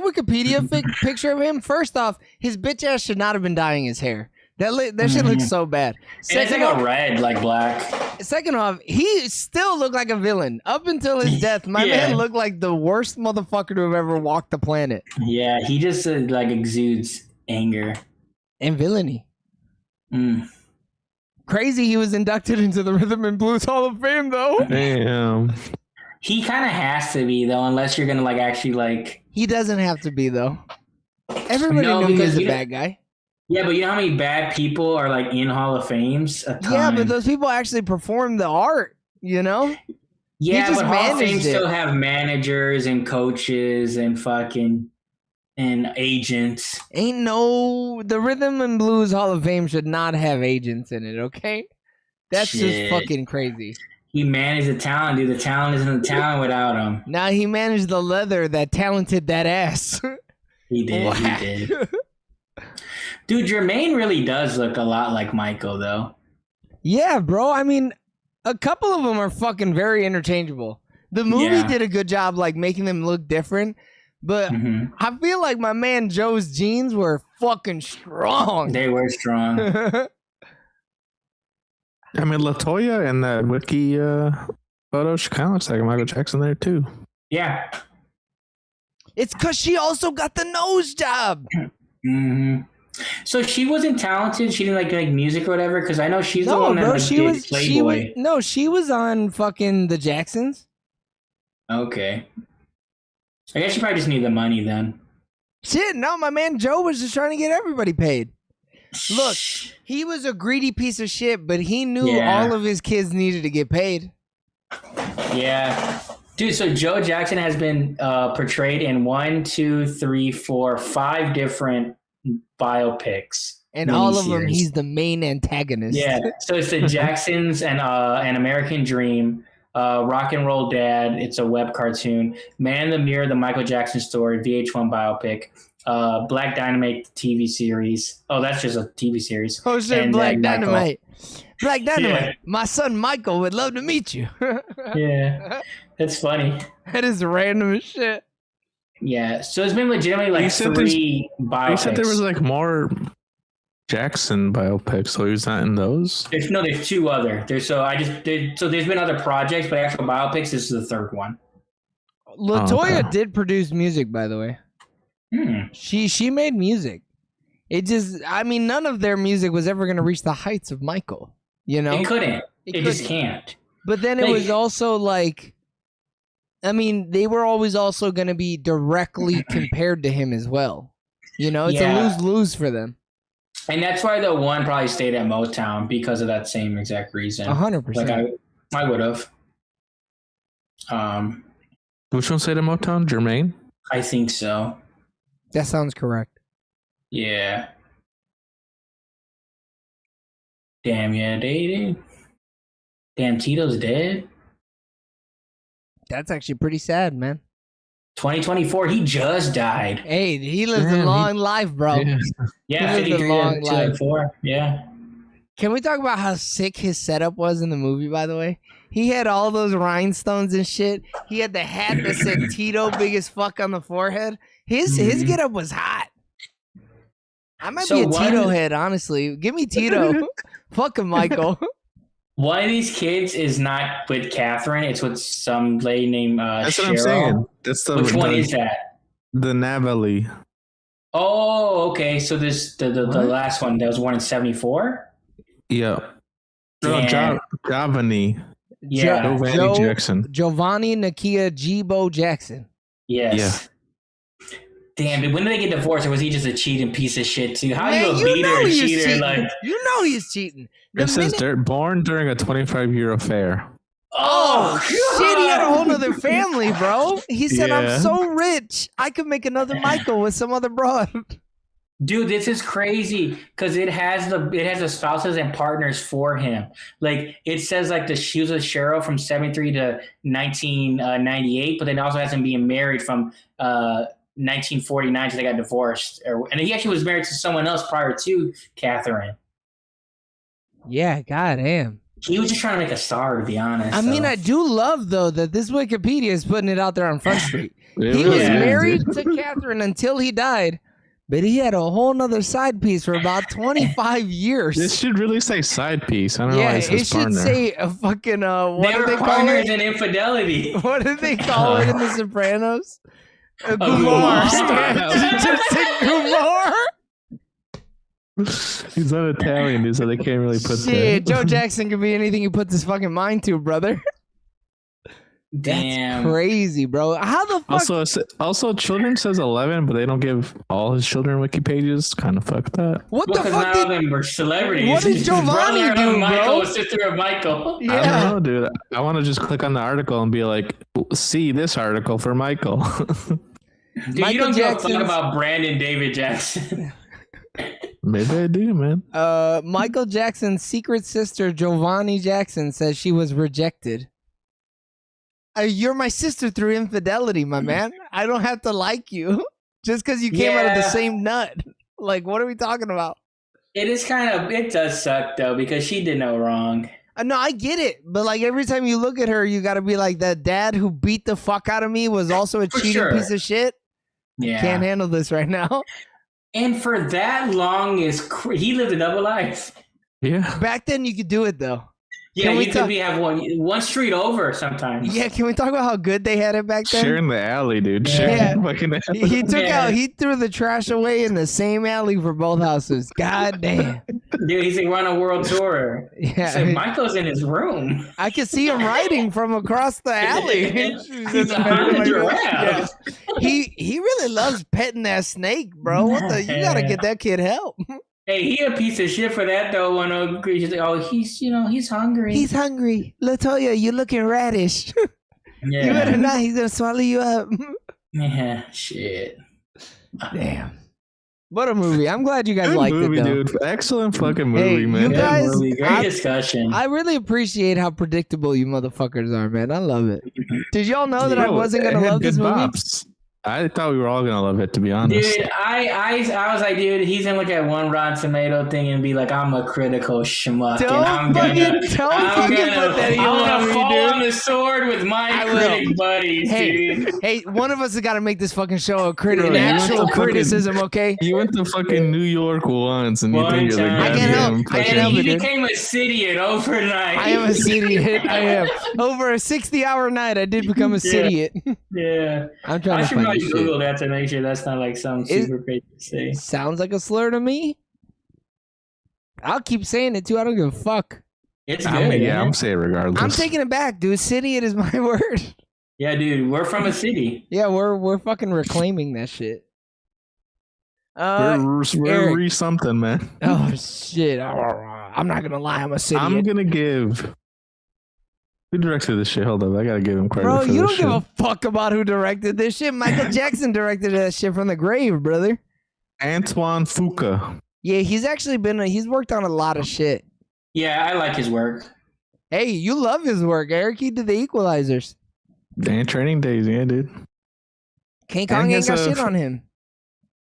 Wikipedia picture of him. First off, his bitch ass should not have been dyeing his hair. That shit looks so bad. And it's like a red, like black. Second off, he still looked like a villain up until his death. My Yeah. man looked like the worst motherfucker to have ever walked the planet. Yeah, he just like exudes anger. And villainy. Mm. Crazy, he was inducted into the Rhythm and Blues Hall of Fame, though. Damn. He kind of has to be though, unless you're gonna like actually like. He doesn't have to be, though. Everybody No, knew he because was a you know- bad guy. Yeah, but you know how many bad people are like in Hall of Fames? A ton. Yeah, but those people actually performed the art, you know? Yeah, just but Hall of Fame managed it. still have managers and coaches and fucking and agents. The Rhythm and Blues Hall of Fame should not have agents in it, okay? That's just Shit. fucking crazy. He managed the talent, dude. The talent isn't the talent without him. Now he managed the leather that talented that ass. He did. He did. Dude, Jermaine really does look a lot like Michael, though. Yeah, bro. I mean, a couple of them are fucking very interchangeable. The movie did a good job, like, making them look different. But I feel like my man Joe's jeans were fucking strong. They were strong. I mean, LaToya and that wiki photo, she kind of looks like Michael Jackson there too. Yeah. It's because she also got the nose job. So she wasn't talented. She didn't like music or whatever. Because I know she's the one that bro, like, did Playboy. She was on fucking the Jacksons. Okay. I guess she probably just needed the money then. Shit, no, my man Joe was just trying to get everybody paid. Look, he was a greedy piece of shit, but he knew all of his kids needed to get paid. Yeah. Dude, so Joe Jackson has been portrayed in 5 different biopics. And all of them, he's the main antagonist. Yeah, so it's the Jacksons and An American Dream, Rock and Roll Dad, it's a web cartoon, Man in the Mirror, the Michael Jackson story, VH1 biopic, Black Dynamite TV series. Oh, that's just a TV series. Oh shit, and Black Dynamite. Black Dynamite. Yeah. My son Michael would love to meet you. Yeah, that's funny. That is random as shit. Yeah, so it's been legitimately like 3 biopics. You said there was like more Jackson biopics, so he's not in those? There's 2 other. There's been other projects, but actual biopics, this is the 3rd one. LaToya did produce music, by the way. She made music. It just, I mean, none of their music was ever going to reach the heights of Michael. You know, it couldn't. It just can't. But then it was also like, I mean, they were always also going to be directly compared to him as well. You know, it's a lose-lose for them. And that's why the one probably stayed at Motown because of that same exact reason. 100%. Like I would have. Which one stayed at Motown? Jermaine? I think so. That sounds correct. Yeah. Damn, yeah, they did. Damn, Tito's dead. That's actually pretty sad, man. 2024, he just died. Hey, he lived a long life, bro. Yeah, 53 to 204. Yeah. Can we talk about how sick his setup was in the movie, by the way? He had all those rhinestones and shit. He had the hat that said Tito big as fuck on the forehead. His getup was hot. I might be a Tito head, honestly. Give me Tito. Fuck him, Michael. One of these kids is not with Catherine. It's with some lady named That's Cheryl. what I'm saying. That's Which one is that? The Navali. Oh, okay. So this the last one that was born in 74? Yeah. No, Giovanni. Yeah. Giovanni Jackson. Giovanni Nakia Jibo Jackson. Yes. Yeah. Damn, but when did they get divorced, or was he just a cheating piece of shit too? How Man, you a beater and cheater? Cheating. Like, you know he's cheating. It says born during a 25-year affair. Oh shit! He had a whole other family, bro. He said, Yeah. "I'm so rich, I could make another Michael with some other broad." dude, this is crazy because it has the spouses and partners for him. Like it says, like she was with Cheryl from 73 to 1998, but then it also has him being married from 1949 till they got divorced, and he actually was married to someone else prior to Catherine. Yeah, goddamn. He was just trying to make a star, to be honest. I mean, I do love though that this Wikipedia is putting it out there on Front Street. He was Yeah. married to Catherine until he died, but he had a whole nother side piece for about 25 years. This should really say side piece. I don't know why it it says should partner. say a fucking what they do were they call partners it? in infidelity. What did they call it in The Sopranos? A Gumar. Gumar. Just said Gumar. He's not Italian, so they can't really put Shit, that. Joe Jackson can be anything he puts his fucking mind to, brother. Damn. That's crazy, bro. How the fuck? Also, children says 11, but they don't give all his children wiki pages. Kind of fucked that. What the Because fuck? none of them were celebrities. What did Giovanni Brother do, of Michael, bro? sister of Michael. Yeah. I don't know, dude. I want to just click on the article and be like, see this article for Michael. Dude, Michael you don't give a Jackson's- fuck about Brandon David Jackson. Maybe I do, man. Michael Jackson's secret sister, Giovanni Jackson, says she was rejected. You're my sister through infidelity, my man. I don't have to like you just because you came out of the Yeah. same nut. Like, what are we talking about? It does suck though, because she did no wrong. No, I get it, but like every time you look at her, you got to be like, that dad who beat the fuck out of me was also a For cheating sure. piece of shit. Yeah. Can't handle this right now. And for that long, he lived a double life. Yeah. Back then, you could do it though. Yeah, Can we you could have one street over sometimes. Yeah, can we talk about how good they had it back then? Sharing the alley, dude. Yeah. Sharing the fucking alley. He took Yeah. he threw the trash away in the same alley for both houses. God damn. Dude, he's like, we're on a world tour. Yeah. So Michael's in his room. I could see him riding from across the alley. He's a Honda giraffe. He really loves petting that snake, bro. What the? You gotta get that kid help. Hey, he a piece of shit for that though. When he's like, oh, he's hungry. He's hungry. Latoya, you're looking radish. yeah. You better not. He's gonna swallow you up. Yeah, shit. Damn. What a movie. I'm glad you guys Good liked movie, it, though. dude. Excellent fucking Hey, movie, man. you Good guys- movie. Great I- discussion. I really appreciate how predictable you motherfuckers are, man. I love it. Did y'all know that I Yo, wasn't it gonna had love this good movie? bops. I thought we were all gonna love it, to be honest. Dude, I was like, dude, he's gonna look at one Rotten Tomato thing and be like, I'm a critical schmuck. Don't and I'm fucking- gonna, don't I'm fucking gonna, put that in I'm your gonna movie, fall dude. on the sword with my I will. critic buddies, Hey, dude. hey, one of us has got to make this fucking show a Bro, an you actual went to fucking- criticism, okay? You went to fucking New York once, and you One think you're the time. I can't help- goddamn I can't fucking- help And it, he dude. became a city overnight. I am a idiot. I am. Over a 60-hour night, I did become a idiot. Yeah. I'm trying I to should find probably this shit. Google that to make sure that's not like some Is- super crazy to say. Sounds like a slur to me. I'll keep saying it too. I don't give a fuck. It's good. I mean, yeah, man. I'm saying regardless. I'm taking it back, dude. Idiot is my word. Yeah, dude, we're from a city. Yeah, we're fucking reclaiming that shit. We're Eric. re something, man. Oh shit! I'm not gonna lie. I'm a idiot. I'm gonna give. Who directed this shit? Hold up, I gotta give him credit. Bro, for you this don't give shit. a fuck about who directed this shit. Michael Jackson directed that shit from the grave, brother. Antoine Fuqua. Yeah, he's actually he's worked on a lot of shit. Yeah, I like his work. Hey, you love his work, Eric. He did the Equalizers. And Training Days, yeah, dude. King And Kong he ain't has got a- shit on him.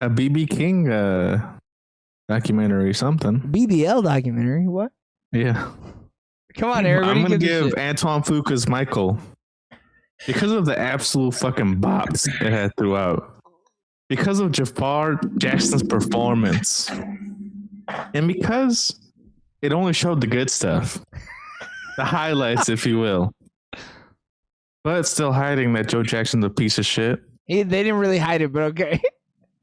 A BB King documentary, something. BBL documentary. What? Yeah. Come on, Eric. what do I'm you gonna this give shit? Antoine Fuqua's Michael because of the absolute fucking bops it had throughout. Because of Jafar Jackson's performance. And because it only showed the good stuff. The highlights, if you will. But still hiding that Joe Jackson's a piece of shit. They didn't really hide it, but okay.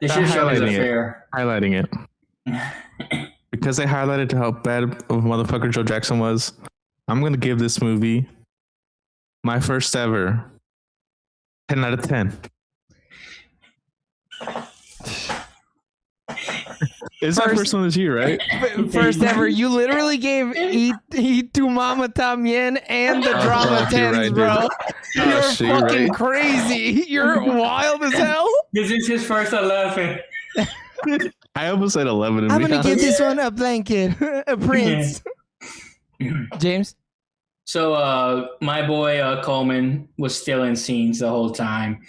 They should show his Highlighting it. affair. Highlighting it. Because they highlighted how bad of a motherfucker Joe Jackson was, I'm going to give this movie my first ever 10 out of 10. It's my first one this year, right? First ever, you literally gave Eat to Mama Tamien and the drama fuck, you're 10s, right, bro. dude. You're shit, you're fucking right. crazy. You're wild as hell. This is his first 11. I almost said 11. I'm gonna give this one a blanket, a prince. James, So my boy Coleman was still in scenes the whole time.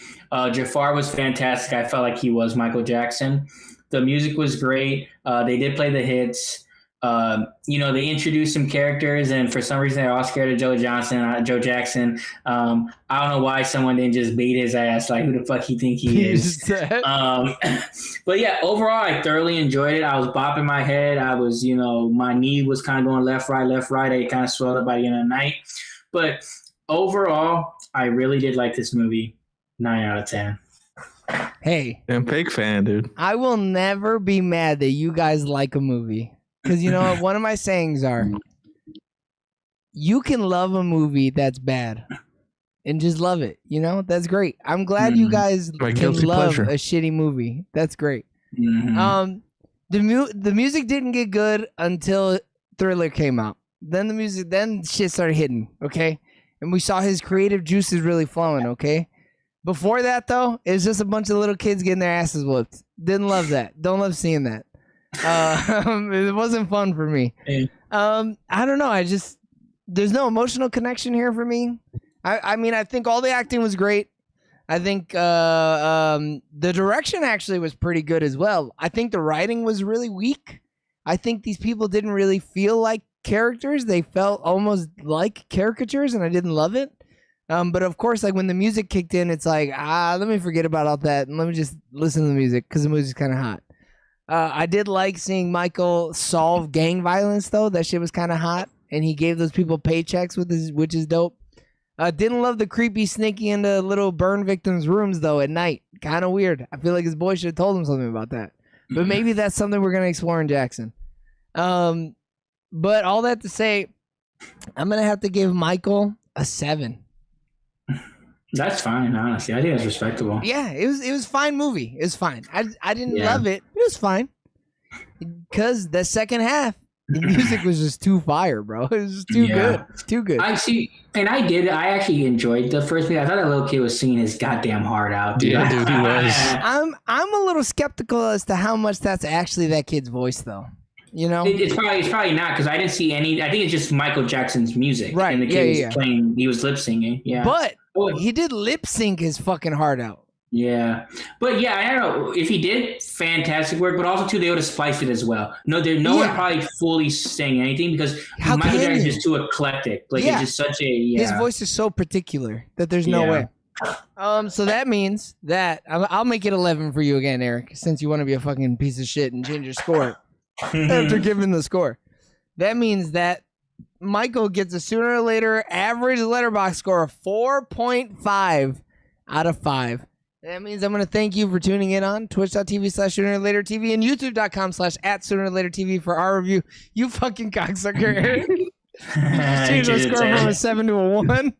Jafar was fantastic. I felt like he was Michael Jackson. The music was great. They did play the hits. They introduced some characters, and for some reason they're all scared of Joe Jackson. I don't know why someone didn't just beat his ass. Like, who the fuck he think he is? But yeah, overall, I thoroughly enjoyed it. I was bopping my head. I was, my knee was kind of going left, right. I kind of swelled up by the end of the night. But overall, I really did like this movie. 9 out of 10. hey, I'm a big fan, dude. I will never be mad that you guys like a movie. Because you know what? One of my sayings are, you can love a movie that's bad. and just love it. You know, that's great. I'm glad you guys My can guilty love pleasure. a shitty movie. That's great. Mhm. The music didn't get good until Thriller came out. Then shit started hitting, okay? And we saw his creative juices really flowing, okay? Before that, though, it was just a bunch of little kids getting their asses whooped. Didn't love that. Don't love seeing that. It wasn't fun for me. Hey. I don't know. There's no emotional connection here for me. I mean, I think all the acting was great. I think the direction actually was pretty good as well. I think the writing was really weak. I think these people didn't really feel like characters. They felt almost like caricatures, and I didn't love it. But of course, like when the music kicked in, it's like, let me forget about all that and let me just listen to the music because the music's kind of hot. I did like seeing Michael solve gang violence, though. That shit was kind of hot, and he gave those people paychecks which is dope. Didn't love the creepy sneaking into little burn victims' rooms, though, at night. Kind of weird. I feel like his boy should have told him something about that. But maybe that's something we're going to explore in Jackson. But all that to say, I'm going to have to give Michael a 7. That's fine, honestly. I think that's respectable. Yeah, it was a fine movie. It was fine. I didn't Yeah. love it. It was fine. Because the second half, the music was just too fire, bro. It was just too good. It's too good. I see, and I actually enjoyed the first movie. I thought that little kid was singing his goddamn heart out. Dude. Yeah, dude, he was. I'm a little skeptical as to how much that's actually that kid's voice, though. You know, It's probably not because I didn't see any. I think it's just Michael Jackson's music, Right, And the kid yeah. was playing. He was lip singing. Yeah, but Oh. he did lip sync his fucking heart out. Yeah, but yeah, I don't know if he did fantastic work, but also too they would have spliced it as well. No one probably fully sang anything because How Michael can Jackson's you? just too eclectic. Like Yeah. it's just such a His voice is so particular that there's no Yeah. way. So that means that I'll make it 11 for you again, Eric, since you want to be a fucking piece of shit and change your score after giving the score. That means that Michael gets a sooner or later average letterbox score of 4.5 out of 5. That means I'm going to thank you for tuning in on twitch.tv/soonerlatertv and youtube.com/@soonerlatertv for our review. You fucking cocksucker, Eric. You just changed our score from a 7 to a 1.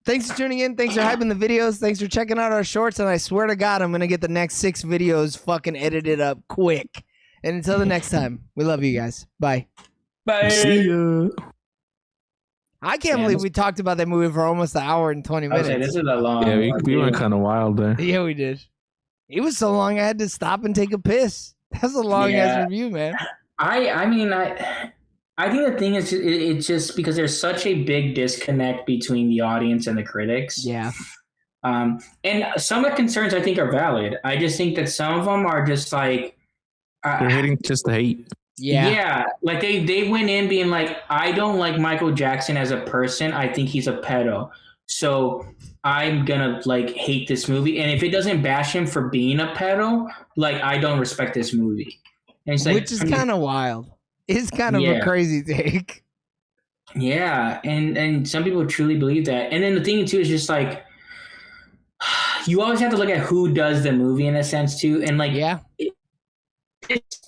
Thanks for tuning in. Thanks for hyping the videos. Thanks for checking out our shorts. And I swear to God, I'm going to get the next 6 videos fucking edited up quick. And until the next time, we love you guys. Bye. Bye. See ya. I can't believe we talked about that movie for almost an hour and 20 I was minutes. like, this is a long. Yeah, we went kind of wild there. Yeah, we did. It was so long I had to stop and take a piss. That's a long ass Yeah. review, man. I mean, I think the thing is, it's just because there's such a big disconnect between the audience and the critics. Yeah. And some of the concerns I think are valid. I just think that some of them are just like, They're hitting just the hate. Yeah. like they went in being like, I don't like Michael Jackson as a person. I think he's a pedo. So I'm gonna like hate this movie. And if it doesn't bash him for being a pedo, like I don't respect this movie. And it's like, Which is kind of wild. It's kind of a Yeah. crazy take. Yeah, and some people truly believe that. And then the thing too is just like you always have to look at who does the movie in a sense too. And like Yeah. it's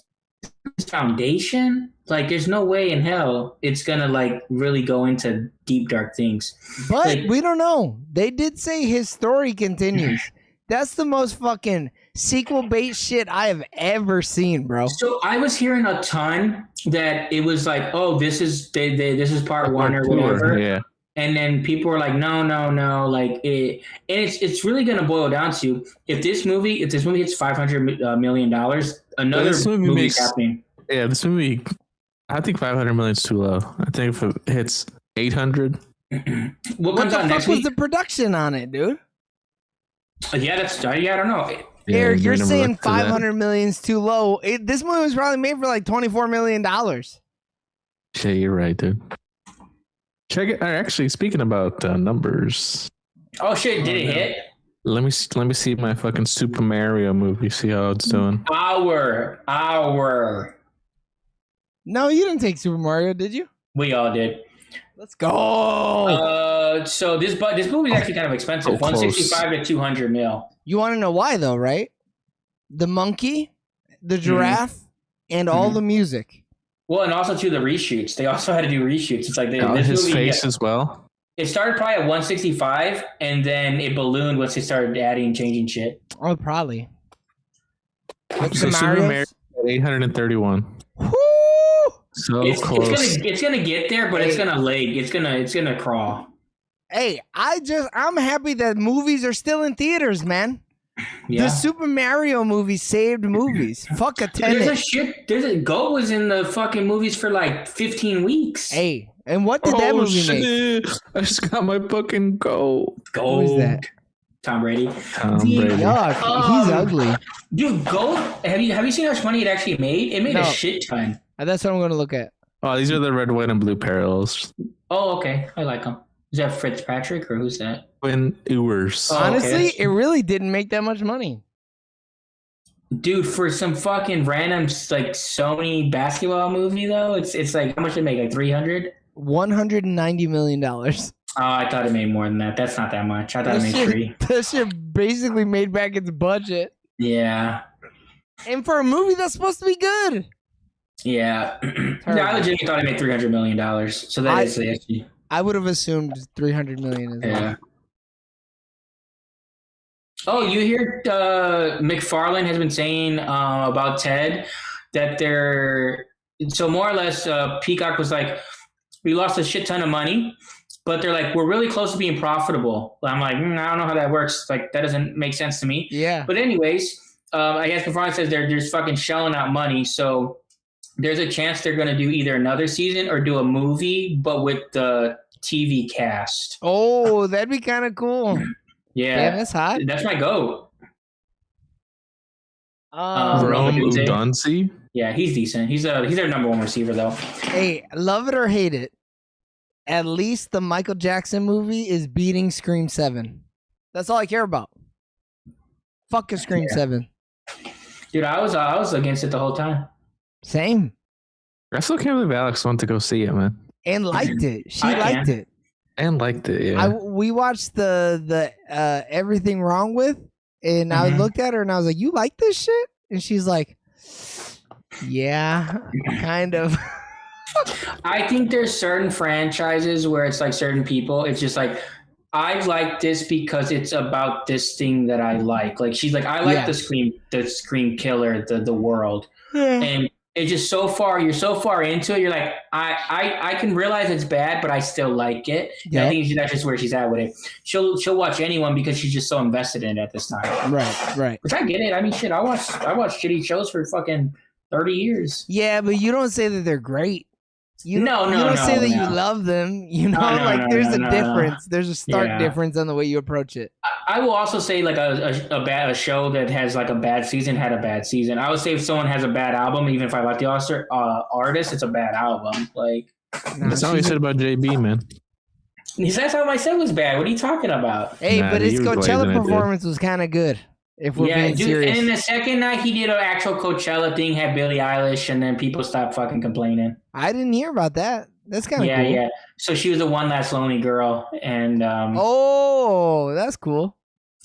foundation, like there's no way in hell it's gonna like really go into deep dark things. But Like- we don't know. They did say his story continues. That's the most fucking sequel bait shit I have ever seen, bro. So I was hearing a ton that it was like, oh, this is this is part one or whatever. Yeah. And then people were like, no, like it, and it's really gonna boil down to if this movie hits $500 million, another This movie movie's makes- happening. Yeah, this movie, I think 500 million is too low. I think if it hits 800, What What comes the out fuck next was week? the production on it, dude? Yeah, I don't know. yeah, Eric, we you're never saying looked to that. 500 million's too low. This movie was probably made for like $24 million. Yeah, you're right, dude. Check it. Actually, speaking about numbers, Oh shit, did it hit? let me see my fucking Super Mario movie. See how it's doing. Our. No, you didn't take Super Mario, did you? We all did. Let's go. So this movie is actually kind of expensive. So close. 165 to 200 mil. You want to know why, though, right? The monkey, the giraffe, and all the music. Well, and also too the reshoots. They also had to do reshoots. It's like his face as well. It started probably at 165, and then it ballooned once they started adding and changing shit. Oh, probably. So Super Mario at 831. Woo! So close. It's gonna get there, but it's gonna lag. It's gonna crawl. Hey, I'm happy that movies are still in theaters, man. Yeah. The Super Mario movie saved movies. Fuck a Tenet. Goat was in the fucking movies for like 15 weeks. Hey, and what did that movie make? I just got my fucking Goat. Goat. Who is that? Tom Brady. Yuck, he's ugly. Dude, Goat. Have you seen how much money it actually made? It made a shit ton. That's what I'm gonna look at. Oh, these are the red, white, and blue parallels. Oh, okay. I like them. Is that Fitzpatrick or who's that? Twin Ewers. Oh, Honestly, okay. it really didn't make that much money. Dude, for some fucking random like Sony basketball movie though, it's like how much did it make? Like 300? $190 million. Oh, I thought it made more than that. That's not that much. I thought it made 3. That shit basically made back its budget. Yeah. And for a movie that's supposed to be good. Yeah. No, I legitimately thought it made $300 million. So that is the issue. I would have assumed 300 million as well. Yeah. Oh, you heard McFarlane has been saying about Ted that so more or less Peacock was like, we lost a shit ton of money, but they're like, we're really close to being profitable. I'm like, I don't know how that works. Like, that doesn't make sense to me. Yeah. But anyways, I guess McFarlane says they're just fucking shelling out money. So there's a chance they're going to do either another season or do a movie, but with the TV cast. Oh, that'd be kind of cool. Yeah, that's hot. That's my goat. Rome Udonsi. Yeah, he's decent. He's their number 1 receiver though. Hey, love it or hate it, at least the Michael Jackson movie is beating Scream 7. That's all I care about. Fuck a Scream 7. Dude, I was against it the whole time. Same. I still can't believe Alex wanted to go see it, man. And liked it. She liked it. And liked it, yeah. We watched the Everything Wrong With, and I looked at her and I was like, "You like this shit?" And she's like, "Yeah, kind of." I think there's certain franchises where it's like certain people. It's just like, I like this because it's about this thing that I like. Like she's like, I like the Scream Killer, the world, and it's just so far. You're so far into it. You're like, I can realize it's bad, but I still like it. Yep. I think that's just where she's at with it. She'll watch anyone because she's just so invested in it at this time. Right. Which I get it. I mean, shit. I watched shitty shows for fucking 30 years. Yeah, but you don't say that they're great. You don't say that you love them. You know, there's a difference. There's a stark difference on the way you approach it. I will also say like a show that has like a bad season had a bad season. I would say if someone has a bad album, even if I like the artist, it's a bad album. Like that's not what you said about JB, man. That's how my set was bad. What are you talking about? Hey, but his Coachella performance was kind of good. If we're being serious. And then the second night he did an actual Coachella thing, had Billie Eilish, and then people stopped fucking complaining. I didn't hear about that. That's kind of cool. Yeah. So she was the one last lonely girl, and oh, that's cool.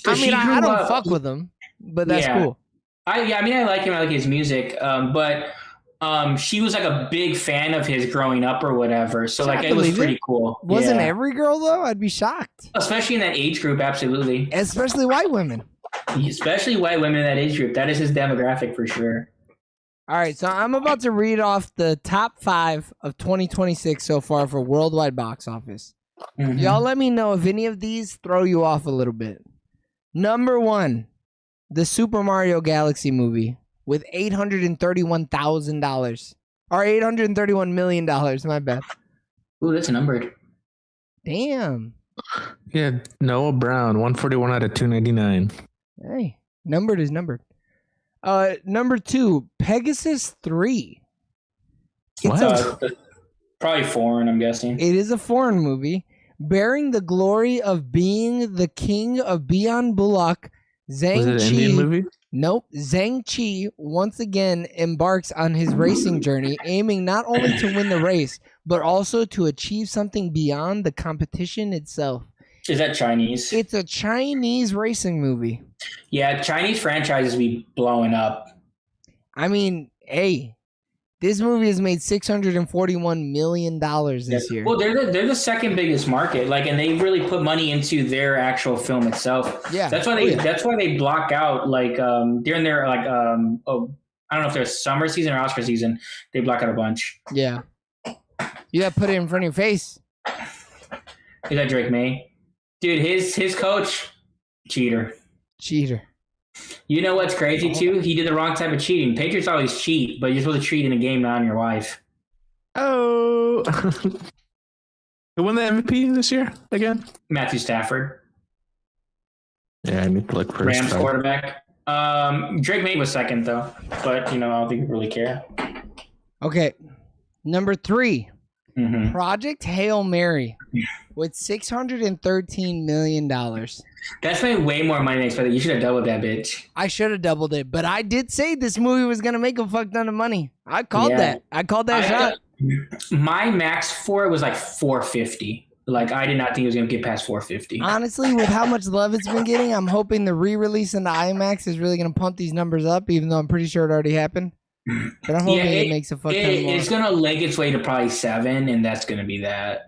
I mean, I don't fuck with him, but that's cool. I like him. I like his music, but she was like a big fan of his growing up or whatever. So like it was pretty cool. Wasn't every girl though? I'd be shocked. Especially in that age group, absolutely. Especially white women. Especially white women in that age group. That is his demographic for sure. All right, so I'm about to read off the top 5 of 2026 so far for worldwide box office. Mm-hmm. Y'all let me know if any of these throw you off a little bit. Number 1, the Super Mario Galaxy movie with $831,000. Or $831 million, my bad. Ooh, that's numbered. Damn. Yeah, Noah Brown, 141 out of 299. Hey, numbered is numbered. Number 2, Pegasus 3. What? Probably foreign, I'm guessing. It is a foreign movie. Bearing the glory of being the king of Beyond Bullock, Zhang Was it an Indian movie? Nope. Zhang Chi once again embarks on his racing journey, aiming not only to win the race, but also to achieve something beyond the competition itself. Is that Chinese? It's a Chinese racing movie. Yeah, Chinese franchises be blowing up. I mean, hey, This movie has made $641 million this year. Well, they're the second biggest market, like, and they really put money into their actual film itself. Yeah, that's why they block out like during their like I don't know if there's summer season or Oscar season. They block out a bunch. Yeah, you got to put it in front of your face. Is that Drake May? Dude, his coach, cheater. You know what's crazy too? He did the wrong type of cheating. Patriots always cheat, but you're supposed to cheat in a game, not on your wife. Oh. Who won the MVP this year again? Matthew Stafford. Yeah, I need to look for Rams quarterback. Drake May was second though, but I don't think we really care. Okay, number 3, Mm-hmm. Project Hail Mary with $613 million. That's made way more money than expected. You should have doubled that bitch. I should have doubled it, but I did say this movie was gonna make a fuck ton of money. I called that. I called that shot. My max for it was like 450. Like I did not think it was gonna get past 450. Honestly, with how much love it's been getting, I'm hoping the re-release in the IMAX is really gonna pump these numbers up, even though I'm pretty sure it already happened. But I'm hoping it makes a fuck ton more. It's gonna leg its way to probably 7, and that's gonna be that.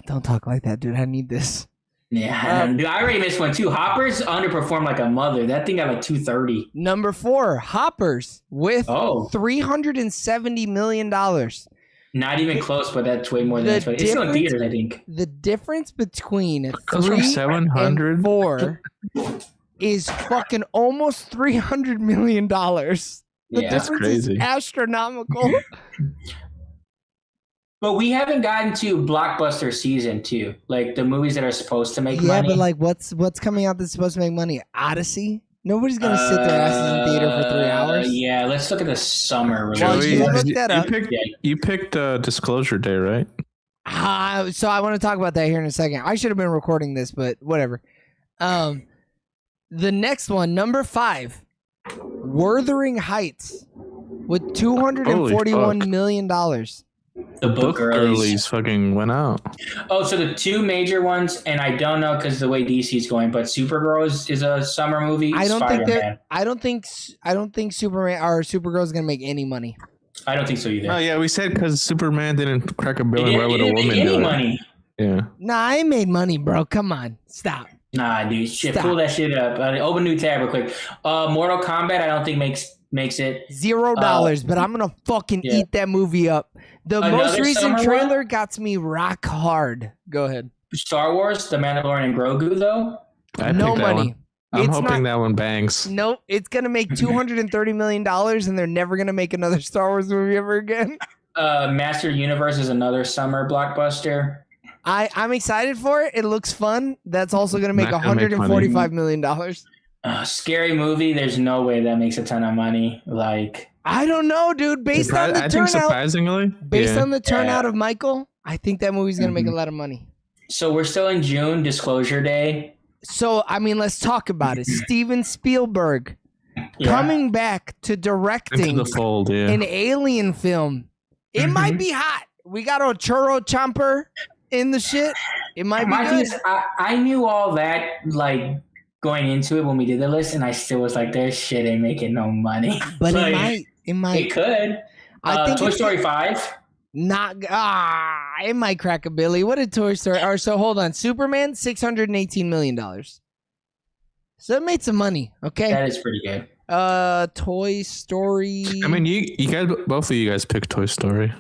Don't talk like that, dude. I need this. Yeah, dude, I already missed one too. Hoppers underperformed like a mother. That thing got like 230. Number 4, Hoppers with $370 million. Not even close, but that's way more than expected. It's still in theaters, I think. The difference between 3 700 and 4 is fucking almost $300 million. The difference is astronomical. But we haven't gotten to blockbuster season 2, like the movies that are supposed to make money. Yeah, but like, what's coming out that's supposed to make money? Odyssey. Nobody's gonna sit their asses in theater for 3 hours. Yeah, let's look at the summer release. Well, you look that up. You picked Disclosure Day, right? So I want to talk about that here in a second. I should have been recording this, but whatever. The next one, number 5, Wuthering Heights, with $241 million. The Book Girlies fucking went out. Oh, so the 2 major ones, and I don't know because the way DC's going, but Supergirl is a summer movie. I don't think Superman or Supergirl is gonna make any money. I don't think so either. Oh yeah, we said because Superman didn't crack a billion. Why would a woman do money? Yeah. Nah, I made money, bro. Come on, stop. Nah, dude, pull that shit up. Open new tab real quick. Mortal Kombat, I don't think makes it $0, but I'm gonna fucking eat that movie up. The most recent trailer got me rock hard. Go ahead. Star Wars, The Mandalorian and Grogu, though. No money. I'm hoping that one bangs. Nope, it's gonna make $230 million, and they're never gonna make another Star Wars movie ever again. Master Universe is another summer blockbuster. I'm excited for it. It looks fun. That's also gonna make $145 million. Scary Movie. There's no way that makes a ton of money. Like I don't know, dude. Based on the turnout of Michael, I think that movie's gonna make a lot of money. So we're still in June, Disclosure Day. So I mean, let's talk about it. Steven Spielberg coming back to directing Into the fold, an alien film. It might be hot. We got a churro chomper in the shit. It might be good. I knew all that like going into it when we did the list, and I still was like, "This shit ain't making no money." But like, it might. It could. I think Toy Story 5. It might crack a billy. What did Toy Story? Or so hold on. Superman, $618 million. So it made some money. Okay, that is pretty good. Toy Story. I mean, you guys, both of you guys picked Toy Story.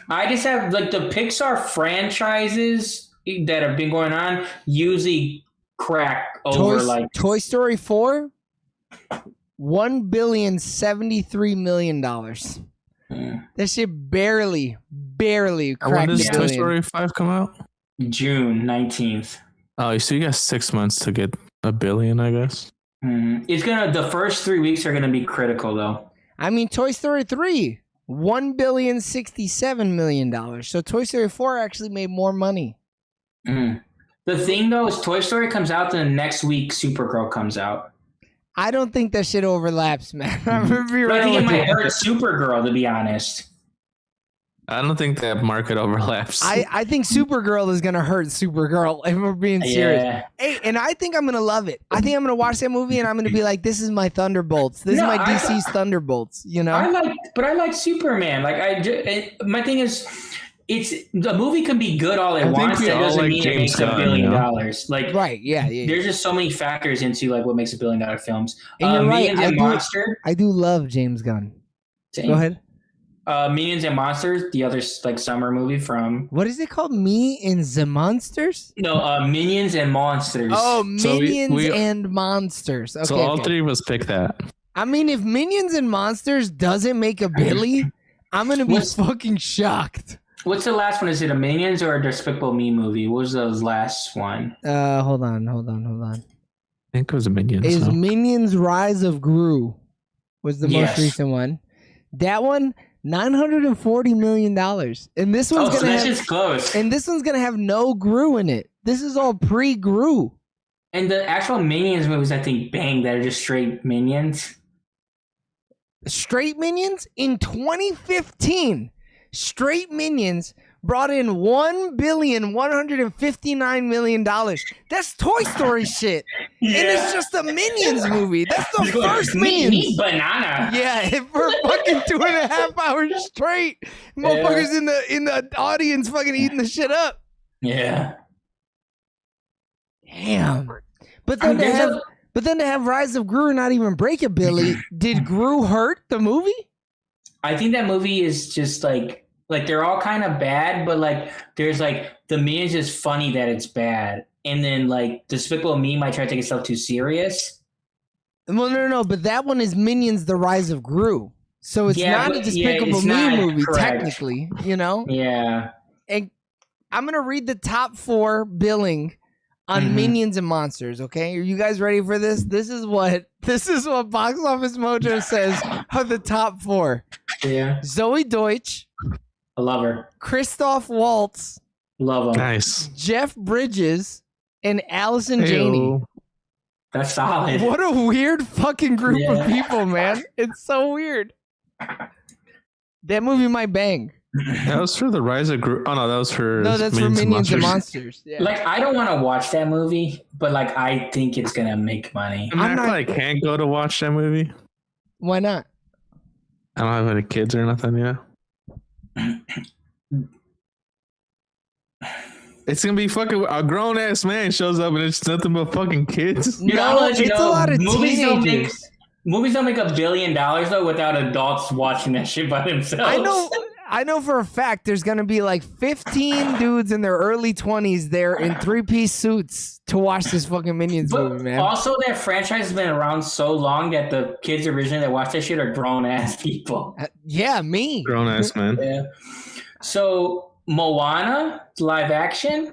I just have like the Pixar franchises that have been going on usually crack over like Toy Story 4, $1,073 million. That shit barely cracked. When does Toy Story 5 come out? June 19th. Oh, so you got 6 months to get $1 billion, I guess. It's the first 3 weeks are gonna be critical though. I mean, Toy Story 3, $1,067 million. So Toy Story 4 actually made more money. The thing though is Toy Story comes out, then the next week Supergirl comes out. I don't think that shit overlaps, man. I'm gonna be I think real it might with you. hurt Supergirl, to be honest. I don't think that market overlaps. I think Supergirl is gonna hurt Supergirl if we're being serious. Yeah. Hey, and I think I'm gonna love it. I think I'm gonna watch that movie and I'm gonna be like, this is my Thunderbolts. This is my DC's Thunderbolts. You know. I like Superman. My thing is, the movie can be good all it wants. That doesn't mean it makes $1 billion. Like right, yeah. There's just so many factors into like what makes $1 billion films. And you're right. I do love James Gunn. Same. Go ahead. Minions and Monsters, the other like summer movie from. What is it called? Me and the Monsters? No, Minions and Monsters. Oh, Minions and Monsters. Okay, so all three of us pick that. I mean, if Minions and Monsters doesn't make a Billy, I'm gonna be fucking shocked. What's the last one? Is it a Minions or a Despicable Me movie? What was the last one? Hold on. I think it was a Minions. Is Minions Rise of Gru was the most recent one. That one, $940 million. And this one's gonna have close. And this one's gonna have no Gru in it. This is all pre-Gru. And the actual Minions movies, I think, that are just straight Minions. Straight Minions? In 2015, straight Minions brought in $1,159,000,000. That's Toy Story shit. Yeah. And it's just a Minions movie. That's the first Minions. Meat banana. Yeah, for fucking 2.5 hours straight. Motherfuckers in the audience fucking eating the shit up. Yeah. Damn. But then to have Rise of Gru not even break a Billy, did Gru hurt the movie? I think that movie is just like they're all kind of bad, but like there's like the Minions is funny that it's bad, and then like Despicable Me might try to take itself too serious. Well, no, but that one is Minions: The Rise of Gru, so it's not a Despicable Me movie technically, you know? Yeah. And I'm gonna read the top 4 billing on Minions and Monsters. Okay, are you guys ready for this? This is what Box Office Mojo says are the top 4. Yeah. Zoe Deutsch. I love her. Christoph Waltz. Love him. Nice. Jeff Bridges and Allison Janney. That's solid. What a weird fucking group of people, man. It's so weird. That movie might bang. That was for the Rise of Gru. Oh no, that was for that's for Minions and Monsters. Yeah. Like I don't want to watch that movie, but like I think it's gonna make money. I can't go to watch that movie. Why not? I don't have any kids or nothing, you know. It's gonna be fucking a grown ass man shows up and it's nothing but fucking kids. No, it's a lot of teenagers. Movies don't make $1 billion though without adults watching that shit by themselves. I know for a fact there's gonna be like 15 dudes in their early 20s there in 3-piece suits to watch this fucking Minions movie, man. Also, that franchise has been around so long that the kids originally that watch that shit are grown ass people. Yeah, me. Grown ass man. Yeah. So Moana live action.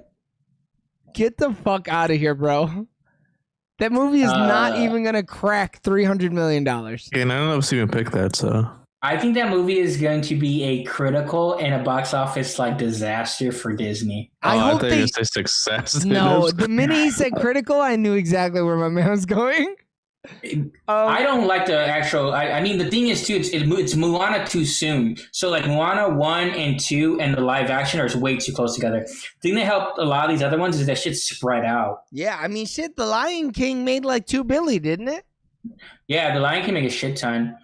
Get the fuck out of here, bro. That movie is not even gonna crack $300 million. Yeah, and I don't know if Steven picked that, so. I think that movie is going to be a critical and a box office like disaster for Disney. I hope thought you say success. No, the minute he said critical, I knew exactly where my man was going. I don't like the actual. I mean, the thing is too. It's Moana too soon. So like Moana 1 and 2 and the live action are way too close together. The thing that helped a lot of these other ones is that shit's spread out. Yeah, I mean, shit. The Lion King made like $2 billion, didn't it? Yeah, the Lion King made a shit ton.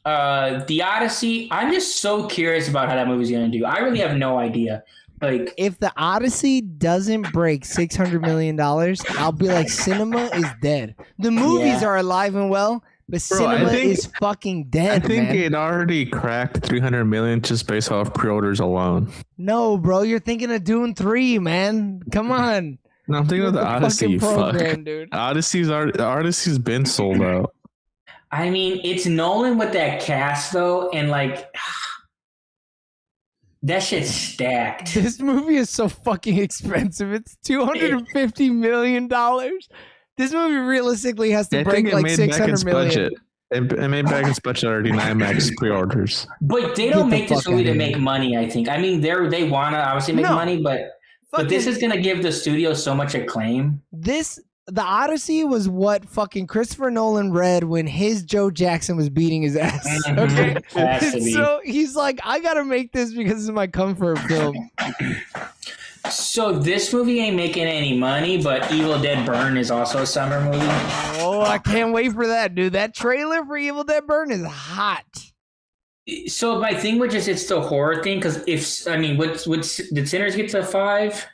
The Odyssey. I'm just so curious about how that movie's gonna do. I really have no idea. Like, if the Odyssey doesn't break $600 million, I'll be like, cinema is dead. The movies are alive and well, but cinema is fucking dead. I think it already cracked 300 million just based off pre-orders alone. No, bro, you're thinking of Dune 3, man. Come on. No, I'm thinking of the Odyssey. Program, dude. Odyssey's been sold out. I mean, it's Nolan with that cast though, and like. That shit's stacked. This movie is so fucking expensive. It's $250 million. This movie realistically has to break like $600 million. It made back its budget already 9 max pre-orders. But they don't make this movie to make money, I think. I mean, they want to obviously make money, but this is going to give the studio so much acclaim. the Odyssey was what fucking Christopher Nolan read when his Joe Jackson was beating his ass. Okay, Has to be. so he's like, I gotta make this because it's my comfort film. So this movie ain't making any money, but Evil Dead Burn is also a summer movie. Oh, I can't wait for that, dude. That trailer for Evil Dead Burn is hot. So my thing was just it's the horror thing because did Sinners get to 5?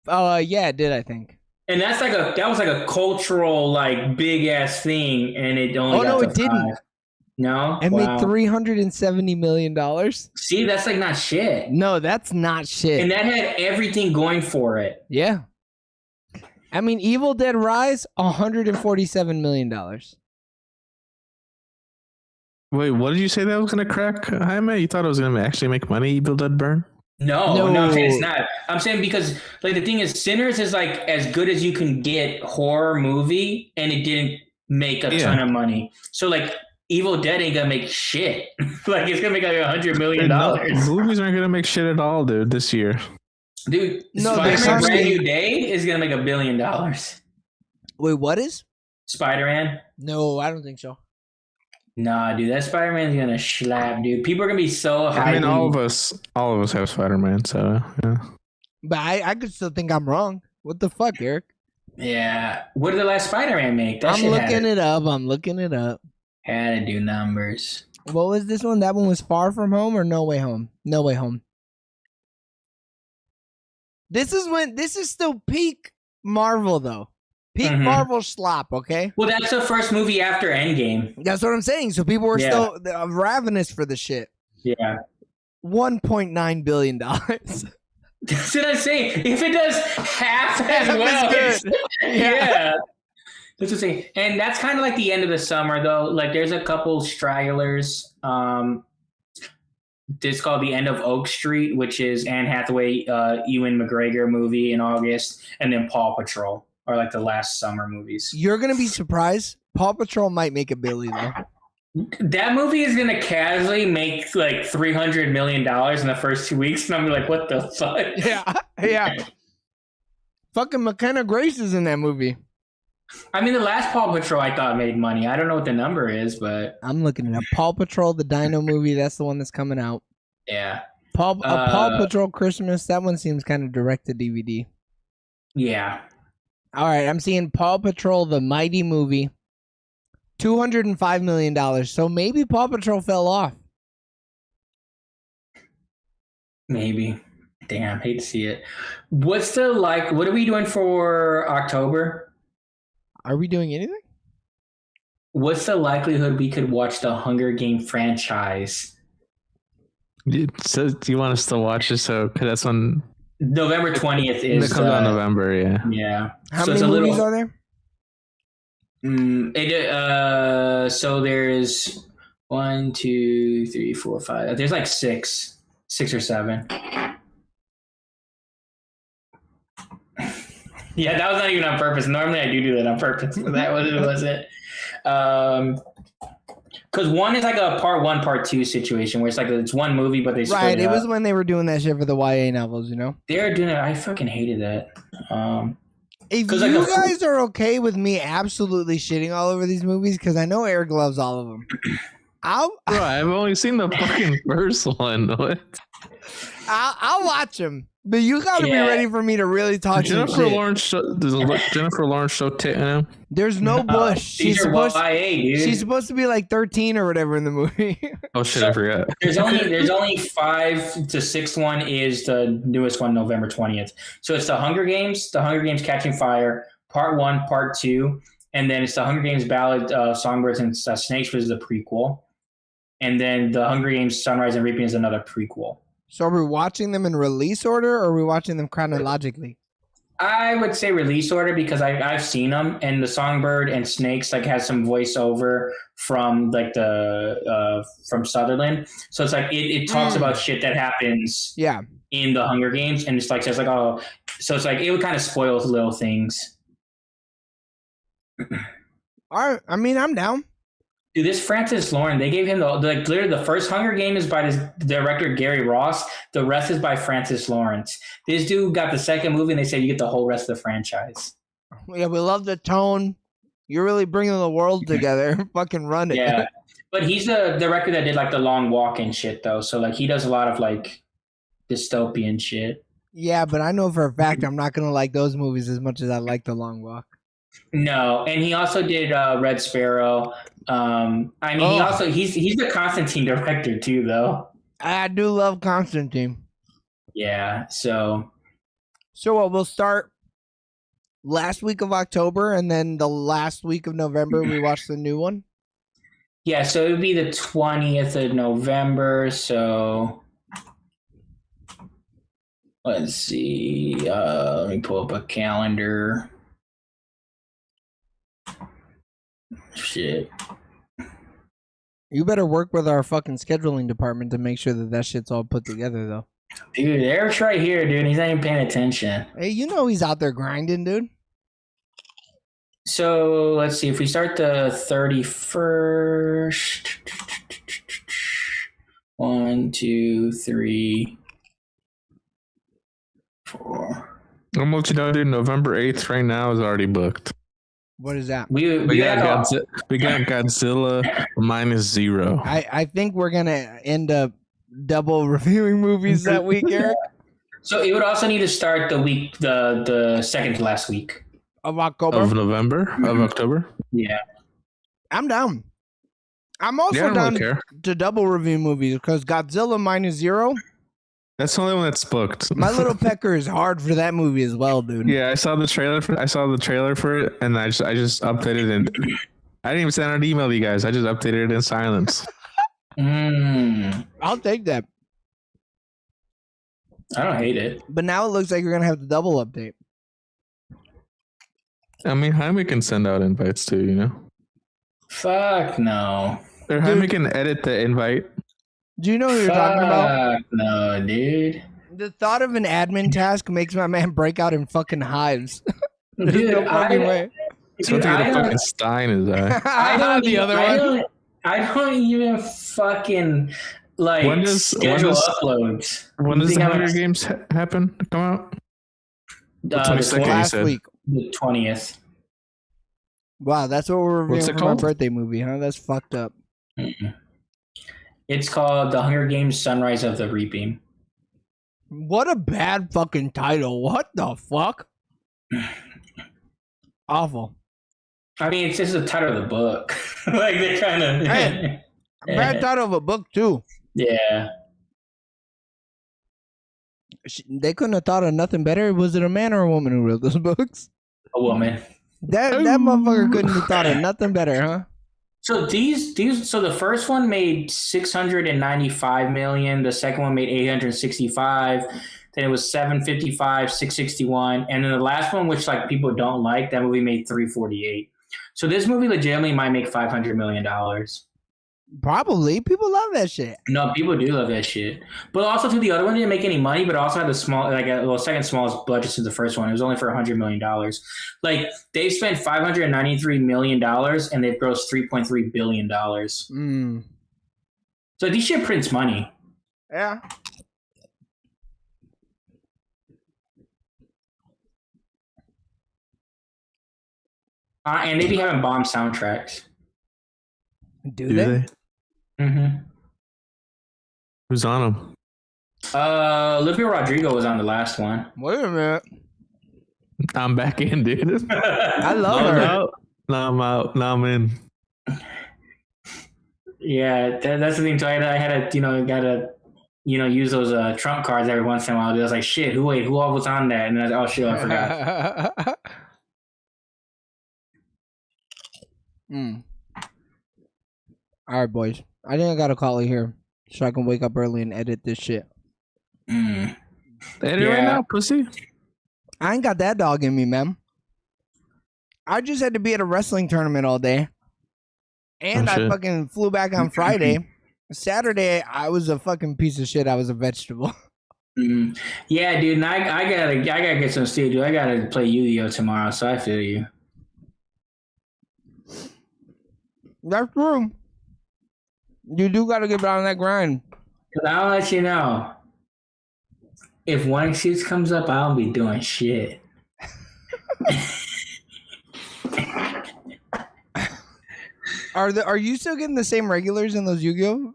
Oh, yeah, it did, I think. And that was like a cultural like big ass thing, and it only. Oh got no, to it didn't. 5. No, It made $370 million. See, that's like not shit. No, that's not shit. And that had everything going for it. Yeah. I mean, Evil Dead Rise, $147 million. Wait, what did you say that was gonna crack, Jaime? You thought it was gonna actually make money, Evil Dead Burn? No, I'm saying it's not. I'm saying because like the thing is, Sinners is like as good as you can get horror movie, and it didn't make a ton of money. So like Evil Dead ain't gonna make shit. Like it's gonna make like $100 million. No, movies aren't gonna make shit at all, dude. This year, dude. No, Spider-Man Brand New Day is gonna make $1 billion. Wait, what is? Spider-Man? No, I don't think so. Nah, dude, that Spider-Man's gonna slap, dude. People are gonna be so hyped. I mean, all of us have Spider-Man, so yeah. But I could still think I'm wrong. What the fuck, Eric? Yeah. What did the last Spider-Man make? That I'm shit looking it up. had to do numbers. What was this one? That one was Far From Home or No Way Home? No Way Home. This is still peak Marvel though. Peak Marvel slop, okay? Well, that's the first movie after Endgame. That's what I'm saying. So people were still ravenous for the shit. Yeah. $1.9 billion. That's what I'm saying. If it does half as well, good. Yeah. That's what I'm saying. And that's kind of like the end of the summer, though. Like, there's a couple stragglers. It's called The End of Oak Street, which is Anne Hathaway, Ewan McGregor movie in August, and then Paw Patrol are like the last summer movies. You're gonna be surprised. Paw Patrol might make $1 billion though. That movie is gonna casually make like $300 million in the first 2 weeks, and I'm like, what the fuck? Yeah. Fucking McKenna Grace is in that movie. I mean, the last Paw Patrol I thought made money. I don't know what the number is, but I'm looking it up. Paw Patrol, the Dino movie. That's the one that's coming out. yeah. Paw Patrol Christmas. That one seems kind of direct to DVD. Yeah. All right, I'm seeing Paw Patrol, the Mighty movie, $205 million. So maybe Paw Patrol fell off. Maybe. Damn, hate to see it. What are we doing for October? Are we doing anything? What's the likelihood we could watch the Hunger Game franchise? So do you want us to watch it? So, cause that's on November 20th is. It comes out in November, yeah. Yeah. How many movies are there? So there's 1, 2, 3, 4, 5. There's like 6 or 7. Yeah, that was not even on purpose. Normally I do that on purpose, but that wasn't. Because one is like a part 1, part 2 situation where it's like it's one movie, but they split it was when they were doing that shit for the YA novels, you know? They're doing it. I fucking hated that. If you guys are okay with me absolutely shitting all over these movies, because I know Eric loves all of them. Bro, I've only seen the fucking first one. What? I'll watch them. But you gotta be ready for me to really talk to you. Does Jennifer Lawrence show tit in him? There's no bush. She's supposed to be like 13 or whatever in the movie. Oh shit, I forgot. There's only 5. The 6th one is the newest one, November 20th. So it's the Hunger Games Catching Fire, part 1, part 2, and then it's the Hunger Games Ballad, Songbirds and Snakes, which is a prequel, and then the Hunger Games Sunrise and Reaping is another prequel. So are we watching them in release order, or are we watching them chronologically? I would say release order because I've seen them, and the Songbird and Snakes like has some voiceover from like from Sutherland. So it's like it talks about shit that happens in the Hunger Games, and it's like says like oh, so it's like it would kind of spoil little things. All right, I mean I'm down. Dude, this Francis Lawrence, they gave him literally the first Hunger Game is by this director Gary Ross. The rest is by Francis Lawrence. This dude got the second movie, and they said you get the whole rest of the franchise. Yeah, we love the tone. You're really bringing the world together. Fucking run it. Yeah, but he's the director that did like The Long Walk and shit though. So like he does a lot of like dystopian shit. Yeah, but I know for a fact I'm not gonna like those movies as much as I like The Long Walk. No, and he also did Red Sparrow. He's the Constantine director too, though. I do love Constantine. Yeah, so what? We'll start last week of October, and then the last week of November we watch the new one. yeah, so it would be the 20th of November. So let's see. Let me pull up a calendar. Shit. You better work with our fucking scheduling department to make sure that shit's all put together, though. Dude, Eric's right here, dude. He's not even paying attention. Hey, you know he's out there grinding, dude. So let's see. If we start the 31st, 1, 2, 3, 4. I'm gonna let you know, dude. November 8th right now is already booked. What is that? We got Godzilla -0. I think we're gonna end up double reviewing movies that week, Eric. So it would also need to start the week, the second to last week of October. Of November? Of October? Yeah. I'm down. I'm also down to double review movies because Godzilla -0. That's the only one that's booked. My Little Pecker is hard for that movie as well, dude. Yeah, I saw the trailer for it, and I just updated it. I didn't even send out an email to you guys. I just updated it in silence. I'll take that. I don't hate it. But now it looks like you're gonna have the double update. I mean, Jaime can send out invites too, you know? Fuck no. Or Jaime can edit the invite. Do you know what you're talking about? No, dude. The thought of an admin task makes my man break out in fucking hives. There's Dude, no fucking way. So to get a fucking Stein in his eye. I don't the other one. I don't even fucking like schedule uploads. When does the Hunger Games happen? Come out? The 22nd, last week. The 20th. Wow, that's what we're What's reviewing it for my called? birthday movie, huh? That's fucked up. It's called The Hunger Games: Sunrise of the Reaping. What a bad fucking title. What the fuck? Awful. I mean, it's just the title of the book. Like they're trying to. Hey, bad title of a book too. Yeah. They couldn't have thought of nothing better. Was it a man or a woman who wrote those books? A woman. That motherfucker couldn't have thought of nothing better, huh? So so the first one made 695 million. The second one made 865. Then it was 755, 661, and then the last one, which like people don't like, that movie made 348. So this movie legitimately might make $500 million. Probably. People love that shit. No, people do love that shit. But also, too, the other one didn't make any money, but also had the second smallest budget since the first one. It was only for $100 million. Like, they've spent $593 million, and they've grossed $3.3 billion. So these shit prints money. Yeah. And they be having bomb soundtracks. Do they? Mm-hmm. Who's on them? Olivia Rodrigo was on the last one. Wait a minute. I'm back in, dude. I love her. No, I'm out. Now I'm in. Yeah, that's the thing. So I had to, use those trump cards every once in a while. I was like, shit, who all was on that? And then oh shit, I forgot. All right, boys. I think I got to call it here so I can wake up early and edit this shit. Edit right now, pussy. I ain't got that dog in me, man. I just had to be at a wrestling tournament all day. And I fucking flew back on Friday. Saturday, I was a fucking piece of shit. I was a vegetable. Yeah, dude. And I gotta get some sleep, dude. I gotta play Yu-Gi-Oh tomorrow, so I feel you. That's true. You do gotta get on that grind. Cause I'll let you know. If 1 excuse comes up, I don't be doing shit. Are you still getting the same regulars in those Yu-Gi-Oh?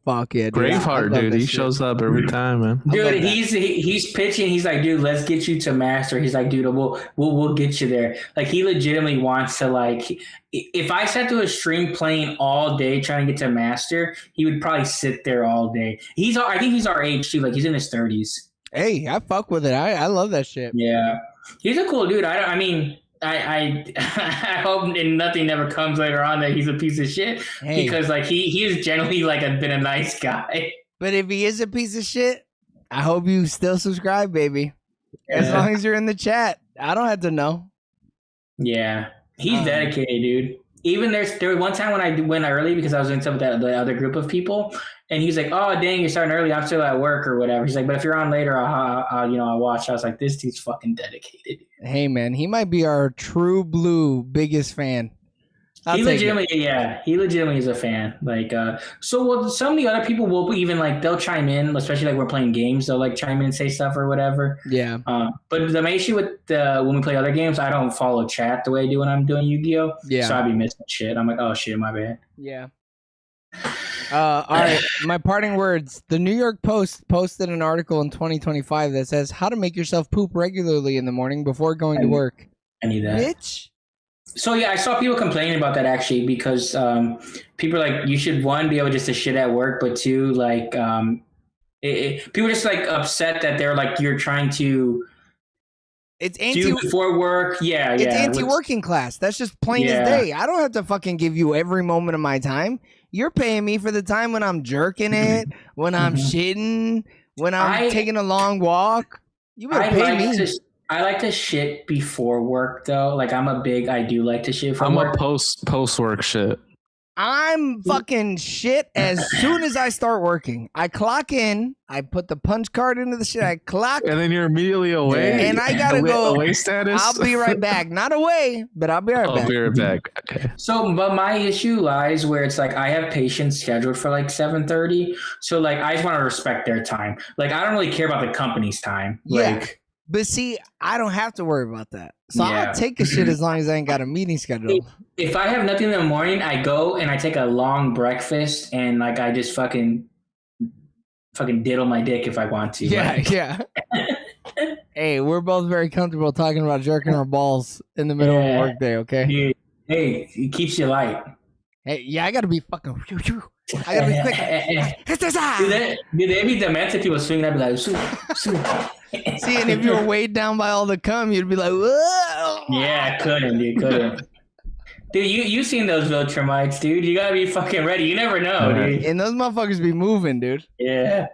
Fuck yeah, dude. Braveheart, dude. He shows up every time, man. Dude, he's pitching. He's like, dude, let's get you to master. He's like, dude, we'll get you there. Like, he legitimately wants to, like, if I sat to a stream playing all day trying to get to master, he would probably sit there all day. I think he's our age too. Like, he's in his 30s. Hey, I fuck with it. I love that shit. Yeah, he's a cool dude. I hope nothing never comes later on that he's a piece of shit, because like he is generally like been a nice guy. But if he is a piece of shit, I hope you still subscribe, baby. As long as you're in the chat, I don't have to know. Yeah, he's dedicated, dude. Even there was one time when I went early because I was doing something with the other group of people, and he's like, "Oh dang, you're starting early. I'm still at work or whatever." He's like, "But if you're on later, I'll watch." I was like, "This dude's fucking dedicated." Hey man, he might be our true blue biggest fan. He legitimately is a fan. Like, so some of the other people will even like they'll chime in, especially like we're playing games. They'll like chime in and say stuff or whatever. Yeah. But the main issue with when we play other games, I don't follow chat the way I do when I'm doing Yu-Gi-Oh. Yeah. So I'd be missing shit. I'm like, oh shit, my bad. Yeah. All right. My parting words. The New York Post posted an article in 2025 that says how to make yourself poop regularly in the morning before going to work. I need that. Bitch. So yeah, I saw people complaining about that actually because people are like, you should one be able just to shit at work, but two, like people are just like upset that they're like you're trying to do before work. Yeah, it's anti-working class. That's just plain as day. I don't have to fucking give you every moment of my time. You're paying me for the time when I'm jerking it, when I'm shitting, when I'm taking a long walk. You better pay me. I like to shit before work though. Like I do like to shit from work. I'm a post work shit. I'm fucking shit as soon as I start working. I clock in, I put the punch card into the shit, I clock. And then you're immediately away. And I gotta go. Away status? I'll be right back. Not away, but I'll be right back. I'll be right back. Okay. So, but my issue lies where it's like I have patients scheduled for like 7:30. So like I just want to respect their time. Like I don't really care about the company's time. Yeah. Like, but see, I don't have to worry about that. So I'll take a shit as long as I ain't got a meeting scheduled. If I have nothing in the morning, I go and I take a long breakfast and like I just fucking diddle my dick if I want to. Yeah, like. yeah. Hey, we're both very comfortable talking about jerking our balls in the middle of a work day, okay? Yeah. Hey, it keeps you light. Hey, yeah, I gotta be fucking. I gotta be quick. Do they be demented people swinging up like, See, and if you were weighed down by all the cum, you'd be like, whoa. Yeah, couldn't. Dude, you seen those Viltrumites, dude. You gotta be fucking ready. You never know, dude. And those motherfuckers be moving, dude. Yeah.